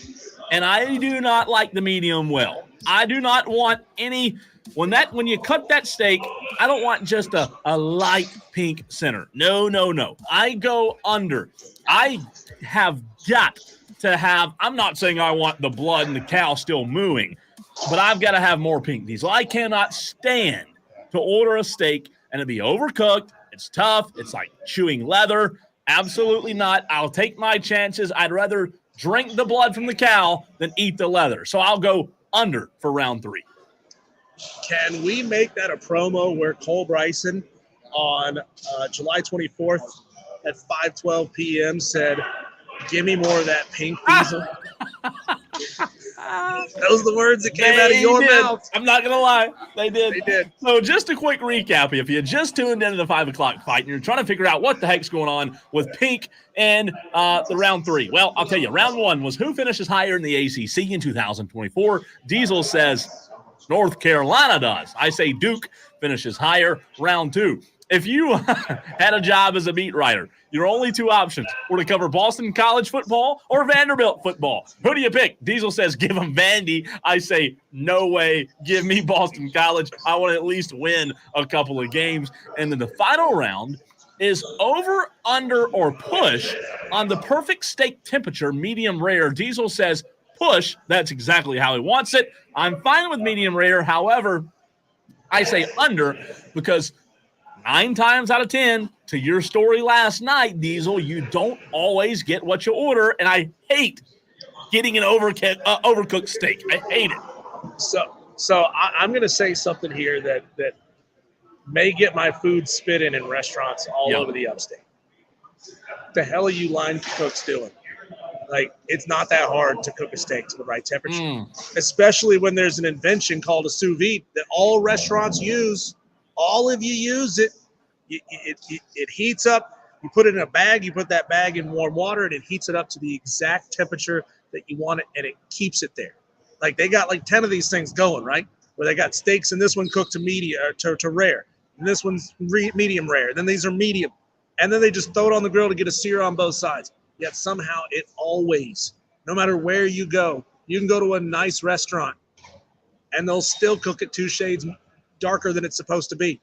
And I do not like the medium well. I do not want any when you cut that steak, I don't want just a light pink center. No. I go under. I have got to have, I'm not saying I want the blood and the cow still mooing, but I've got to have more pink Diesel. I cannot stand to order a steak and it be overcooked. It's tough. It's like chewing leather. Absolutely not. I'll take my chances. I'd rather drink the blood from the cow than eat the leather. So I'll go under for round 3. Can we make that a promo where Cole Bryson on July 24th at 5:12 p.m. said, give me more of that pink Diesel? Those are the words that came out of your mouth. I'm not going to lie. They did. They did. So just a quick recap. If you just tuned into the 5 o'clock fight and you're trying to figure out what the heck's going on with pink and the round 3. Well, I'll tell you, round 1 was who finishes higher in the ACC in 2024. Diesel says North Carolina does. I say Duke finishes higher. Round 2. If you had a job as a beat writer, your only 2 options were to cover Boston College football or Vanderbilt football. Who do you pick? Diesel says, give him Vandy. I say, no way. Give me Boston College. I want to at least win a couple of games. And then the final round is over, under, or push on the perfect steak temperature, medium rare. Diesel says, push. That's exactly how he wants it. I'm fine with medium rare. However, I say under because 9 times out of 10, to your story last night, Diesel, you don't always get what you order, and I hate getting an overcooked steak. I hate it. So I'm going to say something here that may get my food spit in restaurants all over the upstate. The hell are you line cooks doing? Like, it's not that hard to cook a steak to the right temperature, especially when there's an invention called a sous vide that all restaurants use. All of you use it. It heats up. You put it in a bag. You put that bag in warm water, and it heats it up to the exact temperature that you want it, and it keeps it there. Like, they got like 10 of these things going, right? Where they got steaks, and this one cooked to medium to rare, and this one's medium rare. Then these are medium, and then they just throw it on the grill to get a sear on both sides. Yet somehow it always, no matter where you go, you can go to a nice restaurant, and they'll still cook it 2 shades darker than it's supposed to be.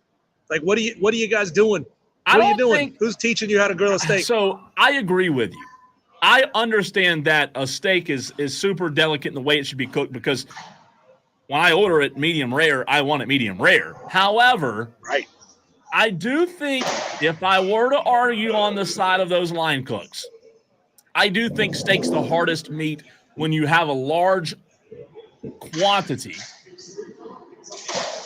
Like, what are you guys doing? What are you doing? Who's teaching you how to grill a steak? So I agree with you. I understand that a steak is super delicate in the way it should be cooked because when I order it medium rare, I want it medium rare. However, I do think if I were to argue on the side of those line cooks, I do think steak's the hardest meat when you have a large quantity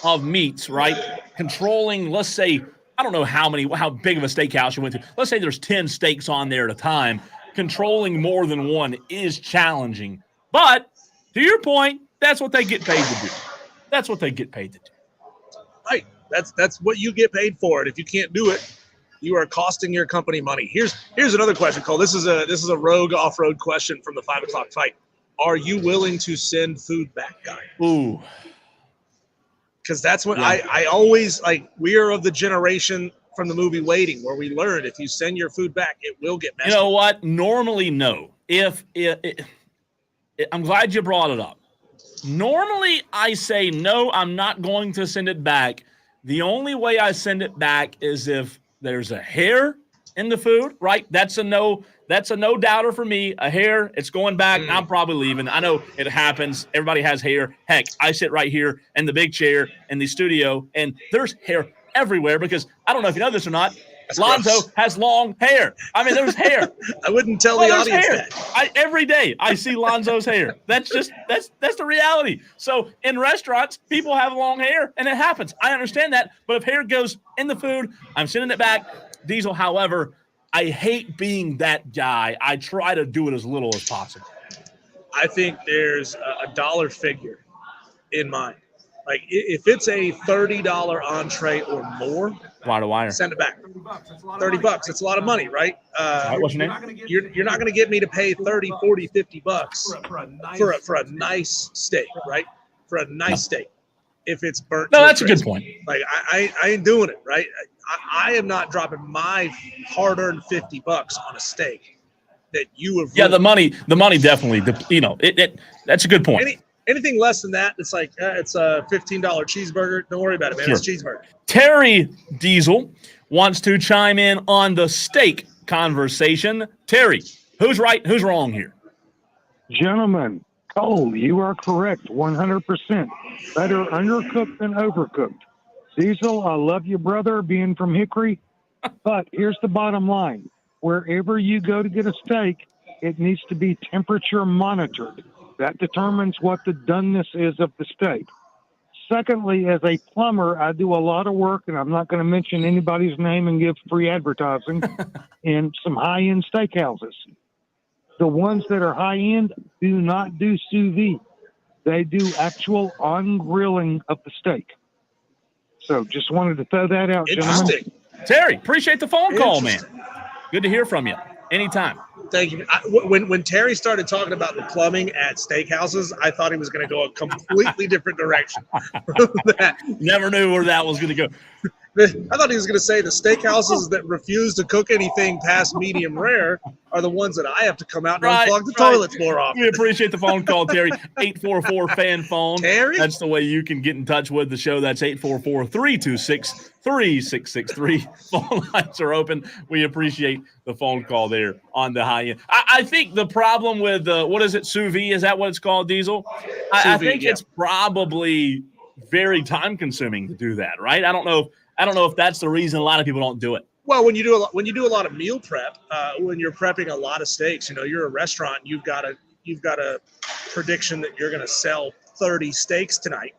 of meats, right? Controlling, let's say, I don't know how big of a steakhouse you went to. Let's say there's 10 steaks on there at a time. Controlling more than one is challenging. But to your point, that's what they get paid to do. That's what they get paid to do. Right. That's what you get paid for. And if you can't do it, you are costing your company money. Here's another question, Cole. This is a rogue off-road question from the 5 o'clock fight. Are you willing to send food back, guy? Ooh. because that's what I always like. We are of the generation from the movie Waiting where we learned if you send your food back, it will get messed You know up. what? Normally, no. I'm glad you brought it up. Normally, I say, no, I'm not going to send it back. The only way I send it back is if there's a hair in the food, right? That's a no doubter for me. A hair, it's going back. I'm probably leaving. I know it happens. Everybody has hair. Heck, I sit right here in the big chair in the studio, and there's hair everywhere because I don't know if you know this or not. That's Lonzo gross. has long hair. I mean, there's hair. I wouldn't tell the audience hair. that. Every day I see Lonzo's hair. That's the reality. So in restaurants, people have long hair, and it happens. I understand that. But if hair goes in the food, I'm sending it back. Diesel, however, I hate being that guy. I try to do it as little as possible. I think there's a dollar figure in mind. Like if it's a $30 entree or more, wire. Send it back. $30. It's a lot of money, right? What's your name? You're not going to get me to pay $30, $40, $50 for a nice steak, right? For a nice steak. If it's burnt. No, that's a good point. Like I ain't doing it, right? I am not dropping my hard-earned $50 on a steak that you have. Yeah, the money definitely. That's a good point. Anything less than that, it's like it's a $15 cheeseburger. Don't worry about it, man. Sure. It's a cheeseburger. Terry Diesel wants to chime in on the steak conversation. Terry, who's right? Who's wrong here? Gentlemen, Cole, you are correct, 100%. Better undercooked than overcooked. Diesel, I love you, brother, being from Hickory. But here's the bottom line. Wherever you go to get a steak, it needs to be temperature monitored. That determines what the doneness is of the steak. Secondly, as a plumber, I do a lot of work, and I'm not going to mention anybody's name and give free advertising, in some high-end steakhouses. The ones that are high-end do not do sous vide. They do actual on-grilling of the steak. So just wanted to throw that out, gentlemen. Terry, appreciate the phone call, man. Good to hear from you. Anytime. Thank you. When Terry started talking about the plumbing at steakhouses, I thought he was going to go a completely different direction. Never knew where that was going to go. I thought he was going to say the steakhouses that refuse to cook anything past medium rare are the ones that I have to come out and unclog the toilets more often. We appreciate the phone call, Terry. 844-FAN-PHONE. Terry? That's the way you can get in touch with the show. That's 844-326-3663. Phone lines are open. We appreciate the phone call there on the high end. I think the problem with, what is it, sous vide? Is that what it's called, Diesel? I think it's probably very time-consuming to do that, right? I don't know if that's the reason a lot of people don't do it. Well, when you do a lot of meal prep, when you're prepping a lot of steaks, you're a restaurant, you've got a prediction that you're going to sell 30 steaks tonight.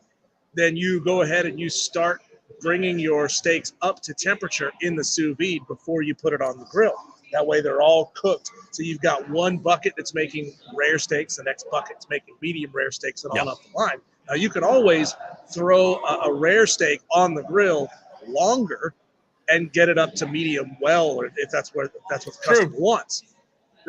Then you go ahead and you start bringing your steaks up to temperature in the sous vide before you put it on the grill. That way they're all cooked. So you've got one bucket that's making rare steaks, the next bucket's making medium rare steaks, and on up the line. Now you can always throw a rare steak on the grill longer and get it up to medium well, or if that's what the customer wants.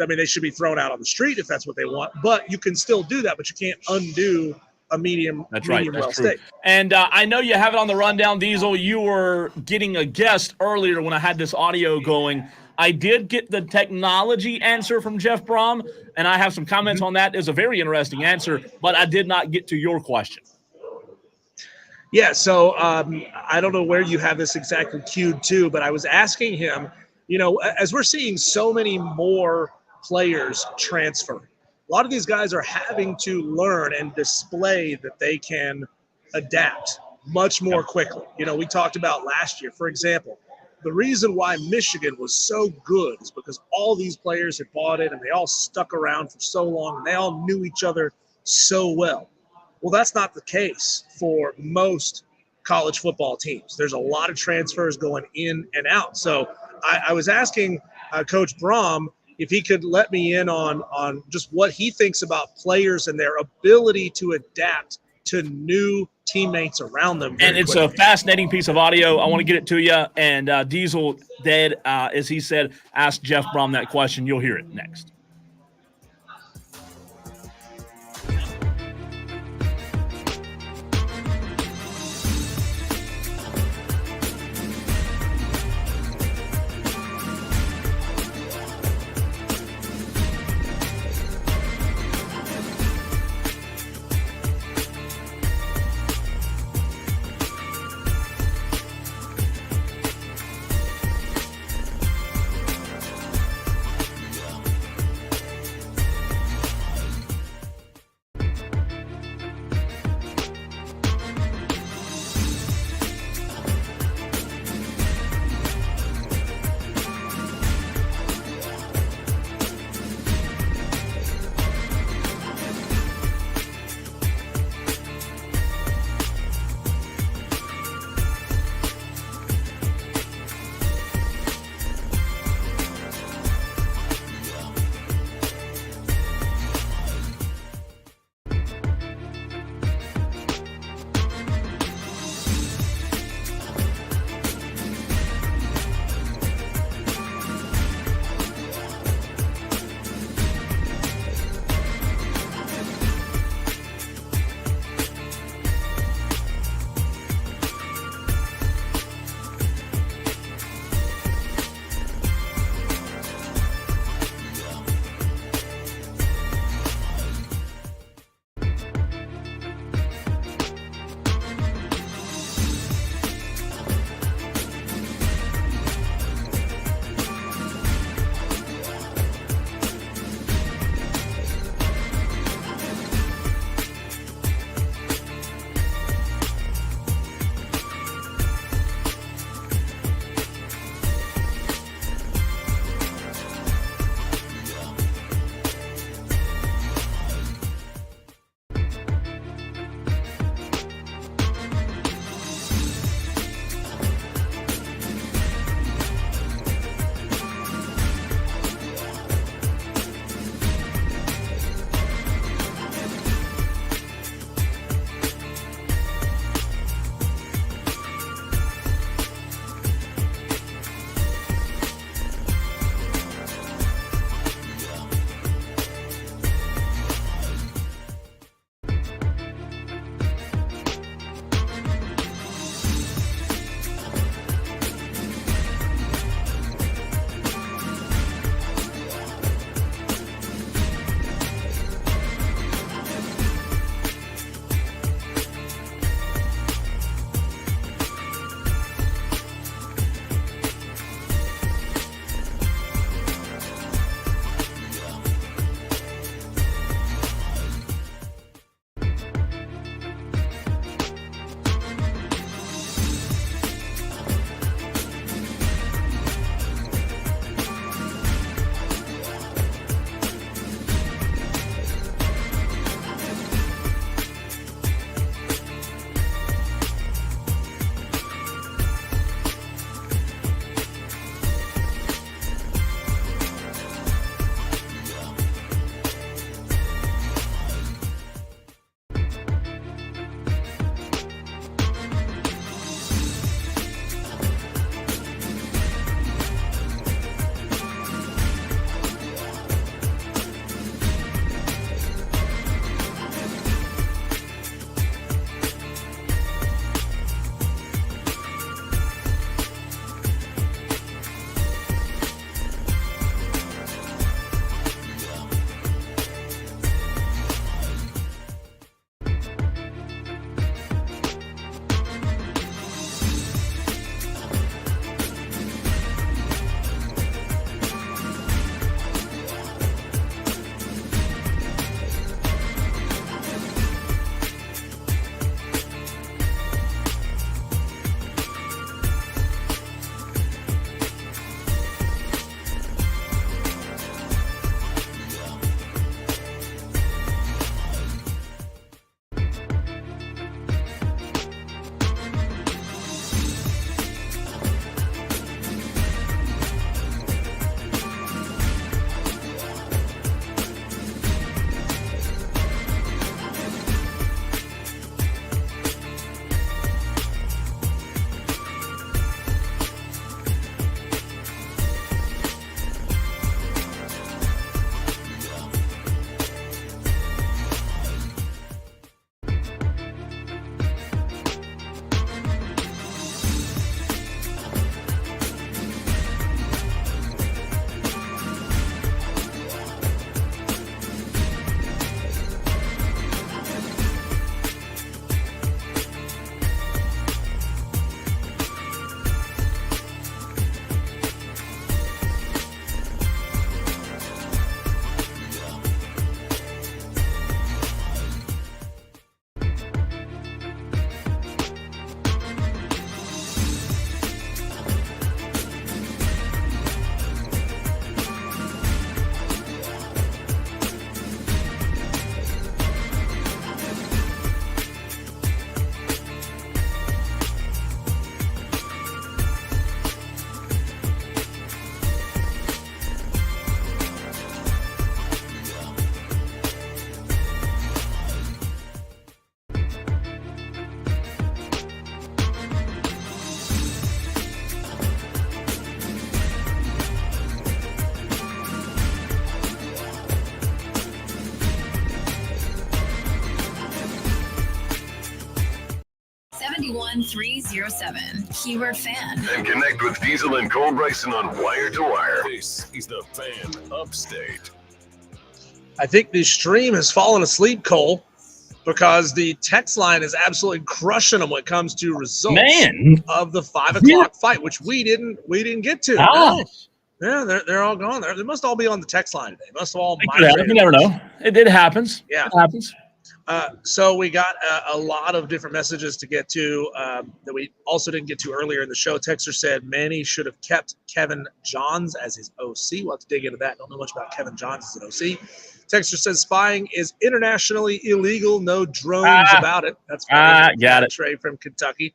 I mean, they should be thrown out on the street if that's what they want, but you can still do that, but you can't undo a medium well steak. And I know you have it on the rundown, Diesel. You were getting a guest earlier when I had this audio going. I did get the technology answer from Jeff Brom, and I have some comments on that. It's a very interesting answer, but I did not get to your question. Yeah, so I don't know where you have this exactly cued to, but I was asking him, as we're seeing so many more players transfer, a lot of these guys are having to learn and display that they can adapt much more quickly. We talked about last year, for example, the reason why Michigan was so good is because all these players had bought it and they all stuck around for so long and they all knew each other so well. Well, that's not the case for most college football teams. There's a lot of transfers going in and out. So I was asking Coach Brom if he could let me in on just what he thinks about players and their ability to adapt to new teammates around them. And it's a fascinating piece of audio. I want to get it to you. And Diesel did, as he said, ask Jeff Brom that question. You'll hear it next. 71307. Keyword fan. And connect with Diesel and Cole Bryson on Wire to Wire. This is the Fan Upstate. I think the stream has fallen asleep, Cole, because the text line is absolutely crushing them when it comes to results of the 5 o'clock fight, which we didn't get to. Oh. Yeah, they're all gone. They must all be on the text line today. They must have all migrated. You never know. It happens. Yeah, it happens. So we got a lot of different messages to get to that we also didn't get to earlier in the show. Texter said Manny should have kept Kevin Johns as his OC. We'll have to dig into that. Don't know much about Kevin Johns as an OC. Texter says spying is internationally illegal. No drones about it. That's got it. Trey from Kentucky.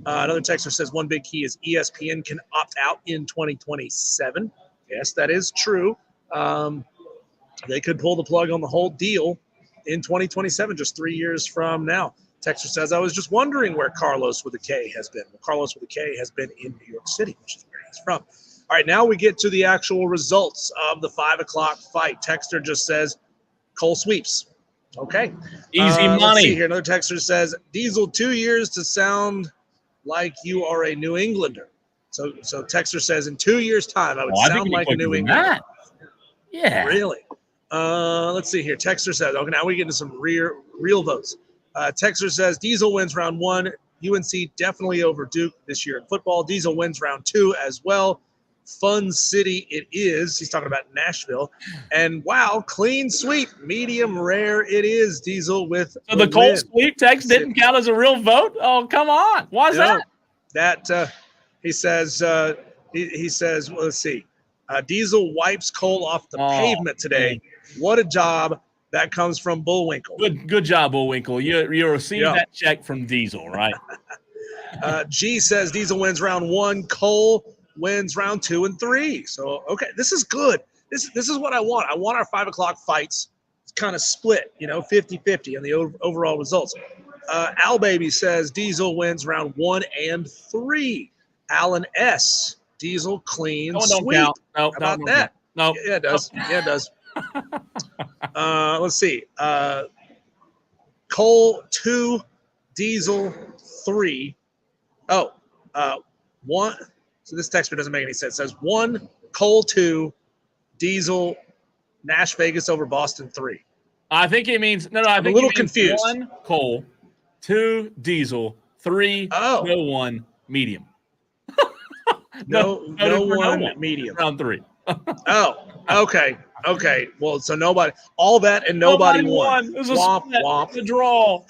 Another texter says one big key is ESPN can opt out in 2027. Yes, that is true. They could pull the plug on the whole deal in 2027, just 3 years from now. Texter says, I was just wondering where Carlos with a K has been. Well, Carlos with a K has been in New York City, which is where he's from. All right, now we get to the actual results of the 5 o'clock fight. Texter just says, Cole sweeps. Okay. Easy money. Let's see here. Another texter says, Diesel, 2 years to sound like you are a New Englander. So Texter says, in 2 years' time, I would sound like a New Englander. Yeah. Really? Let's see here. Texter says, okay, now we get into some real votes. Texter says, Diesel wins round 1. UNC definitely over Duke this year in football. Diesel wins round 2 as well. Fun city it is. He's talking about Nashville. And wow, clean sweep, medium rare it is. Diesel with so the Colt sweep text didn't count as a real vote. Oh, come on. Why is that? That he says. He says. Well, let's see. Diesel wipes Cole off the pavement today. What a job! That comes from Bullwinkle. Good job, Bullwinkle. You received that check from Diesel, right? G says Diesel wins round 1. Cole wins round 2 and 3. So, okay, this is good. This is what I want. I want our 5 o'clock fights kind of split, 50-50 on the overall results. Al Baby says Diesel wins round 1 and 3. Alan S. Diesel clean sweep. No, how about that? No. Yeah, it does. Yeah, it does. Let's see. Cole 2, Diesel 3. 1. So this texture doesn't make any sense. It says 1, Cole 2, Diesel, Nash Vegas over Boston 3. I think it means I'm a little confused. 1 Cole, 2 Diesel, 3 no 1 medium. no 1 medium. Round 3. Okay. Well, so nobody, all that and nobody won. It was a womp. A draw.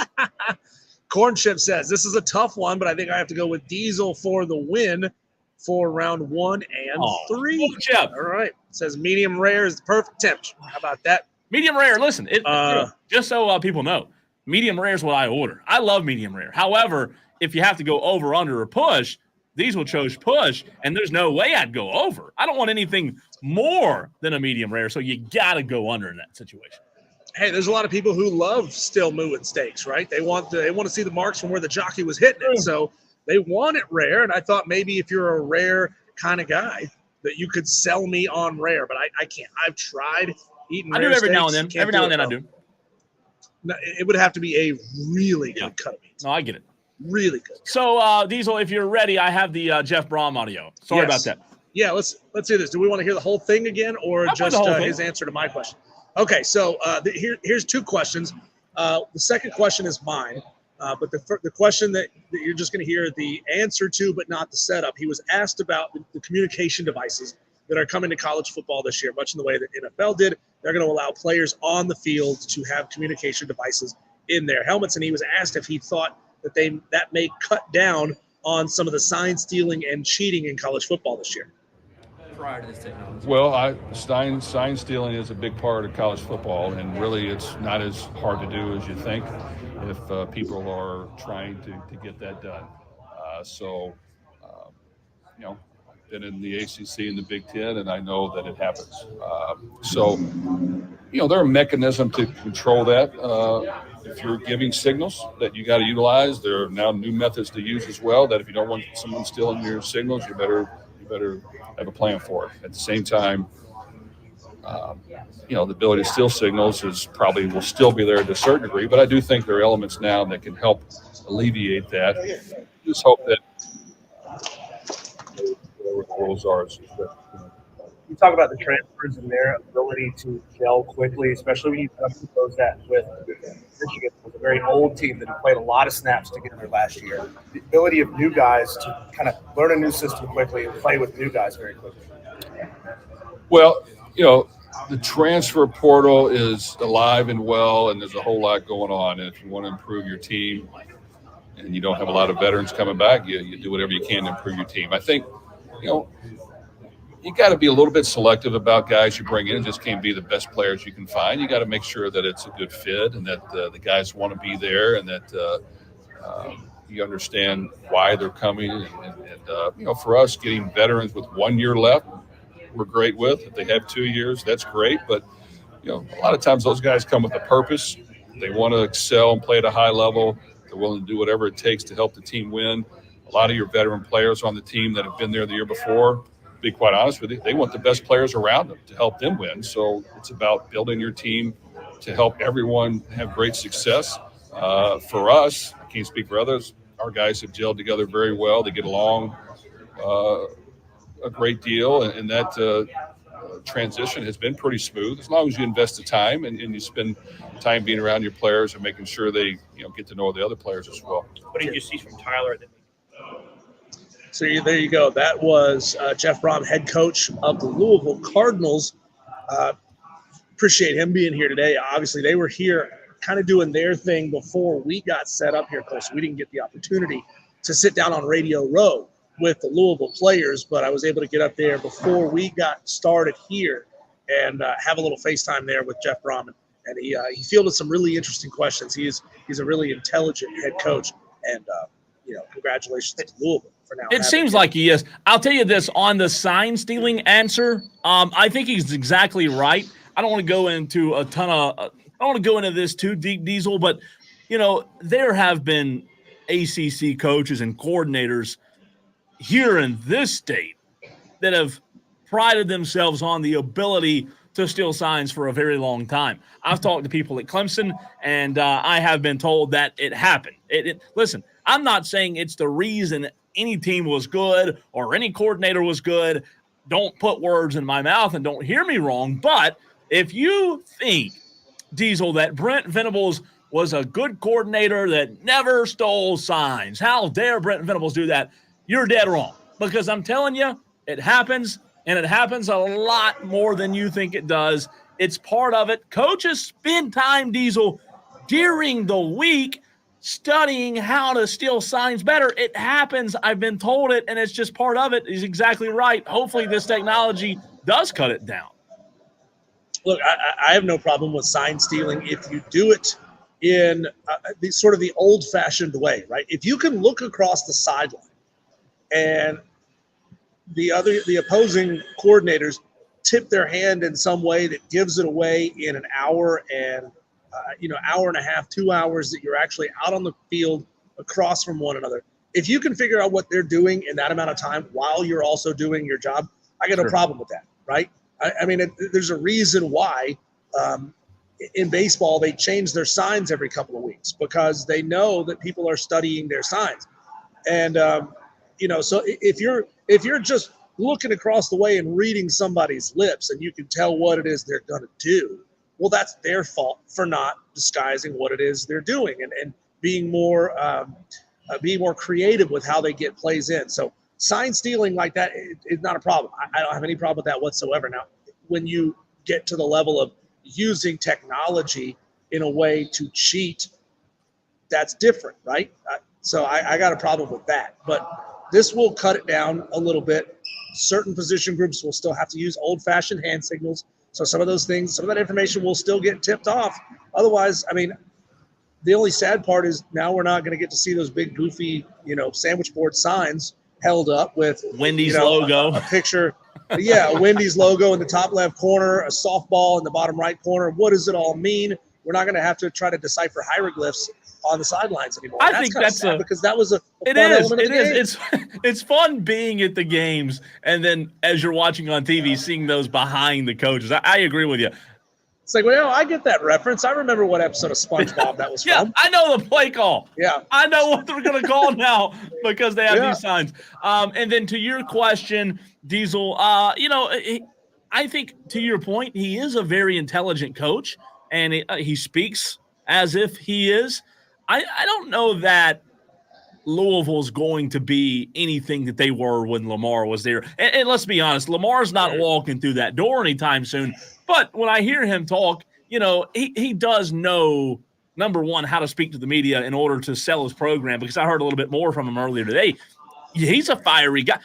Corn Chip says this is a tough one, but I think I have to go with Diesel for the win for round 1 and 3. Chip. All right. It says medium rare is the perfect temperature. How about that? Medium rare. Listen, just so people know, medium rare is what I order. I love medium rare. However, if you have to go over, under, or push, Diesel chose push, and there's no way I'd go over. I don't want anything more than a medium rare, so you got to go under in that situation. Hey, there's a lot of people who love still mooing steaks, right? They want to see the marks from where the jockey was hitting it, so they want it rare. And I thought maybe if you're a rare kind of guy that you could sell me on rare, but I can't. I've tried eating. I do every now and then. Every now and then I do. No, it would have to be a really good cut of meat. No, I get it. Really good. So, Diesel, if you're ready, I have the Jeff Brom audio. Sorry about that. Yeah, let's do this. Do we want to hear the whole thing again, or just his answer to my question? Okay, so here's 2 questions. The second question is mine, but the question that you're just going to hear the answer to, but not the setup. He was asked about the communication devices that are coming to college football this year, much in the way that NFL did. They're going to allow players on the field to have communication devices in their helmets, and he was asked if he thought that may cut down on some of the sign stealing and cheating in college football this year. Prior to this technology? Well, sign stealing is a big part of college football, and really it's not as hard to do as you think if people are trying to get that done. Been in the ACC and the Big Ten, and I know that it happens. There are mechanisms to control that. If you're giving signals that you got to utilize, there are now new methods to use as well. That if you don't want someone stealing your signals, you better have a plan for it. At the same time, The ability to steal signals will still be there to a certain degree, but I do think there are elements now that can help alleviate that. Just hope that whatever the rules are, You talk about the transfers and their ability to gel quickly, especially when you juxtapose that with Michigan, was a very old team that had played a lot of snaps together last year. The ability of new guys to kind of learn a new system quickly and play with new guys very quickly. Well, the transfer portal is alive and well, and there's a whole lot going on. And if you want to improve your team and you don't have a lot of veterans coming back, you do whatever you can to improve your team. I think, you got to be a little bit selective about guys you bring in. It just can't be the best players you can find. You got to make sure that it's a good fit and that the guys want to be there and that you understand why they're coming. And for us, getting veterans with 1 year left, we're great with. If they have 2 years, that's great. But, a lot of times those guys come with a purpose. They want to excel and play at a high level. They're willing to do whatever it takes to help the team win. A lot of your veteran players on the team that have been there the year before, to be quite honest with you, they want the best players around them to help them win. So it's about building your team to help everyone have great success. For us, I can't speak for others, our guys have gelled together very well. They get along a great deal, and that transition has been pretty smooth as long as you invest the time and you spend time being around your players and making sure they get to know the other players as well. What did you see from Tyler? So there you go. That was Jeff Brom, head coach of the Louisville Cardinals. Appreciate him being here today. Obviously, they were here kind of doing their thing before we got set up here, Cole. So we didn't get the opportunity to sit down on Radio Row with the Louisville players, but I was able to get up there before we got started here and have a little FaceTime there with Jeff Brom. And he fielded some really interesting questions. He's a really intelligent head coach, and congratulations to Louisville. It seems like he is. I'll tell you this, on the sign stealing answer, I think he's exactly right. I don't want to go into I don't want to go into this too deep, Diesel, but there have been ACC coaches and coordinators here in this state that have prided themselves on the ability to steal signs for a very long time. I've talked to people at Clemson, and I have been told that it happened. Listen, I'm not saying it's the reason any team was good or any coordinator was good. Don't put words in my mouth and don't hear me wrong. But if you think, Diesel, that Brent Venables was a good coordinator that never stole signs, how dare Brent Venables do that? You're dead wrong, because I'm telling you, it happens, and it happens a lot more than you think it does. It's part of it. Coaches spend time, Diesel, during the week studying how to steal signs better. It happens. I've been told it, and it's just part of it. He's exactly right. Hopefully this technology does cut it down. Look, I have no problem with sign stealing if you do it in the old-fashioned way, right? If you can look across the sideline and the opposing coordinators tip their hand in some way that gives it away in an hour and hour and a half, 2 hours that you're actually out on the field across from one another. If you can figure out what they're doing in that amount of time while you're also doing your job, I got no problem with that, right? I mean, there's a reason why in baseball they change their signs every couple of weeks, because they know that people are studying their signs. And, so if you're just looking across the way and reading somebody's lips and you can tell what it is they're going to do, well, that's their fault for not disguising what it is they're doing and being more creative with how they get plays in. So sign stealing like that is not a problem. I don't have any problem with that whatsoever. Now, when you get to the level of using technology in a way to cheat, that's different, right? So I got a problem with that. But this will cut it down a little bit. Certain position groups will still have to use old-fashioned hand signals. So some of those things, some of that information will still get tipped off. Otherwise, I mean, the only sad part is now we're not going to get to see those big, goofy, sandwich board signs held up with Wendy's logo, a picture. Yeah, a Wendy's logo in the top left corner, a softball in the bottom right corner. What does it all mean? We're not going to have to try to decipher hieroglyphs on the sidelines anymore. I think that's sad because that was a it fun is. element of It the game. is. It's fun being at the games, and then as you're watching on TV, seeing those behind the coaches. I agree with you. It's like, well, I get that reference. I remember what episode of SpongeBob that was Yeah, from. I know the play call. Yeah. I know what they're going to call now because they have Yeah. these signs. And then to your question, Diesel, I think to your point, he is a very intelligent coach, and he speaks as if he is. I don't know that Louisville's going to be anything that they were when Lamar was there. And let's be honest, Lamar's not walking through that door anytime soon. But when I hear him talk, he does know, number one, how to speak to the media in order to sell his program, because I heard a little bit more from him earlier today. He's a fiery guy.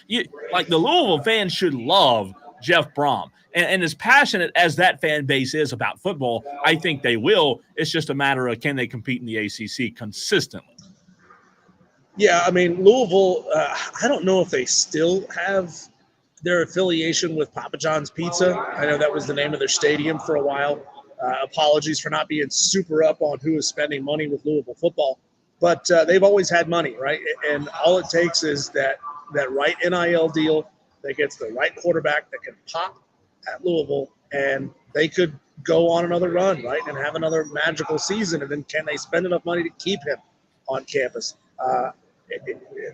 Like the Louisville fans should love Jeff Brom. And as passionate as that fan base is about football, I think they will. It's just a matter of can they compete in the ACC consistently. Yeah, I mean, Louisville, I don't know if they still have their affiliation with Papa John's Pizza. I know that was the name of their stadium for a while. Apologies for not being super up on who is spending money with Louisville football. But they've always had money, right? And all it takes is that right NIL deal that gets the right quarterback that can pop at Louisville, and they could go on another run, right, and have another magical season. And then can they spend enough money to keep him on campus?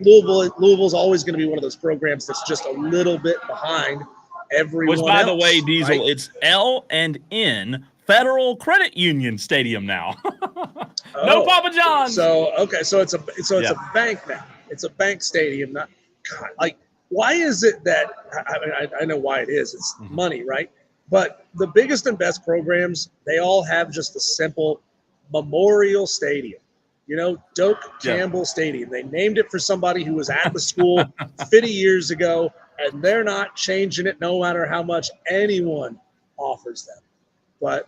Louisville's always going to be one of those programs that's just a little bit behind everyone Which, by else, the way, Diesel, right? it's L&N Federal Credit Union Stadium now. No Oh, Papa John's. So it's a bank now. It's a bank stadium. Not God, like, why is it that I know why it is. It's money, right? But the biggest and best programs, they all have just a simple Memorial Stadium. Doak Campbell Stadium. They named it for somebody who was at the school 50 years ago, and they're not changing it no matter how much anyone offers them. But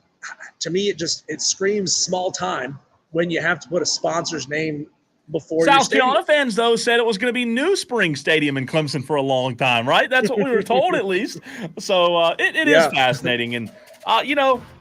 to me, it screams small time when you have to put a sponsor's name before your South stadium. Carolina fans, though, said it was going to be New Spring Stadium in Clemson for a long time, right? That's what we were told, at least. So it is fascinating. And,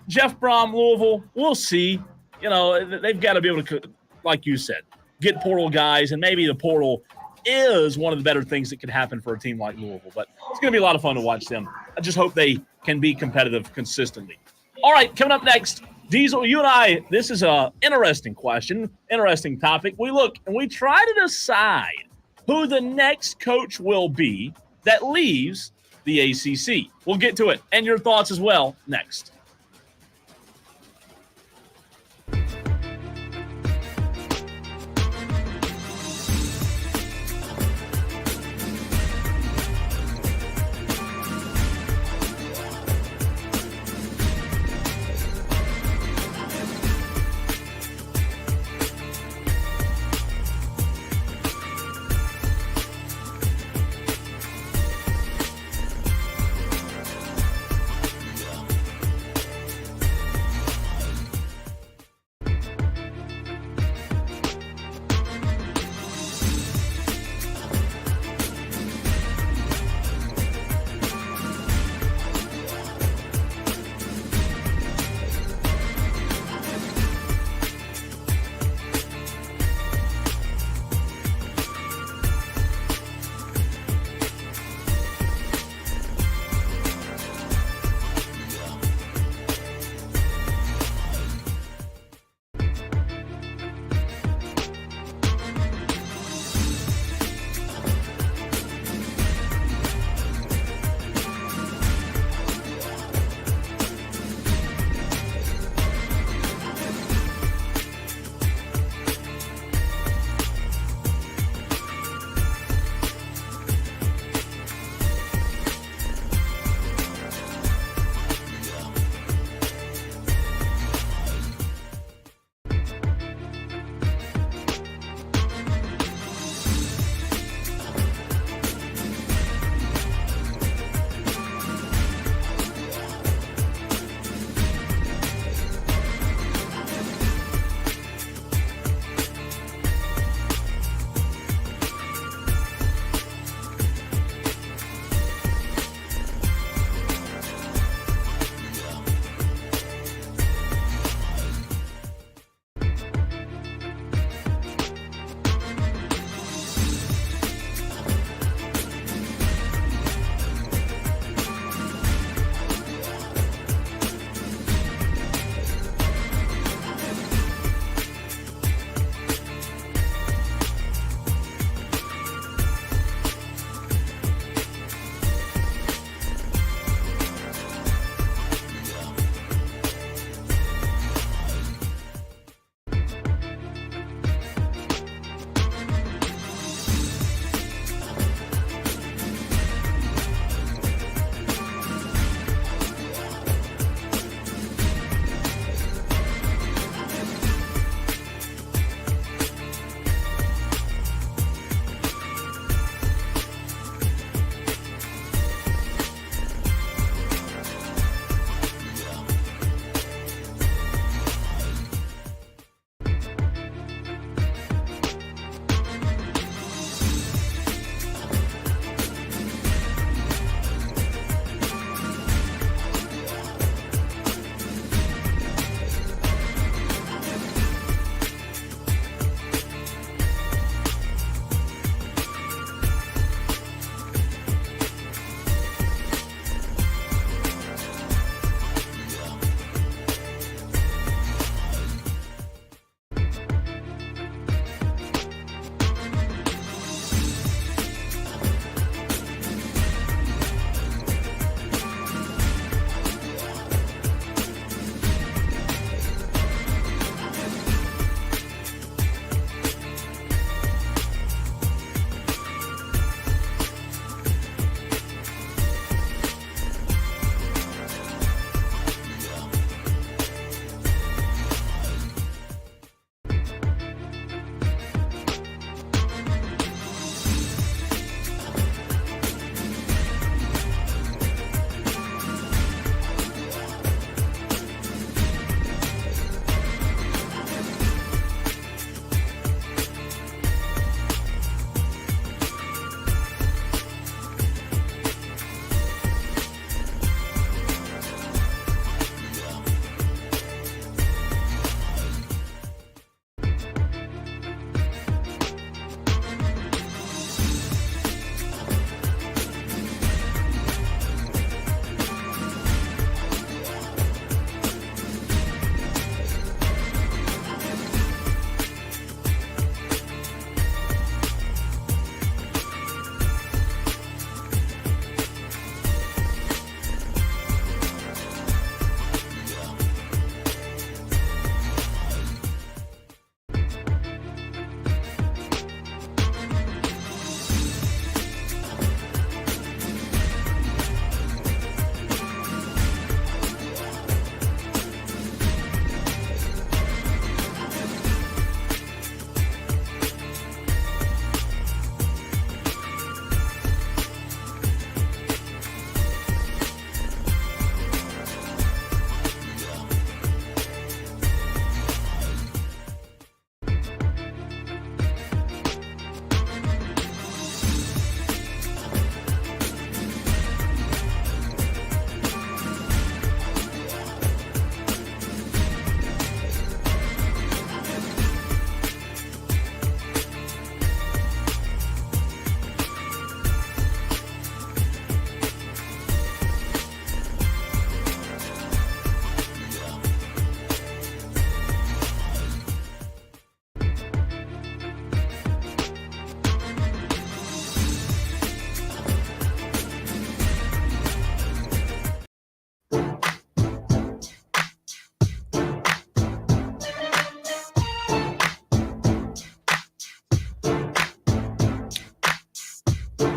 Jeff Brom, Louisville, we'll see. They've got to be able to, like you said, get portal guys, and maybe the portal is one of the better things that could happen for a team like Louisville. But it's going to be a lot of fun to watch them. I just hope they can be competitive consistently. All right, coming up next, Diesel, you and I, this is an interesting question, interesting topic. We look and we try to decide who the next coach will be that leaves the ACC. We'll get to it, and your thoughts as well next.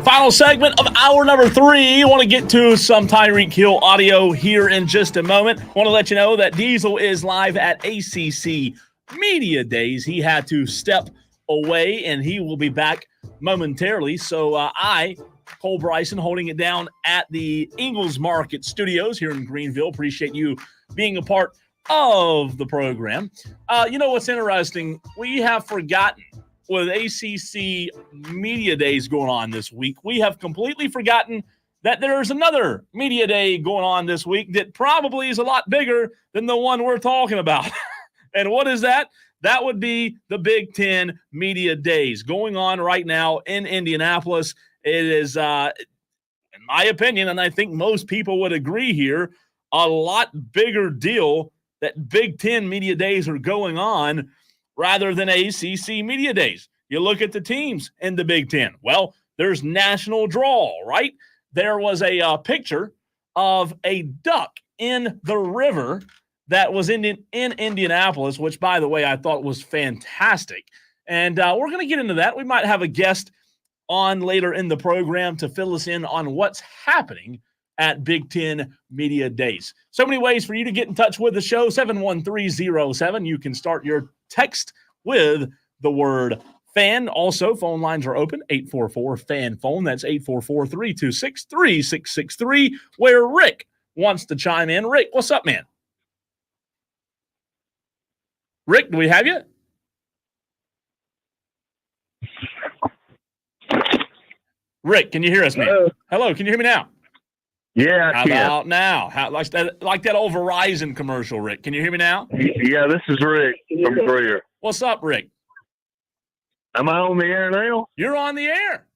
Final segment of hour number 3. I want to get to some Tyreek Hill audio here in just a moment. Want to let you know that Diesel is live at ACC Media Days. He had to step away, and he will be back momentarily. So Cole Bryson, holding it down at the Ingles Market Studios here in Greenville. Appreciate you being a part of the program. You know what's interesting? We have forgotten, with ACC Media Days going on this week, we have completely forgotten that there's another Media Day going on this week that probably is a lot bigger than the one we're talking about. And what is that? That would be the Big Ten Media Days going on right now in Indianapolis. It is, in my opinion, and I think most people would agree here, a lot bigger deal that Big Ten Media Days are going on rather than ACC Media Days. You look at the teams in the Big Ten. Well, there's national draw, right? There was a picture of a duck in the river that was in Indianapolis, which, by the way, I thought was fantastic. And we're going to get into that. We might have a guest on later in the program to fill us in on what's happening at Big Ten Media Days. So many ways for you to get in touch with the show. 71307. You can start your text with the word FAN. Also, phone lines are open, 844-FAN-PHONE. That's 844-326-3663, where Rick wants to chime in. Rick, what's up, man? Rick, do we have you? Rick, can you hear us, man? Hello, can you hear me now? Yeah, I How can. about now? Like that old Verizon commercial, Rick. Can you hear me now? Yeah, this is Rick from Greer. What's up, Rick? Am I on the air now? You're on the air.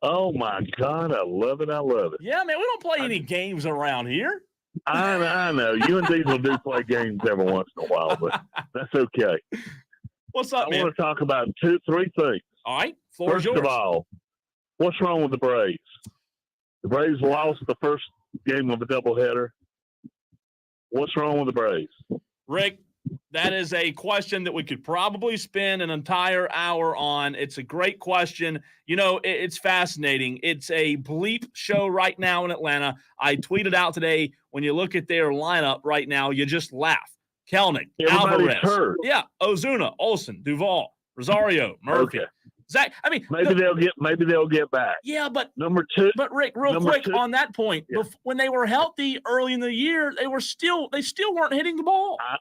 Oh, my God. I love it. I love it. Yeah, man, we don't play any games around here. I know. You and Diesel do play games every once in a while, but that's okay. What's up, man? I want to talk about three things. All right, floor is First yours. of all, what's wrong with the Braves? The Braves lost the first game of a doubleheader. What's wrong with the Braves? Rick, that is a question that we could probably spend an entire hour on. It's a great question. You know, it's fascinating. It's a bleep show right now in Atlanta. I tweeted out today, when you look at their lineup right now, you just laugh. Kelnick, Everybody's Alvarez. hurt. Yeah, Ozuna, Olsen, Duvall, Rosario, Murphy. Okay. Zach, I mean, Maybe they'll get back. Yeah, but number two. But Rick, real quick on that point, when they were healthy early in the year, they still weren't hitting the ball. I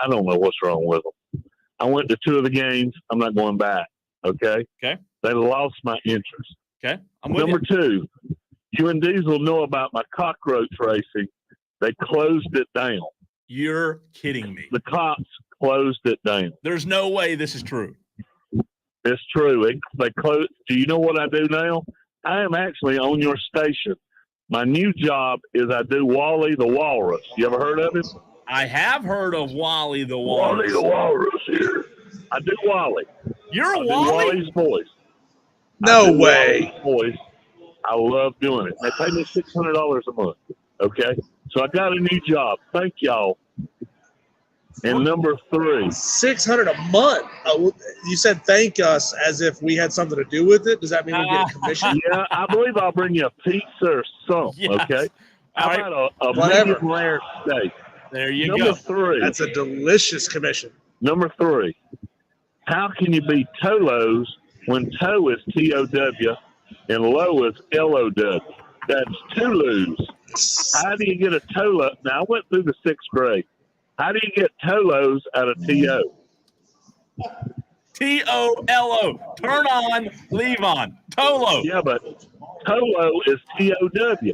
don't know what's wrong with them. I went to 2 of the games. I'm not going back. Okay. Okay. They lost my interest. Okay. I'm with Number you. 2, you and Diesel know about my cockroach racing. They closed it down. You're kidding me. The cops closed it down. There's no way this is true. It's true. They closed. Do you know what I do now? I am actually on your station. My new job is I do Wally the Walrus. You ever heard of him? I have heard of Wally the Walrus. Wally the Walrus here. I do Wally. You're a I do Wally? Wally's voice. No way. Wally's voice. I love doing it. They pay me $600 a month. Okay? So I got a new job. Thank y'all. And number 3. $600 a month. You said thank us as if we had something to do with it. Does that mean we get a commission? Yeah, I believe I'll bring you a pizza or something. Yes. Okay? How All about a Whatever. medium rare steak? There you Number go. 3. That's a delicious commission. Number 3. How can you be Tolos when toe is T-O-W and low is L-O-W? That's Toulouse. How do you get a Tolo? Now, I went through the 6th grade. How do you get Tolos out of T-O? T-O-L-O. Turn on, leave on. Tolo. Yeah, but Tolo is T-O-W.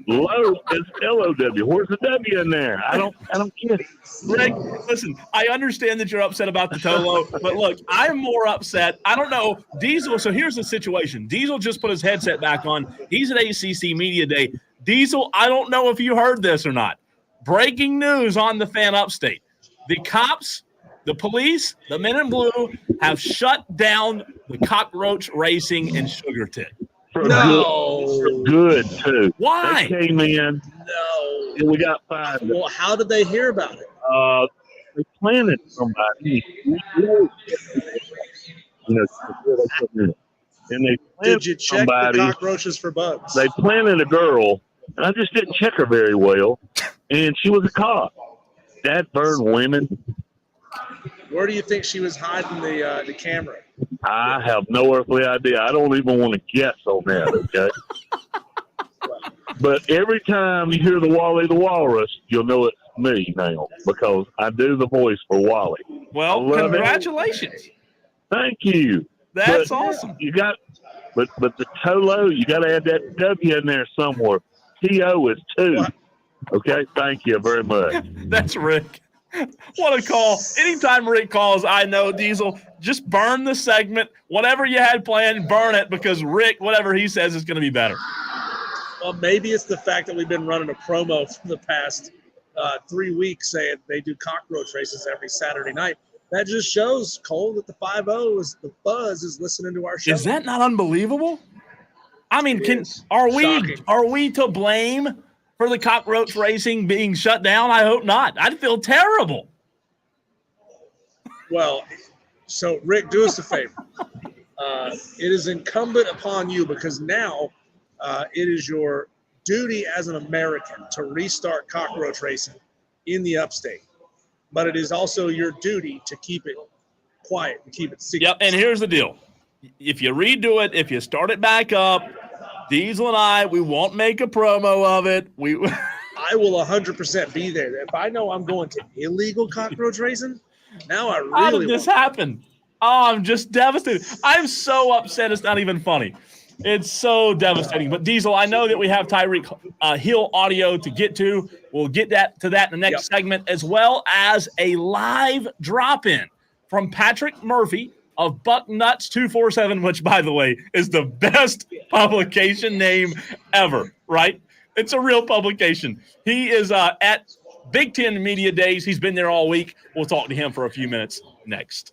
Low is L-O-W. Where's the W in there? I don't get it. Rick, listen, I understand that you're upset about the Tolo, but look, I'm more upset. I don't know. Diesel, so here's the situation. Diesel just put his headset back on. He's at ACC Media Day. Diesel, I don't know if you heard this or not. Breaking news on the Fan Upstate. The cops, the police, the men in blue have shut down the cockroach racing in Sugar Tit. For good too. Why? They came in. No. And we got fined. Well, how did they hear about it? They planted somebody. And they planted Did you check somebody. the cockroaches for bugs? They planted a girl, and I just didn't check her very well, and she was a cop. That burned women. Where do you think she was hiding the camera? I have no earthly idea. I don't even want to guess on that, okay? But every time you hear the Wally the Walrus, you'll know it's me now because I do the voice for Wally. Well, congratulations. Thank you. That's awesome. You got, but the Tolo, you got to add that W in there somewhere. T-O is 2. Okay, thank you very much. That's Rick. What a call. Anytime Rick calls, I know, Diesel, just burn the segment. Whatever you had planned, burn it because Rick, whatever he says is going to be better. Well, maybe it's the fact that we've been running a promo for the past 3 weeks saying they do cockroach races every Saturday night. That just shows, Cole, that the 5-0 is the buzz is listening to our show. Is that not unbelievable? I mean, are we to blame for the cockroach racing being shut down? I hope not. I'd feel terrible. Well, so Rick, do us a favor. It is incumbent upon you because now it is your duty as an American to restart cockroach racing in the upstate. But it is also your duty to keep it quiet and keep it secret. Yep, and here's the deal. If you redo it, if you start it back up, Diesel and I, we won't make a promo of it. I will 100% be there. If I know I'm going to illegal cockroach racing, now I really How did this happen? Oh, I'm just devastated. I'm so upset it's not even funny. It's so devastating. But Diesel, I know that we have Tyreek Hill audio to get to. We'll get to that in the next segment, as well as a live drop-in from Patrick Murphy of Buck Nuts 247, which, by the way, is the best publication name ever, right? It's a real publication. He is at Big Ten Media Days. He's been there all week. We'll talk to him for a few minutes next.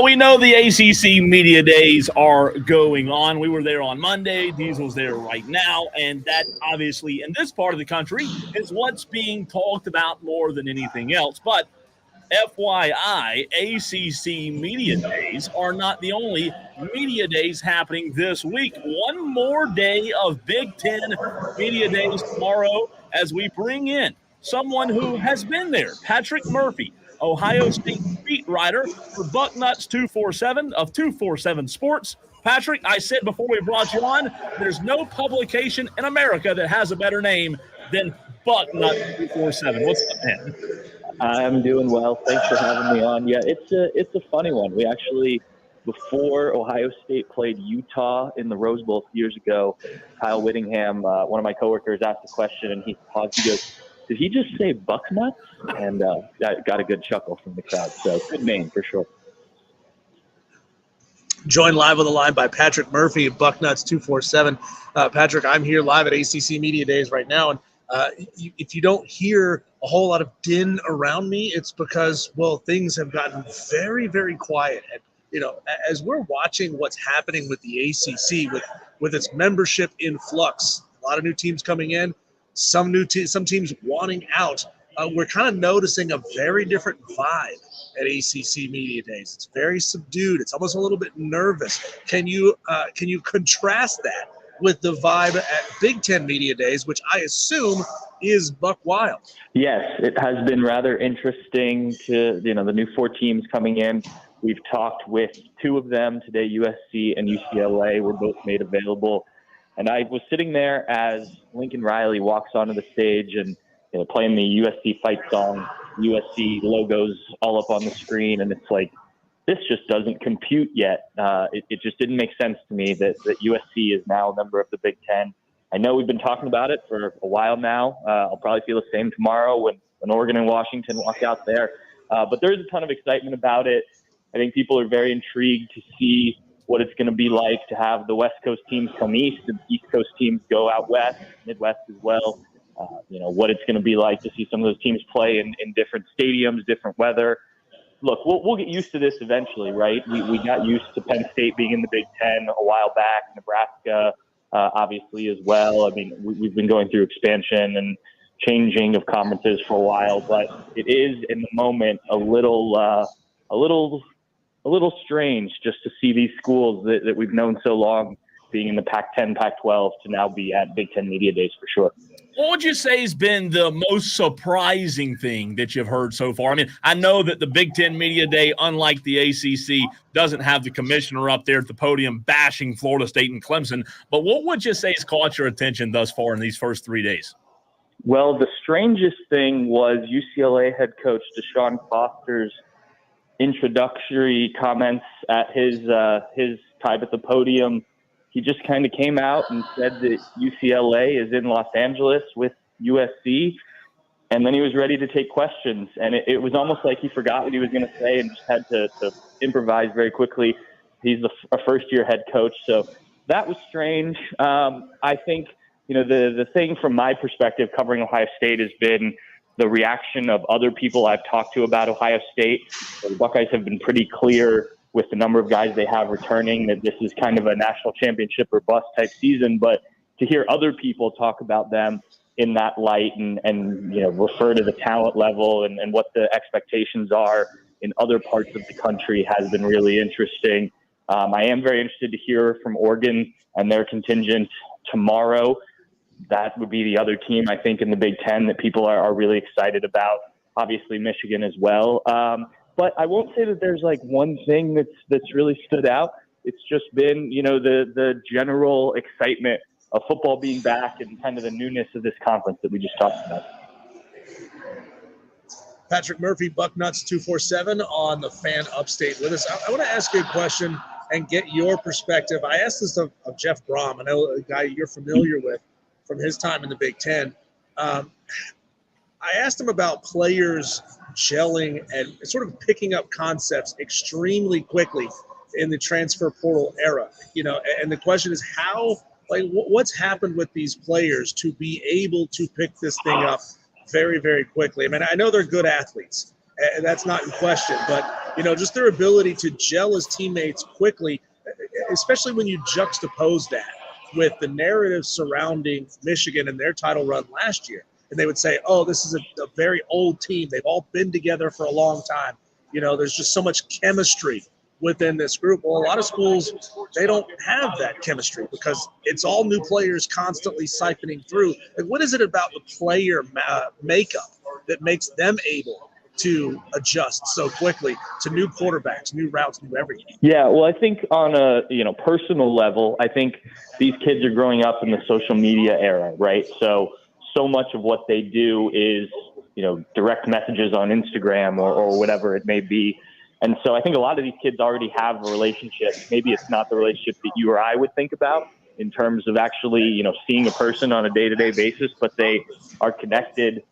We know the ACC Media Days are going on. We were there on Monday. Diesel's there right now. And that, obviously, in this part of the country, is what's being talked about more than anything else. But FYI, ACC Media Days are not the only media days happening this week. One more day of Big Ten Media Days tomorrow as we bring in someone who has been there, Patrick Murphy, Ohio State beat writer for Bucknuts 247 of 247 Sports. Patrick, I said before we brought you on, there's no publication in America that has a better name than Bucknuts 247. What's up, man? I'm doing well. Thanks for having me on. Yeah, it's a funny one. We actually, before Ohio State played Utah in the Rose Bowl years ago, Kyle Whittingham, one of my coworkers, asked a question, and he paused. He goes, "Did he just say Bucknuts?" And that got a good chuckle from the crowd. So good name for sure. Joined live on the line by Patrick Murphy of Bucknuts 247. Patrick, I'm here live at ACC Media Days right now, and if you don't hear a whole lot of din around me, it's because, well, things have gotten very, very quiet. And, you know, as we're watching what's happening with the ACC, with its membership in flux, a lot of new teams coming in, some teams wanting out, we're kind of noticing a very different vibe at ACC Media Days. It's very subdued. It's almost a little bit nervous. Can you contrast that with the vibe at Big Ten Media Days, which I assume is buck wild? Yes, it has been rather interesting to, the new 4 teams coming in. We've talked with 2 of them today, USC and UCLA were both made available. And I was sitting there as Lincoln Riley walks onto the stage and playing the USC fight song, USC logos all up on the screen. And it's like, this just doesn't compute yet. It just didn't make sense to me that USC is now a member of the Big Ten. I know we've been talking about it for a while now. I'll probably feel the same tomorrow when Oregon and Washington walk out there. But there's a ton of excitement about it. I think people are very intrigued to see what it's going to be like to have the West Coast teams come east and East Coast teams go out west, Midwest as well. What it's going to be like to see some of those teams play in different stadiums, different weather. Look, we'll get used to this eventually, right? We got used to Penn State being in the Big Ten a while back, Nebraska obviously as well. I mean, we've been going through expansion and changing of conferences for a while, but it is in the moment a little strange just to see these schools that we've known so long being in the Pac-10, Pac-12 to now be at Big Ten Media Days for sure. What would you say has been the most surprising thing that you've heard so far? I mean, I know that the Big Ten Media Day, unlike the ACC, doesn't have the commissioner up there at the podium bashing Florida State and Clemson, but what would you say has caught your attention thus far in these first 3 days? Well, the strangest thing was UCLA head coach Deshaun Foster's introductory comments at his time at the podium. He just kind of came out and said that UCLA is in Los Angeles with USC, and then he was ready to take questions. And it was almost like he forgot what he was going to say and just had to improvise very quickly. He's a first-year head coach, so that was strange. I think, the thing from my perspective covering Ohio State has been the reaction of other people I've talked to about Ohio State. The Buckeyes have been pretty clear with the number of guys they have returning that this is kind of a national championship or bust type season. But to hear other people talk about them in that light and refer to the talent level and what the expectations are in other parts of the country has been really interesting. I am very interested to hear from Oregon and their contingent tomorrow. That would be the other team, I think, in the Big Ten that people are really excited about. Obviously, Michigan as well. But I won't say that there's like one thing that's really stood out. It's just been, the general excitement of football being back and kind of the newness of this conference that we just talked about. Patrick Murphy, Bucknuts 247 on the Fan Upstate with us. I want to ask you a question and get your perspective. I asked this of Jeff Brom, I know a guy you're familiar with from his time in the Big Ten. I asked him about players gelling and sort of picking up concepts extremely quickly in the transfer portal era, and the question is what's happened with these players to be able to pick this thing up very, very quickly. I mean, I know they're good athletes, and that's not in question, but just their ability to gel as teammates quickly, especially when you juxtapose that with the narrative surrounding Michigan and their title run last year. And they would say, oh, this is a very old team. They've all been together for a long time. There's just so much chemistry within this group. Well, a lot of schools, they don't have that chemistry because it's all new players constantly siphoning through. Like, what is it about the player makeup that makes them able to adjust so quickly to new quarterbacks, new routes, new everything? Yeah, well, I think on a personal level, I think these kids are growing up in the social media era, right? So much of what they do is direct messages on Instagram or whatever it may be. And so I think a lot of these kids already have a relationship. Maybe it's not the relationship that you or I would think about in terms of actually, seeing a person on a day-to-day basis, but they are connected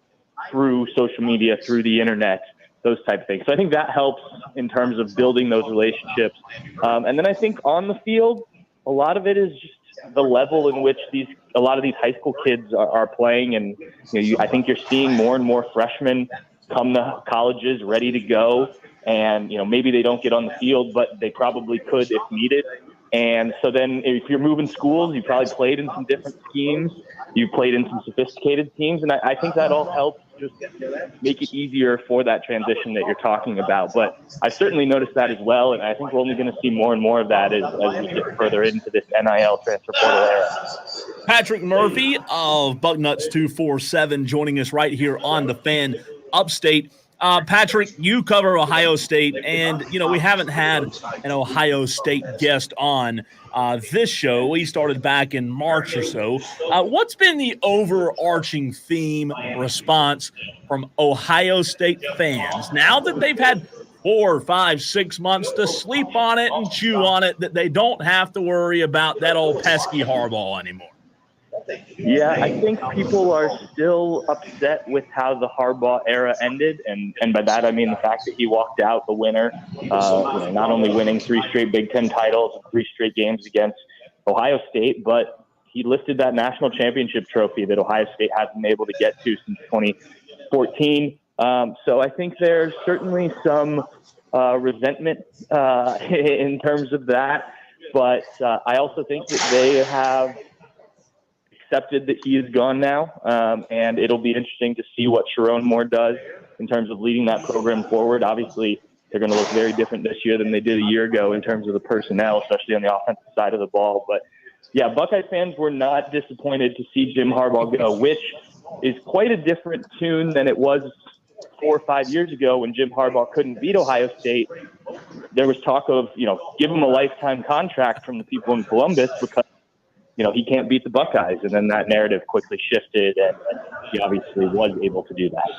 through social media, through the internet, those type of things. So I think that helps in terms of building those relationships. And then I think on the field, a lot of it is just the level in which a lot of these high school kids are playing. And I think you're seeing more and more freshmen come to colleges ready to go. And, maybe they don't get on the field, but they probably could if needed. And so then if you're moving schools, you probably played in some different schemes. You played in some sophisticated teams. And I think that all helps just make it easier for that transition that you're talking about. But I've certainly noticed that as well. And I think we're only going to see more and more of that as we get further into this NIL transfer portal era. Patrick Murphy of Bucknuts 247 joining us right here on the Fan Upstate. Patrick, you cover Ohio State, and, we haven't had an Ohio State guest on this show. We started back in March or so. What's been the overarching theme response from Ohio State fans now that they've had 4, 5, 6 months to sleep on it and chew on it, that they don't have to worry about that old pesky Harbaugh anymore? Yeah, I think people are still upset with how the Harbaugh era ended, and by that I mean the fact that he walked out the winner, not only winning 3 straight Big Ten titles and 3 straight games against Ohio State, but he lifted that national championship trophy that Ohio State hasn't been able to get to since 2014. So I think there's certainly some resentment in terms of that, but I also think that they have accepted that he is gone now, and it'll be interesting to see what Sharon Moore does in terms of leading that program forward. Obviously, they're going to look very different this year than they did a year ago in terms of the personnel, especially on the offensive side of the ball. But, yeah, Buckeye fans were not disappointed to see Jim Harbaugh go, which is quite a different tune than it was 4 or 5 years ago when Jim Harbaugh couldn't beat Ohio State. There was talk of, give him a lifetime contract from the people in Columbus because he can't beat the Buckeyes. And then that narrative quickly shifted, and he obviously was able to do that.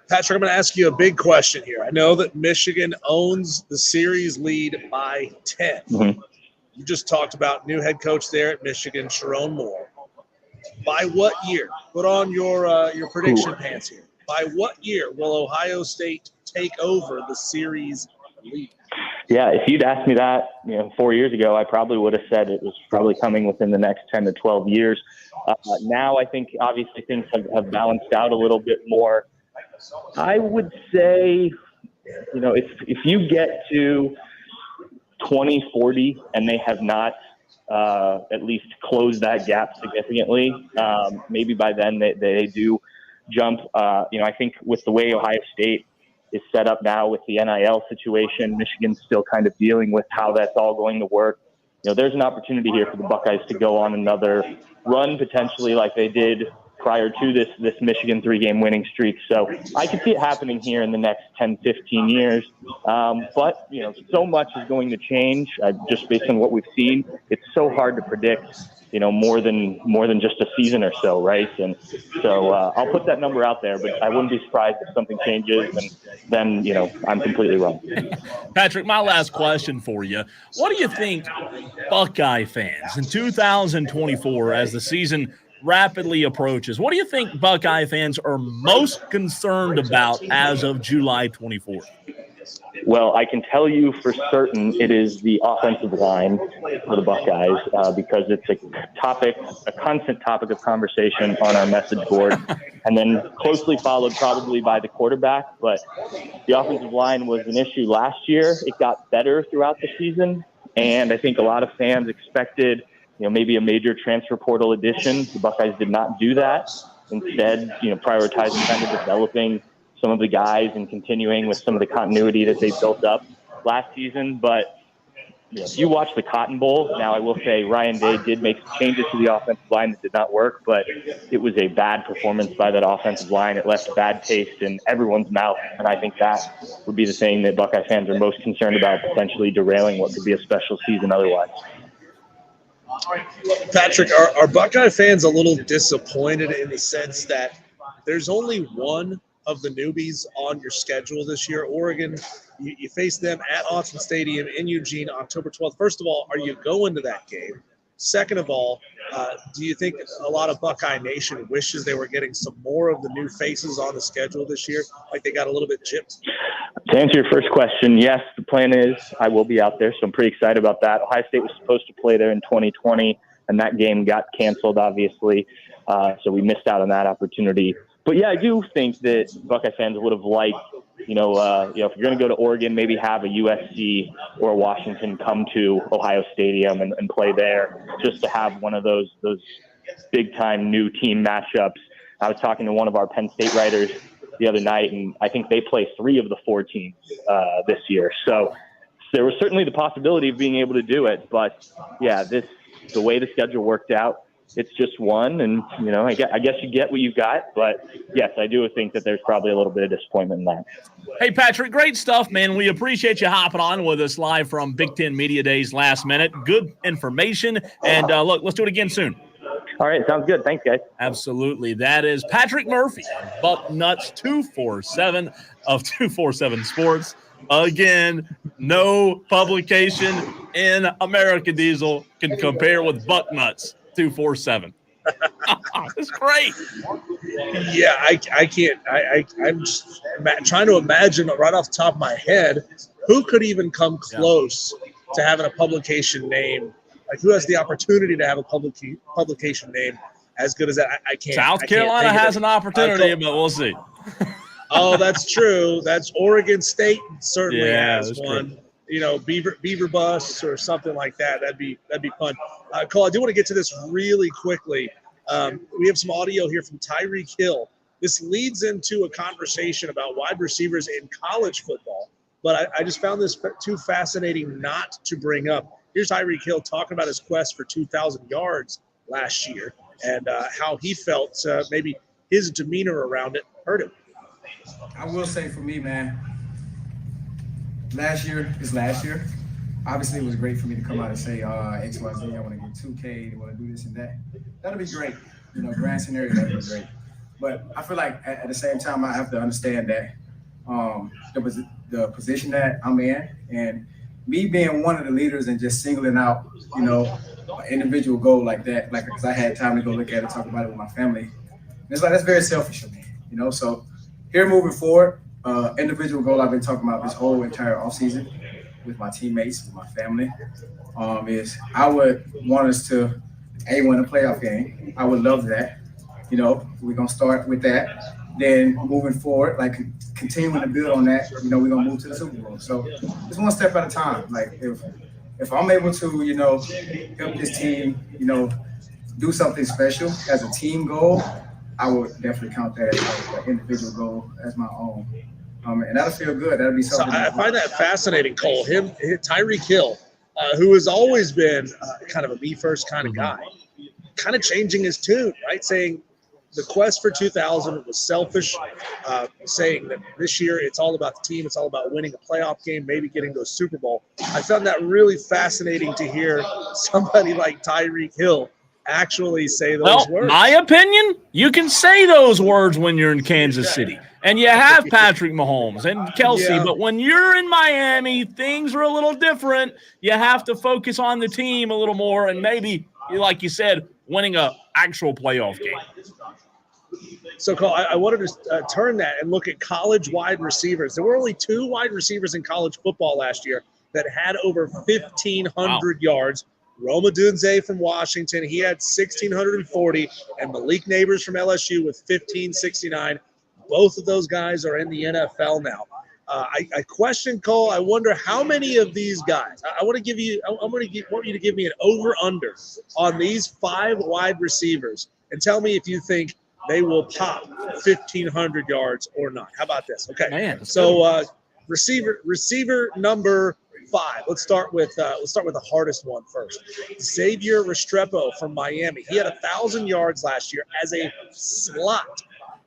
Patrick, I'm going to ask you a big question here. I know that Michigan owns the series lead by 10. Mm-hmm. You just talked about new head coach there at Michigan, Sharon Moore. By what year? Put on your prediction pants here. By what year will Ohio State take over the series lead? Yeah, if you'd asked me that 4 years ago, I probably would have said it was probably coming within the next 10 to 12 years. Now I think obviously things have balanced out a little bit more. I would say, if you get to 2040 and they have not at least closed that gap significantly, maybe by then they do jump. I think with the way Ohio State is set up now with the NIL situation, Michigan's still kind of dealing with how that's all going to work. There's an opportunity here for the Buckeyes to go on another run potentially like they did prior to this Michigan 3-game winning streak. So I could see it happening here in the next 10, 15 years. But, so much is going to change just based on what we've seen. It's so hard to predict, more than just a season or so, right? And so I'll put that number out there, but I wouldn't be surprised if something changes, and then, I'm completely wrong. Patrick, my last question for you. What do you think Buckeye fans in 2024, as the season rapidly approaches, what do you think Buckeye fans are most concerned about as of July 24th? Well, I can tell you for certain it is the offensive line for the Buckeyes because it's a constant topic of conversation on our message board, and then closely followed probably by the quarterback. But the offensive line was an issue last year. It got better throughout the season, and I think a lot of fans expected, maybe a major transfer portal addition. The Buckeyes did not do that. Instead, prioritizing kind of developing some of the guys and continuing with some of the continuity that they built up last season. But if you watch the Cotton Bowl, now I will say Ryan Day did make some changes to the offensive line that did not work, but it was a bad performance by that offensive line. It left a bad taste in everyone's mouth, and I think that would be the thing that Buckeye fans are most concerned about, potentially derailing what could be a special season otherwise. Patrick, are Buckeye fans a little disappointed in the sense that there's only one of the newbies on your schedule this year? Oregon, you face them at Autzen Stadium in Eugene, October 12th. First of all, are you going to that game? Second of all, do you think a lot of Buckeye Nation wishes they were getting some more of the new faces on the schedule this year, like they got a little bit gypped? To answer your first question, yes, the plan is I will be out there, so I'm pretty excited about that. Ohio State was supposed to play there in 2020, and that game got canceled, obviously, so we missed out on that opportunity. But, yeah, I do think that Buckeye fans would have liked, if you're going to go to Oregon, maybe have a USC or Washington come to Ohio Stadium and play there, just to have one of those big-time new team matchups. I was talking to one of our Penn State writers the other night, and I think they play 3 of the 4 teams this year. So there was certainly the possibility of being able to do it. But, yeah, the way the schedule worked out, it's just one, and I guess you get what you got. But yes, I do think that there's probably a little bit of disappointment in that. Hey, Patrick, great stuff, man. We appreciate you hopping on with us live from Big Ten Media Days last minute. Good information, and look, let's do it again soon. All right, sounds good. Thanks, guys. Absolutely. That is Patrick Murphy of Buck Nuts 247 of 247 Sports. Again, no publication in America Diesel can compare with Buck Nuts 247. That's great. Yeah, I can't. I'm just trying to imagine right off the top of my head who could even come close to having a publication name. Like, who has the opportunity to have a publication name as good as that? I can't. South Carolina has an opportunity, but we'll see. Oh, that's true. That's Oregon State certainly has one. True. Beaver Bus or something like that. That'd be fun. Cole, I do want to get to this really quickly. We have some audio here from Tyreek Hill. This leads into a conversation about wide receivers in college football, but I just found this too fascinating not to bring up. Here's Tyreek Hill talking about his quest for 2,000 yards last year and how he felt maybe his demeanor around it hurt him. I will say for me, man, last year is last year. Obviously, it was great for me to come out and say, XYZ, I want to get 2K, I want to do this and that. That'll be great. Grand scenario, that'll be great. But I feel like at the same time, I have to understand that the position that I'm in, and me being one of the leaders and just singling out, an individual goal like that, because I had time to go look at it, talk about it with my family. And it's like, that's very selfish of me, So here moving forward, individual goal I've been talking about this whole entire offseason with my teammates, with my family, is I would want us to, win a playoff game. I would love that. We're going to start with that. Then moving forward, continuing to build on that, we're going to move to the Super Bowl. So just one step at a time. If I'm able to, help this team, do something special as a team goal, I would definitely count that as an individual goal as my own. And that'll feel good. That'll be something. So I find that fascinating, Cole. Tyreek Hill, who has always been kind of a me first kind of guy, kind of changing his tune, right? Saying the quest for 2,000 was selfish, saying that this year it's all about the team. It's all about winning a playoff game, maybe getting to a Super Bowl. I found that really fascinating to hear somebody like Tyreek Hill actually say those words. My opinion, you can say those words when you're in Kansas City. And you have Patrick Mahomes and Kelsey, but when you're in Miami, things are a little different. You have to focus on the team a little more and maybe, like you said, winning a actual playoff game. So, Cole, I wanted to turn that and look at college wide receivers. There were only 2 wide receivers in college football last year that had over 1,500 yards. Rome Odunze from Washington, he had 1,640, and Malik Neighbors from LSU with 1,569. Both of those guys are in the NFL now. I question, Cole. I wonder how many of these guys. I want you to give me an over/under on these 5 wide receivers, and tell me if you think they will pop 1,500 yards or not. How about this? Okay. Man, so receiver number 5. Let's start with the hardest one first. Xavier Restrepo from Miami. He had 1,000 yards last year as a slot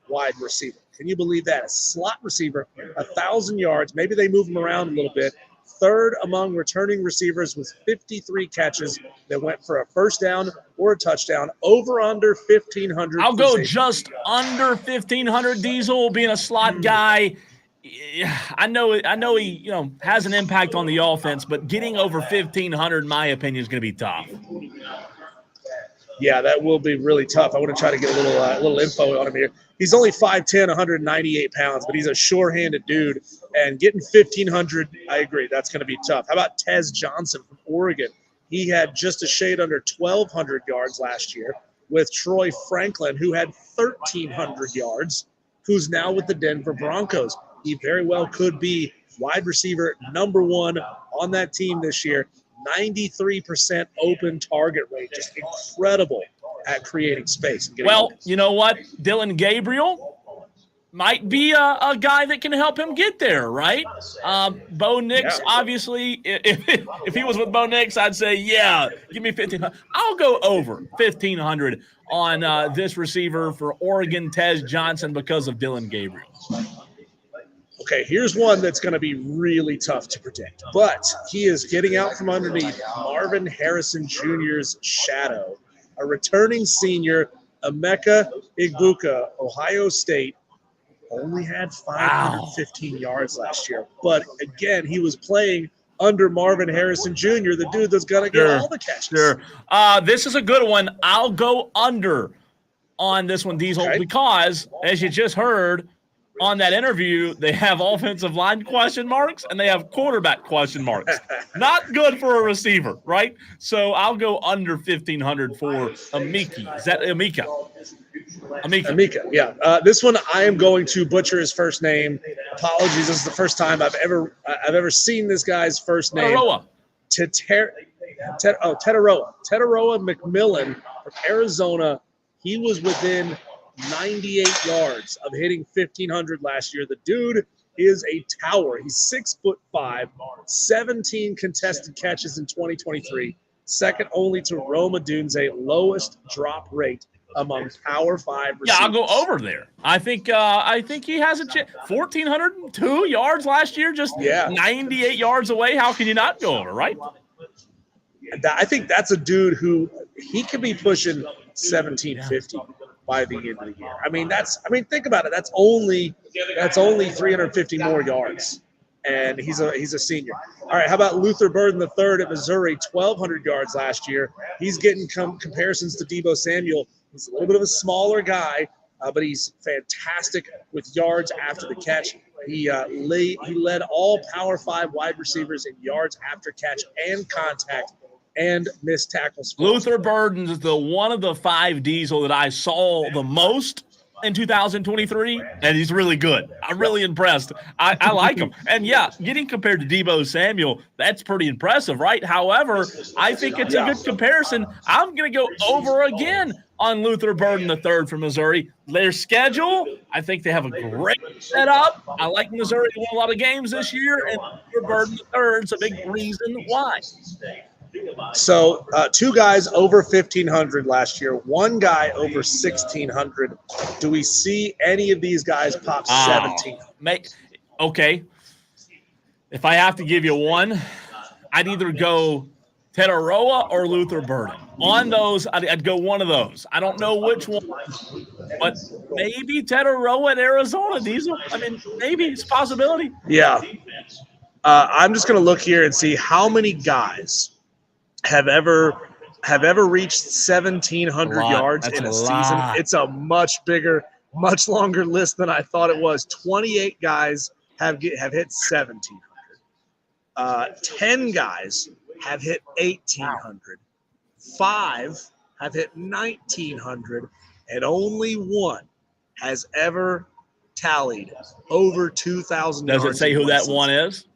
wide receiver. Can you believe that? A slot receiver, 1,000 yards. Maybe they move him around a little bit. 3rd among returning receivers with 53 catches that went for a first down or a touchdown. Over under 1,500. I'll go just under 1,500. Diesel being a slot guy. I know he has an impact on the offense, but getting over 1,500, in my opinion, is going to be tough. Yeah, that will be really tough. I want to try to get a little info on him here. He's only 5'10", 198 pounds, but he's a sure-handed dude. And getting 1,500, I agree, that's going to be tough. How about Tez Johnson from Oregon? He had just a shade under 1,200 yards last year with Troy Franklin, who had 1,300 yards, who's now with the Denver Broncos. He very well could be wide receiver number 1 on that team this year. 93% open target rate, just incredible at creating space. Well, you know what? Dylan Gabriel might be a guy that can help him get there, right? Bo Nix, obviously, if he was with Bo Nix, I'd say, yeah, give me 1,500. I'll go over 1,500 on this receiver for Oregon, Tez Johnson, because of Dylan Gabriel. Okay, here's one that's going to be really tough to predict, but he is getting out from underneath Marvin Harrison Jr.'s shadow. A returning senior, Emeka Egbuka, Ohio State, only had 515 yards last year. But again, he was playing under Marvin Harrison Jr., the dude that's going to get all the catches. Sure. This is a good one. I'll go under on this one, Diesel, because, as you just heard, on that interview, they have offensive line question marks and they have quarterback question marks. Not good for a receiver, right? So I'll go under 1,500 for Amika. Is that Amika? Amika, yeah. This one I am going to butcher his first name. Apologies. This is the first time I've ever seen this guy's first name. Tetaroa. Tetaroa McMillan from Arizona. He was within 98 yards of hitting 1,500 last year. The dude is a tower. He's 6'5", 17 contested catches in 2023, second only to Rome Odunze, lowest drop rate among Power 5 receivers. Yeah, I'll go over there. I think he has a chance. 1,402 yards last year, just 98 yards away. How can you not go over, right? I think that's a dude who he could be pushing 1,750 by the end of the year. I mean, think about it. That's only 350 more yards, and he's a senior. All right, how about Luther Burden III at Missouri? 1,200 yards last year. He's getting comparisons to Deebo Samuel. He's a little bit of a smaller guy, but he's fantastic with yards after the catch. He led all Power 5 wide receivers in yards after catch and contact and missed tackles. Luther Burden is the one of the 5 Diesel that I saw the most in 2023, and he's really good. I'm really impressed. I like him. And, yeah, getting compared to Deebo Samuel, that's pretty impressive, right? However, I think it's a good comparison. I'm going to go over again on Luther Burden III from Missouri. Their schedule, I think they have a great setup. I like Missouri to win a lot of games this year, and Luther Burden III is a big reason why. So 2 guys over 1,500 last year, 1 guy over 1,600. Do we see any of these guys pop 17? Okay. If I have to give you one, I'd either go Tetaroa or Luther Burden. On those, I'd go one of those. I don't know which one, but maybe Tetaroa at Arizona, Diesel. I mean, maybe it's a possibility. Yeah. I'm just going to look here and see how many guys have ever have ever reached 1,700 yards in a season. It's a much bigger, much longer list than I thought it was. 28 guys have hit 1,700. 10 guys have hit 1,800. 5 have hit 1,900, and only one has ever tallied over 2,000 yards. Does it say who that one is?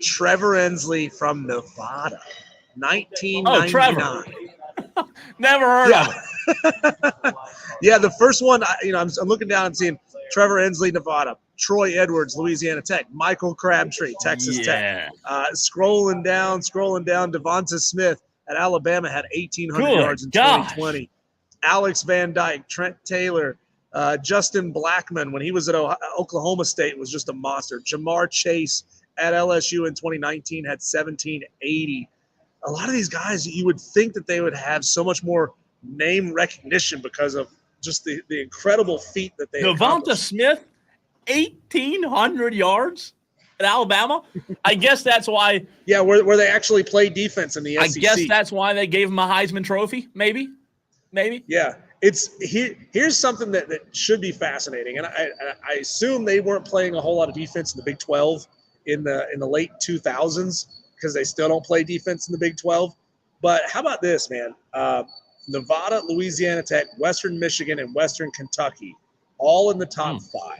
Trevor Ensley from Nevada, 1999. Oh, Trevor. Never heard of him. Yeah, the first one, I'm looking down and seeing Trevor Ensley, Nevada. Troy Edwards, Louisiana Tech. Michael Crabtree, Texas Tech. Scrolling down, Devonta Smith at Alabama had 1,800 yards in 2020. Alex Van Dyke, Trent Taylor, Justin Blackman, when he was at Oklahoma State, was just a monster. Jamar Chase at LSU in 2019 had 1,780. A lot of these guys, you would think that they would have so much more name recognition because of just the incredible feat that they Devonta Smith, 1,800 yards at Alabama. I guess that's why. Yeah, where they actually play defense in the SEC. I guess that's why they gave him a Heisman Trophy. Maybe. Yeah, here's something that should be fascinating, and I assume they weren't playing a whole lot of defense in the Big 12 in the late 2000s because they still don't play defense in the Big 12. But how about this, man? Nevada, Louisiana Tech, Western Michigan, and Western Kentucky, all in the top 5.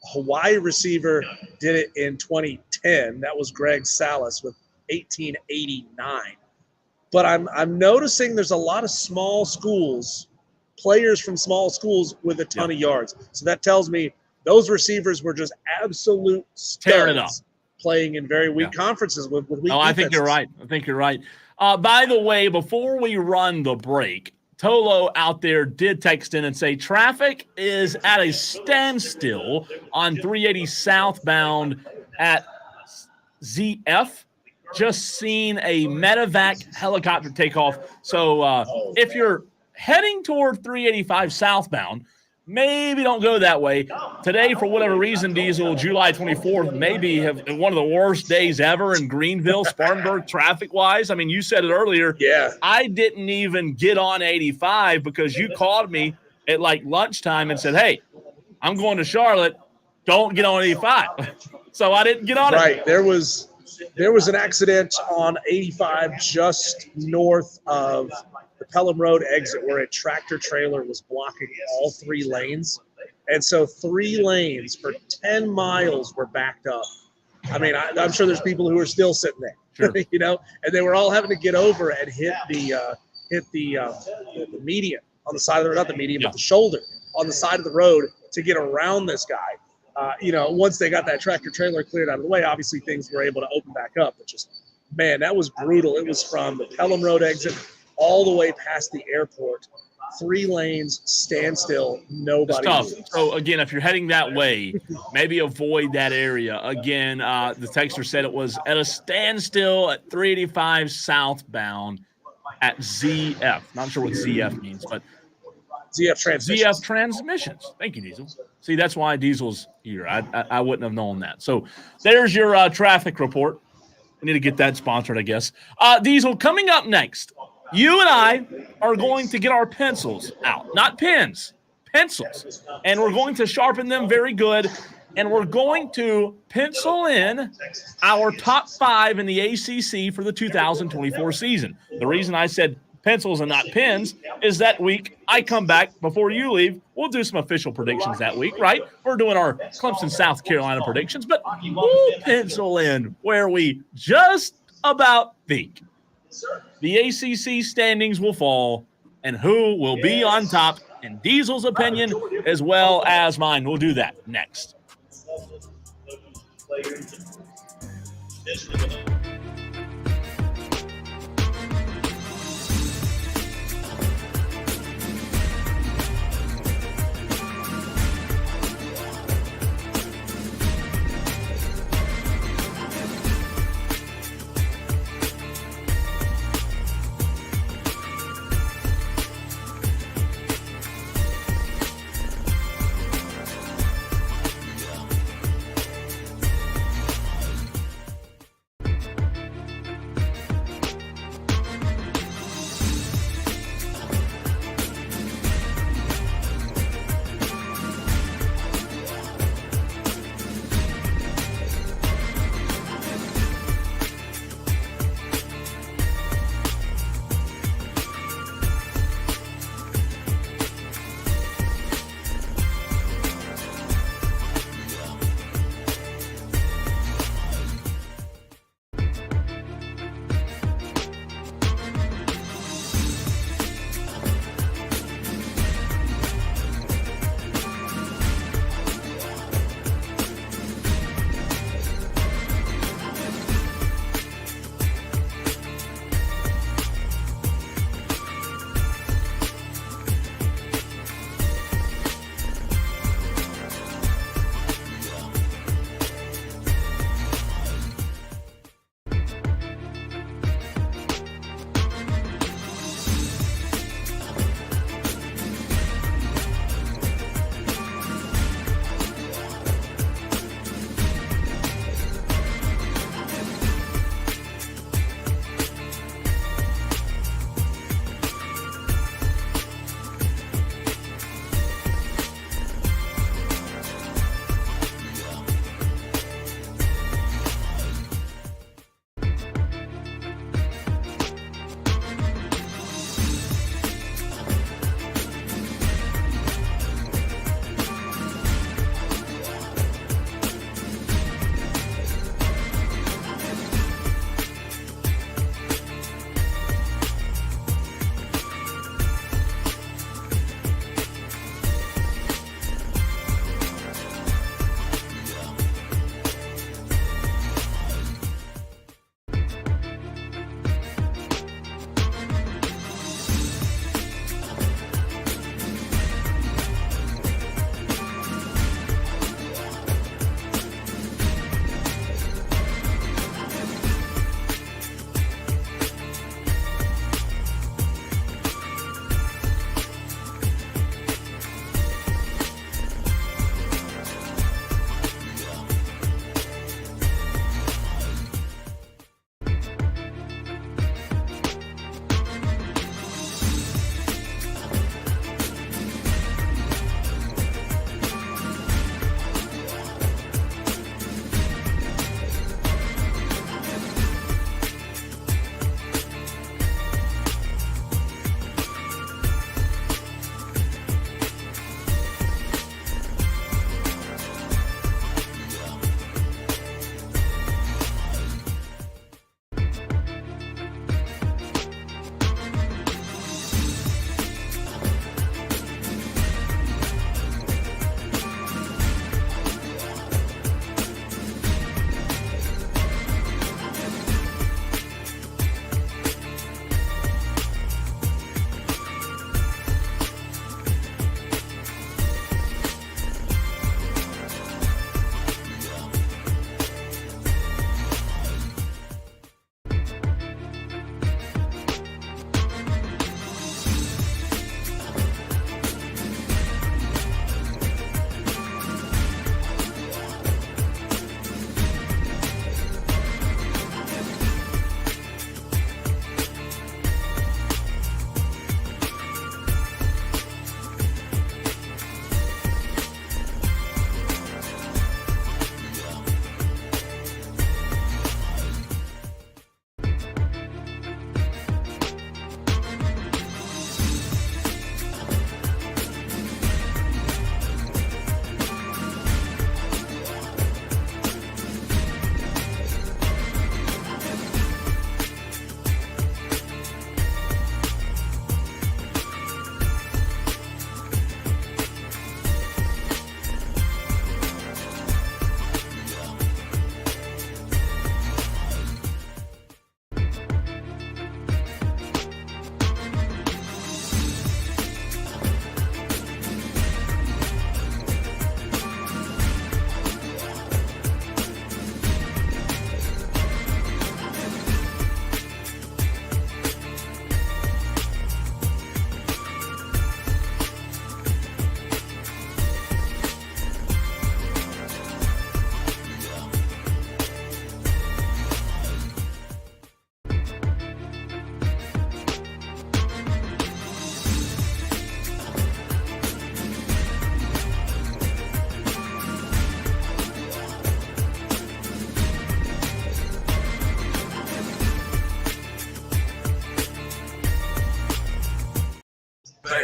Hawaii receiver did it in 2010. That was Greg Salas with 1,889. But I'm noticing there's a lot of small schools, players from small schools with a ton of yards. So that tells me those receivers were just absolute tearing it up, playing in very weak conferences with weak defenses. I think you're right. By the way, before we run the break, Tolo out there did text in and say traffic is at a standstill on 380 southbound at ZF. Just seen a medevac helicopter take off. So if you're heading toward 385 southbound, maybe don't go that way. Today, for whatever reason, Diesel, July 24th, maybe have one of the worst days ever in Greenville, Spartanburg, traffic-wise. I mean, you said it earlier. Yeah. I didn't even get on 85 because you called me at like lunchtime and said, hey, I'm going to Charlotte. Don't get on 85. So I didn't get on it. Right. There was an accident on 85 just north of the Pelham Road exit where a tractor trailer was blocking all 3 lanes. And so 3 lanes for 10 miles were backed up. I mean, I'm sure there's people who are still sitting there, sure. And they were all having to get over and hit the median on the side of the road, not the median, but the shoulder on the side of the road to get around this guy. Once they got that tractor trailer cleared out of the way, obviously things were able to open back up. But just, man, that was brutal. It was from the Pelham Road exit all the way past the airport. 3 lanes, standstill, nobody moves. So, again, if you're heading that way, maybe avoid that area. Again, the texter said it was at a standstill at 385 southbound at ZF. Not sure what ZF means, but ZF Transmissions. ZF Transmissions. Thank you, Diesel. See, that's why Diesel's here. I wouldn't have known that. So there's your traffic report. I need to get that sponsored, I guess. Diesel, coming up next, you and I are going to get our pencils out. Not pens, pencils. And we're going to sharpen them very good. And we're going to pencil in our top 5 in the ACC for the 2024 season. The reason I said pencils and not pens is that week I come back before you leave. We'll do some official predictions that week, right? We're doing our Clemson, South Carolina predictions, but we'll pencil in where we just about think the ACC standings will fall and who will be on top in Diesel's opinion as well as mine. We'll do that next.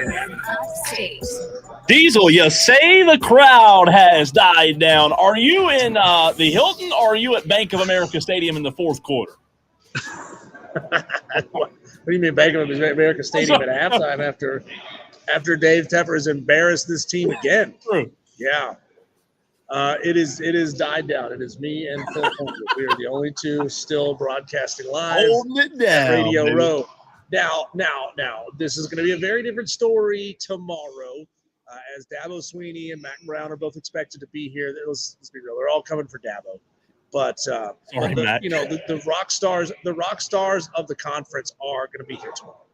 fan upstate. Diesel, you say the crowd has died down. Are you in the Hilton or are you at Bank of America Stadium in the fourth quarter? What do you mean Bank of America Stadium at halftime after Dave Tepper has embarrassed this team again? True. Yeah. It is died down. It is me and Phil Holmes. We are the only two still broadcasting live Holding it down, at Radio baby. Row. Now, this is going to be a very different story tomorrow, as Dabo Sweeney and Mac Brown are both expected to be here. Let's be real; they're all coming for Dabo. But Mac. the rock stars of the conference are going to be here tomorrow,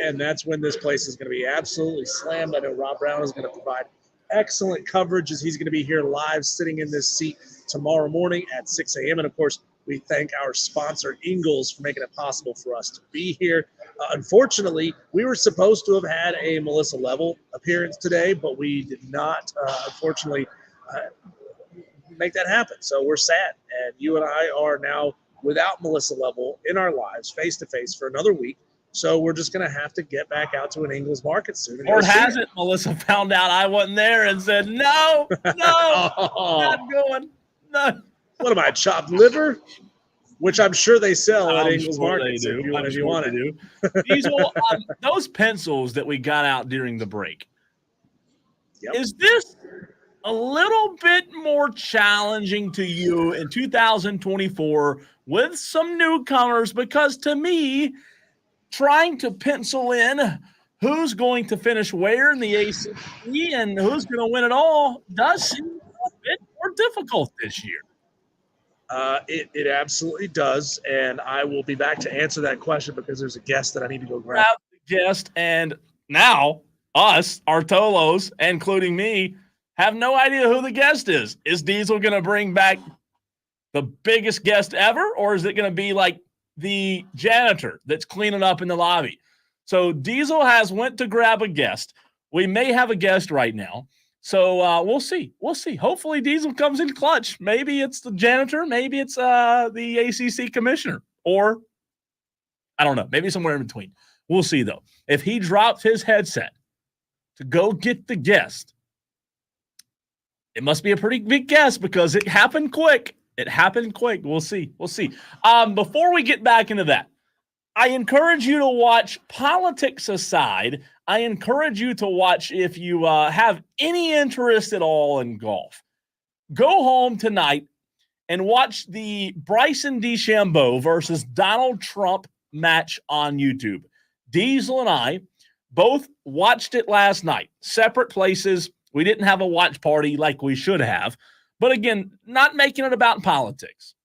and that's when this place is going to be absolutely slammed. I know Rob Brown is going to provide excellent coverage as he's going to be here live, sitting in this seat tomorrow morning at 6 a.m. And of course, we thank our sponsor Ingles for making it possible for us to be here. Unfortunately, we were supposed to have had a Melissa Level appearance today, but we did not, unfortunately, make that happen. So we're sad. And you and I are now without Melissa Level in our lives, face-to-face for another week. So we're just going to have to get back out to an Ingles market soon. Or hasn't Melissa found out I wasn't there and said, no, not going. No. What am I, chopped liver? Which I'm sure they sell at Ingles Market. They do. If you want it. Diesel, those pencils that we got out during the break, is this a little bit more challenging to you in 2024 with some newcomers? Because to me, trying to pencil in who's going to finish where in the ACC and who's going to win it all does seem a bit more difficult this year. It absolutely does, and I will be back to answer that question because there's a guest that I need to go grab. The guest, and now us, our Tolos, including me, have no idea who the guest is. Is Diesel going to bring back the biggest guest ever, or is it going to be like the janitor that's cleaning up in the lobby? So Diesel has went to grab a guest. We may have a guest right now. So we'll see. We'll see. Hopefully Diesel comes in clutch. Maybe it's the janitor. Maybe it's the ACC commissioner. Or, I don't know, maybe somewhere in between. We'll see, though. If he drops his headset to go get the guest, it must be a pretty big guest because it happened quick. It happened quick. We'll see. We'll see. Before we get back into that, I encourage you to watch, politics aside, I encourage you to watch, if you have any interest at all in golf, go home tonight and watch the Bryson DeChambeau versus Donald Trump match on YouTube. Diesel and I both watched it last night, separate places. We didn't have a watch party like we should have. But again, not making it about politics.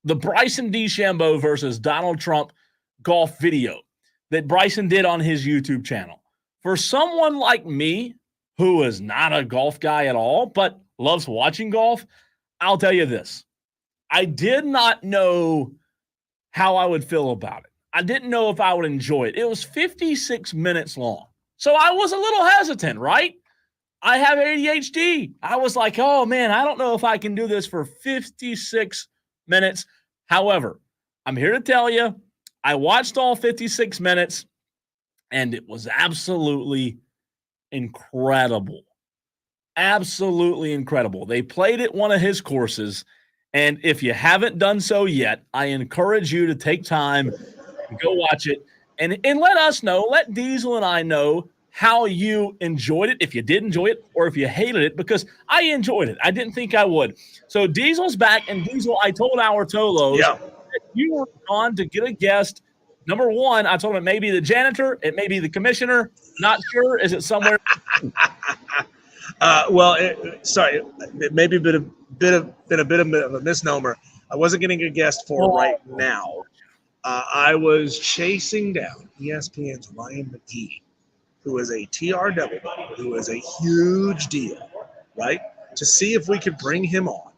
The Bryson DeChambeau versus Donald Trump golf video that Bryson did on his YouTube channel. For someone like me, who is not a golf guy at all, but loves watching golf, I'll tell you this. I did not know how I would feel about it. I didn't know if I would enjoy it. It was 56 minutes long. So I was a little hesitant, right? I have ADHD. I was like, oh, man, I don't know if I can do this for 56 minutes. However, I'm here to tell you, I watched all 56 minutes, and it was absolutely incredible. Absolutely incredible. They played at one of his courses, and if you haven't done so yet, I encourage you to take time and go watch it and let us know, let Diesel and I know how you enjoyed it, if you did enjoy it, or if you hated it, because I enjoyed it. I didn't think I would. So Diesel's back, and Diesel, I told our Tolos that you were on to get a guest. Number one, I told him it may be the janitor, it may be the commissioner. Not sure. Is it somewhere? Sorry, it may be been a bit of a misnomer. I wasn't getting a guest for right now. I was chasing down ESPN's Ryan McGee, who is a TRW, who is a huge deal, right? To see if we could bring him on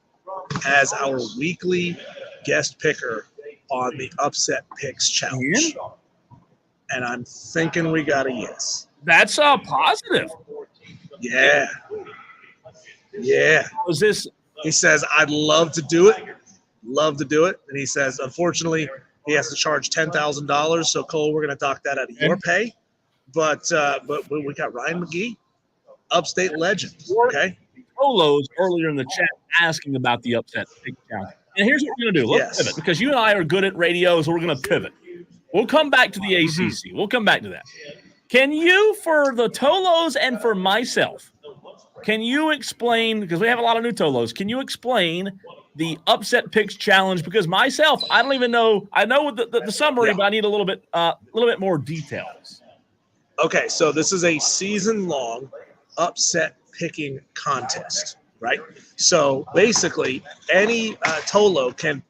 as our weekly guest picker on the Upset Picks Challenge. And I'm thinking we got a yes. That's positive. Yeah. Was this? He says, I'd love to do it. Love to do it. And he says, unfortunately, he has to charge $10,000. So, Cole, we're going to dock that out of your pay. but we got Ryan McGee, upstate legend. Okay. Tolos earlier in the chat asking about the upset pick challenge. And here's what we're going to do. Let's pivot because you and I are good at radio, so we're going to pivot. We'll come back to the ACC. We'll come back to that. Can you, for the Tolos and for myself, can you explain, because we have a lot of new Tolos, can you explain the upset picks challenge? Because myself, I don't even know. I know the summary, but I need a little bit more details. Okay, so this is a season-long upset picking contest, right? So basically, any Tolo can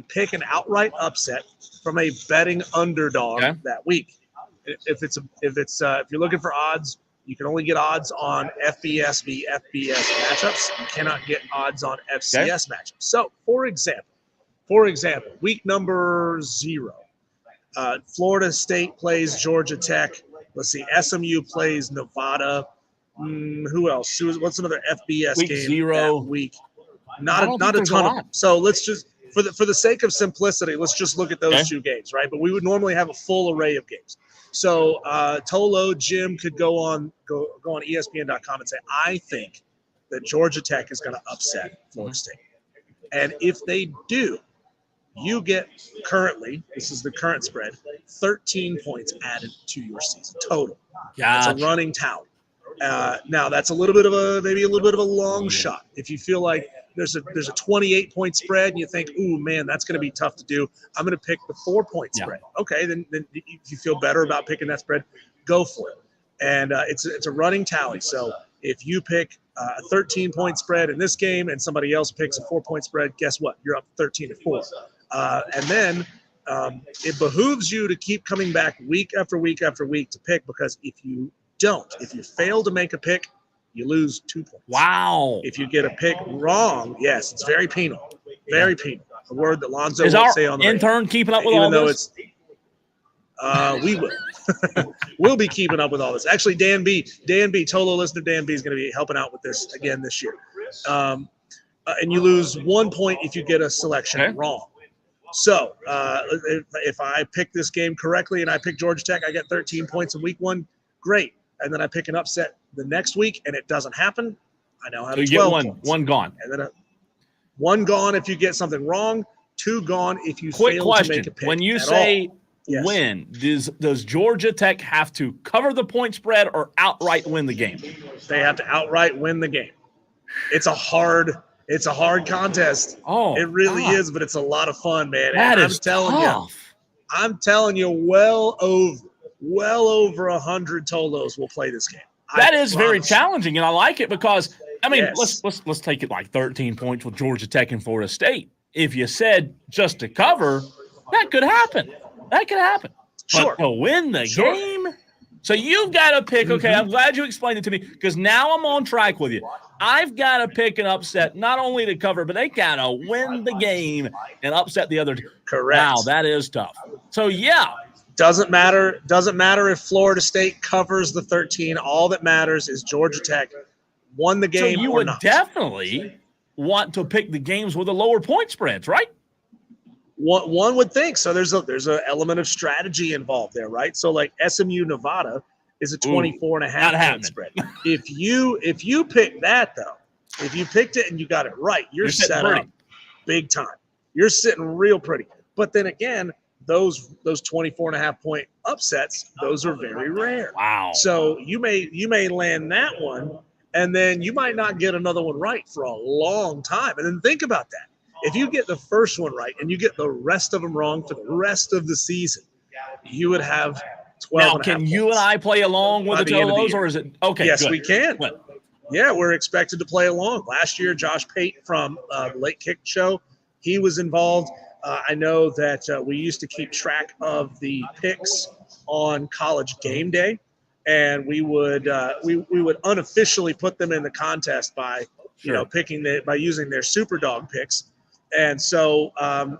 pick an outright upset from a betting underdog that week. If you're looking for odds, you can only get odds on FBS v. FBS matchups. You cannot get odds on FCS matchups. So, for example, week number 0, Florida State plays Georgia Tech. Let's see, SMU plays Nevada. Who else? What's another FBS week game 0 that week? Not a ton of them. So let's just, for the sake of simplicity, let's just look at those 2 games, right? But we would normally have a full array of games. So Tolo Jim could go on ESPN.com and say, I think that Georgia Tech is going to upset Florida State. And if they do, you get currently, this is the current spread, 13 points added to your season total. That's a running tally. Now that's maybe a little bit of a long shot. If you feel like there's a 28-point spread and you think, ooh, man, that's going to be tough to do, I'm going to pick the 4-point spread. Okay, then if you feel better about picking that spread, go for it. And it's a running tally. So if you pick a 13-point spread in this game and somebody else picks a 4-point spread, guess what? You're up 13-4. And then it behooves you to keep coming back week after week after week to pick, because if you fail to make a pick, you lose 2 points. Wow. If you get a pick wrong, yes, it's very penal. Very penal. A word that Lonzo won't say on the intern radio. keeping up with Even all though this? we will. We'll be keeping up with all this. Actually, Dan B, Tolo listener Dan B is going to be helping out with this again this year. And you lose 1 point if you get a selection wrong. So if I pick this game correctly and I pick Georgia Tech, I get 13 points in week 1. Great. And then I pick an upset the next week and it doesn't happen, I now have 12 points. One gone. And then 1 gone if you get something wrong, 2 gone if you fail to make a pick. When you say win, does Georgia Tech have to cover the point spread or outright win the game? They have to outright win the game. It's a hard contest. Oh, it really is, but it's a lot of fun, man. That and is tough. I'm telling you, well over 100 Tolos will play this game. That is very challenging, and I like it because let's take it like 13 points with Georgia Tech and Florida State. If you said just to cover, that could happen. Sure. But to win the game, so you've got to pick. Okay, I'm glad you explained it to me because now I'm on track with you. I've got to pick an upset, not only to cover, but they got to win the game and upset the other team. Correct. Wow, that is tough. So yeah. Doesn't matter if Florida State covers the 13. All that matters is Georgia Tech won the game. So you would definitely want to pick the games with the lower point spreads, right? One would think so. There's an element of strategy involved there, right? So like SMU Nevada is a 24.5 point spread. If you pick that though, if you picked it and you got it right, you're set up big time. You're sitting real pretty. But then again, those 24.5 point upsets, those are very rare. Wow. So you may land that one, and then you might not get another one right for a long time. And then think about that. If you get the first one right and you get the rest of them wrong for the rest of the season, you would have 12. Now, can you and I play along with the Tolos, or is it okay? Yes, good. we can. Yeah, we're expected to play along. Last year, Josh Pate from the Late Kick Show, he was involved. I know that we used to keep track of the picks on College Game Day, and we would unofficially put them in the contest by by using their Super Dog picks. And so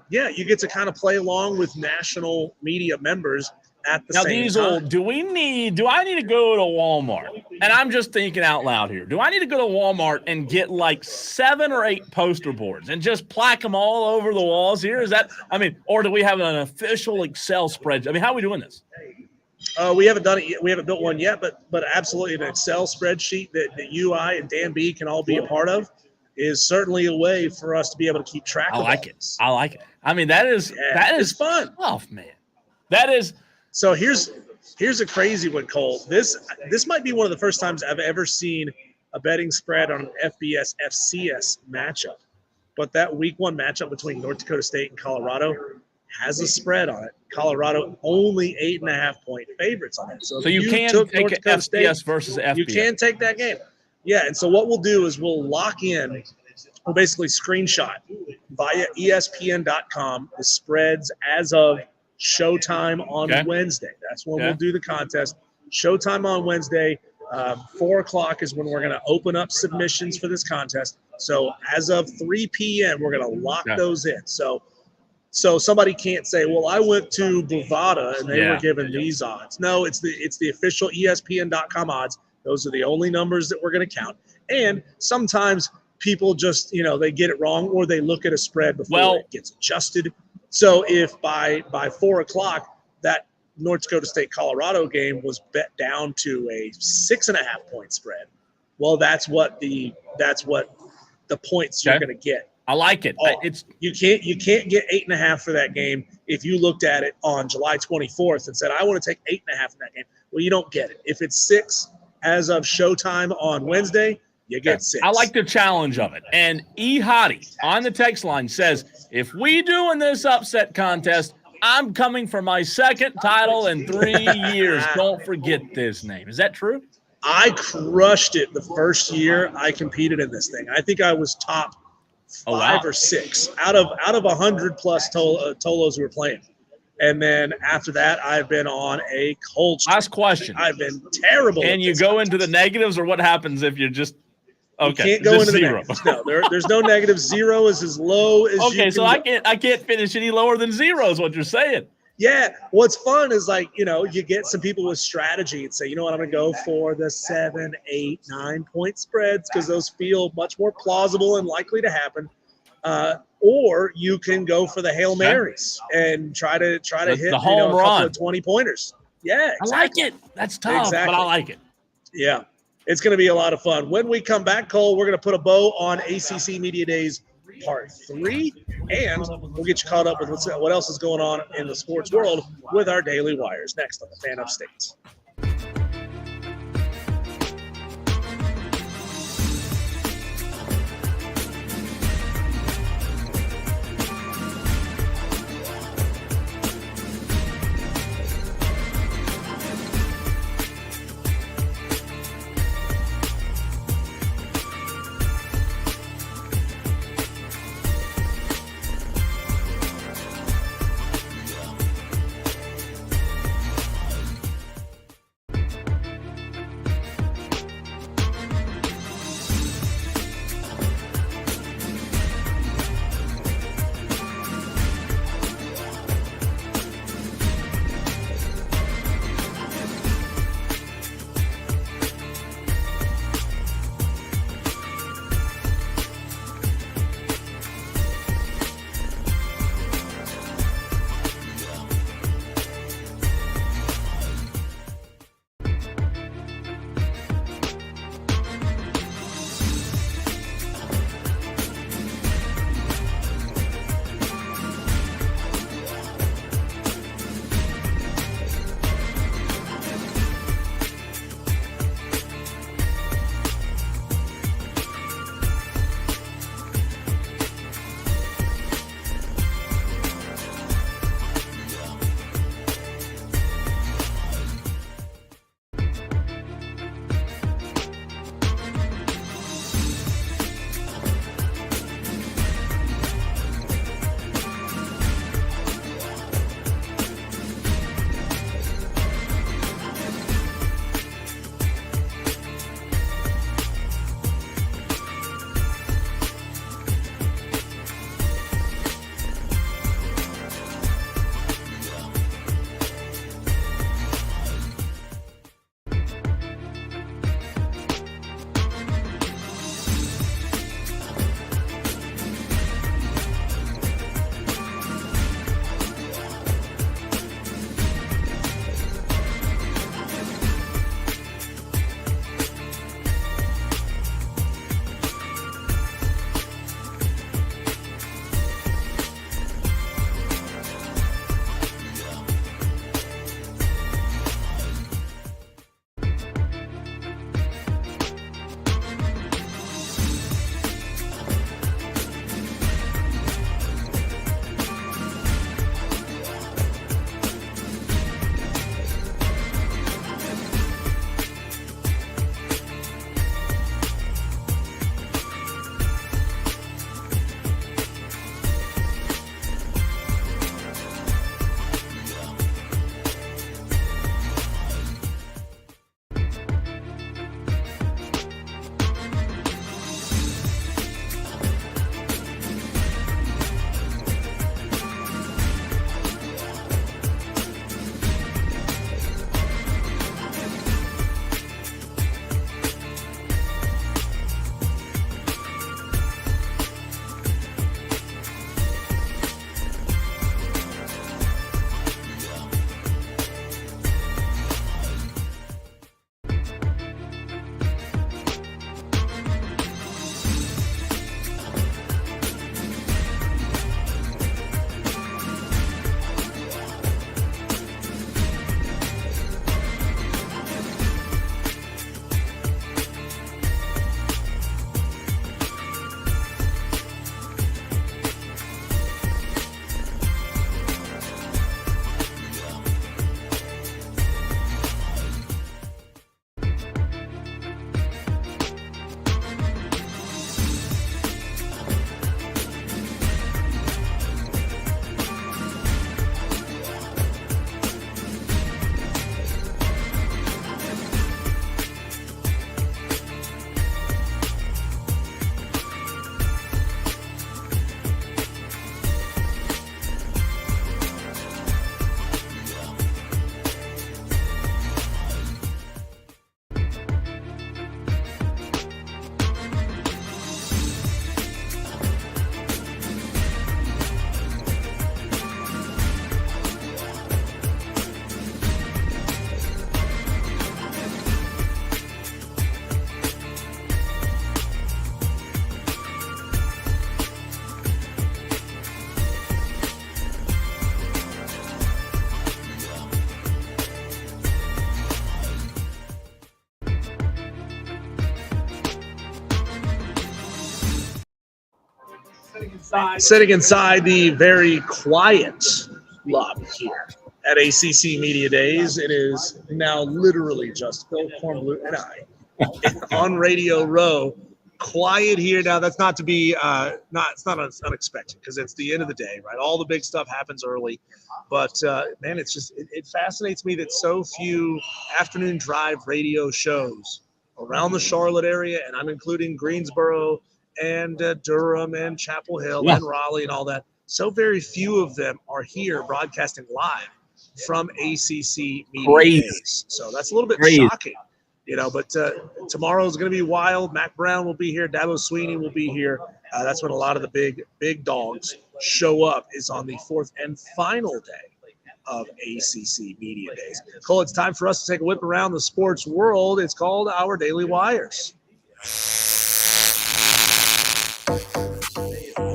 you get to kind of play along with national media members at the same time. Do I need to go to Walmart? And I'm just thinking out loud here. Do I need to go to Walmart and get like 7 or 8 poster boards and just plaque them all over the walls here? Or do we have an official Excel spreadsheet? I mean, how are we doing this? We haven't done it yet. We haven't built one yet, but absolutely an Excel spreadsheet that UI and Dan B can all be a part of is certainly a way for us to be able to keep track of like it. this. I like it. I mean, that is fun. Oh man, that is. So here's a crazy one, Cole. This might be one of the first times I've ever seen a betting spread on an FBS FCS matchup. But that week 1 matchup between North Dakota State and Colorado has a spread on it. Colorado only 8.5-point favorites on it. So you can take an FBS versus FBS. You can take that game. Yeah, and so what we'll do is we'll lock in, we'll basically screenshot via ESPN.com the spreads as of showtime on Wednesday. That's when we'll do the contest. Showtime on Wednesday. 4 o'clock is when we're going to open up submissions for this contest. So as of 3 p.m., we're going to lock those in. So somebody can't say, well, I went to Bovada and they were given these odds. No, it's the official ESPN.com odds. Those are the only numbers that we're going to count. And sometimes people just, they get it wrong or they look at a spread before it gets adjusted. So if by 4 o'clock that North Dakota State Colorado game was bet down to a 6.5-point spread, well, that's what the points you're going to get. I like it. You can't get 8.5 for that game if you looked at it on July 24th and said, I want to take 8.5 in that game. Well, you don't get it. If it's 6 as of showtime on Wednesday, you get 6. I like the challenge of it. And E. Hottie on the text line says, if we doing this upset contest, I'm coming for my second title in 3 years. Don't forget this name. Is that true? I crushed it the first year I competed in this thing. I think I was top 5 or 6 out of 100 plus Tolos who were playing. And then after that, I've been on a cold streak. Last question. I've been terrible. And you go into the negatives, or what happens if you're just okay? You can't go into the negatives. No, there's no negatives. 0 is as low as you can. Okay, so I can't finish any lower than 0 is what you're saying. Yeah. What's fun is you get some people with strategy and say, you know what, I'm going to go for the 7, 8, 9 point spreads because those feel much more plausible and likely to happen. Or you can go for the Hail Marys and try to hit the home a run. couple of 20 pointers. Yeah, exactly. I like it. That's tough, but I like it. Yeah, it's going to be a lot of fun. When we come back, Cole, we're going to put a bow on ACC Media Days Part 3, and we'll get you caught up with what else is going on in the sports world with our Daily Wires next on the Fan Upstate. sitting inside the very quiet lobby here at ACC Media Days. It is now literally just Phil Kornblut and I on Radio Row. Quiet here now. That's not to be it's not unexpected because it's the end of the day, right? All the big stuff happens early, but man, it's just it fascinates me that so few afternoon drive radio shows around the Charlotte area, and I'm including Greensboro and Durham and Chapel Hill and Raleigh and all that. So very few of them are here broadcasting live from ACC Media Days. So that's a little bit shocking. But tomorrow is going to be wild. Mac Brown will be here. Dabo Sweeney will be here. That's when a lot of the big dogs show up, is on the fourth and final day of ACC Media Days. Cole, it's time for us to take a whip around the sports world. It's called Our Daily Wires.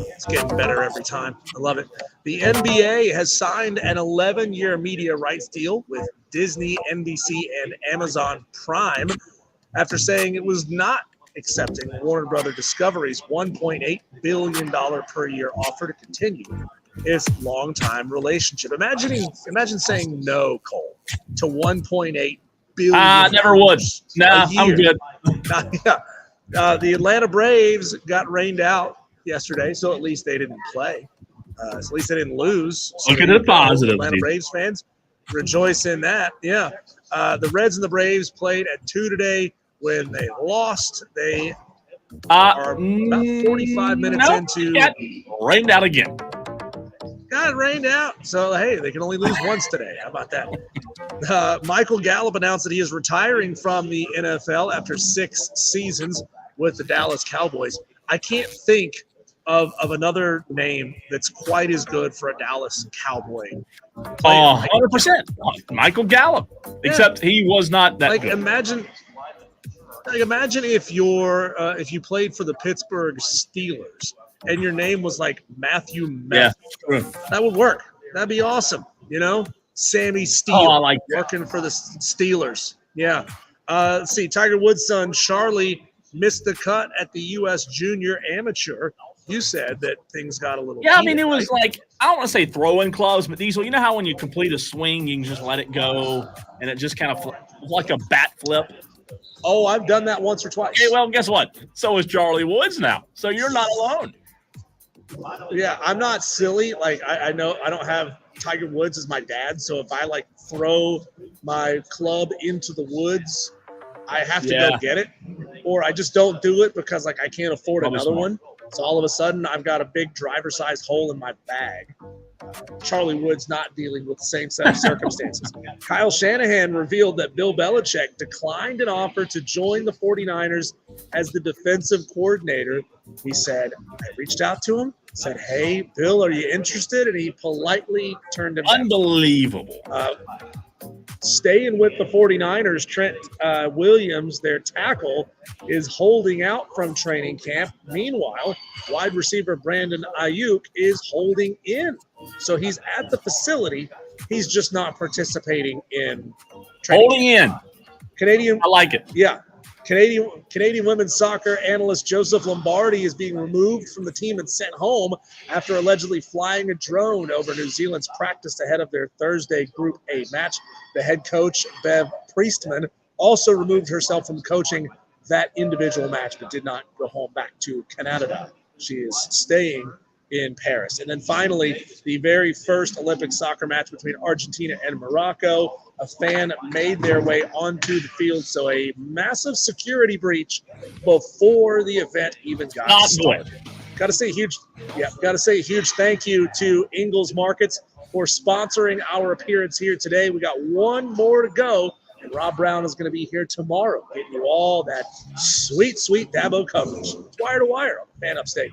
It's getting better every time. I love it. The NBA has signed an 11-year media rights deal with Disney, NBC, and Amazon Prime after saying it was not accepting Warner Brothers Discovery's $1.8 billion per year offer to continue its longtime relationship. Imagine saying no, Cole, to $1.8 billion. I never would. Nah, I'm good. The Atlanta Braves got rained out yesterday, so at least they didn't play. So at least they didn't lose. So look at the positive. Atlanta Braves fans rejoice in that. Yeah. The Reds and the Braves played at 2 today. When they lost, they are about 45 minutes into. Got rained out again. Got rained out. So, hey, they can only lose once today. How about that? Michael Gallup announced that he is retiring from the NFL after 6 seasons with the Dallas Cowboys. I can't think of another name that's quite as good for a Dallas Cowboy. 100%. Michael Gallup. Except he was not that good. Imagine if you played for the Pittsburgh Steelers and your name was like Matthew Meth. Yeah, that would work. That'd be awesome. Sammy Steele working for the Steelers. Yeah. Let's see. Tiger Woods' son Charlie missed the cut at the U.S. Junior Amateur. You said that things got a little heated, I mean, it was like, I don't want to say throwing clubs, but Diesel, you know how when you complete a swing, you can just let it go, and it just kind of like a bat flip? Oh, I've done that once or twice. Hey, well, guess what? So is Charlie Woods now. So you're not alone. Yeah, I'm not silly. Like, I know I don't have Tiger Woods as my dad, so if I, throw my club into the woods, I have to go get it, or I just don't do it because, I can't afford another one. So all of a sudden, I've got a big driver-sized hole in my bag. Charlie Woods not dealing with the same set of circumstances. Kyle Shanahan revealed that Bill Belichick declined an offer to join the 49ers as the defensive coordinator. He said, I reached out to him, said, hey, Bill, are you interested? And he politely turned him down. Unbelievable. Staying with the 49ers, Trent Williams, their tackle, is holding out from training camp. Meanwhile, wide receiver Brandon Ayuk is holding in. So he's at the facility. He's just not participating in training camp. Holding in. I like it. Yeah. Canadian women's soccer analyst Joseph Lombardi is being removed from the team and sent home after allegedly flying a drone over New Zealand's practice ahead of their Thursday Group A match. The head coach, Bev Priestman, also removed herself from coaching that individual match, but did not go home back to Canada. She is staying in Paris. And then finally, the very first Olympic soccer match between Argentina and Morocco. A fan made their way onto the field, so a massive security breach before the event even got started. Got to say a huge thank you to Ingles Markets for sponsoring our appearance here today. We got one more to go, and Rob Brown is going to be here tomorrow, getting you all that sweet, sweet Dabo coverage. It's Wire to Wire on Fan Upstate.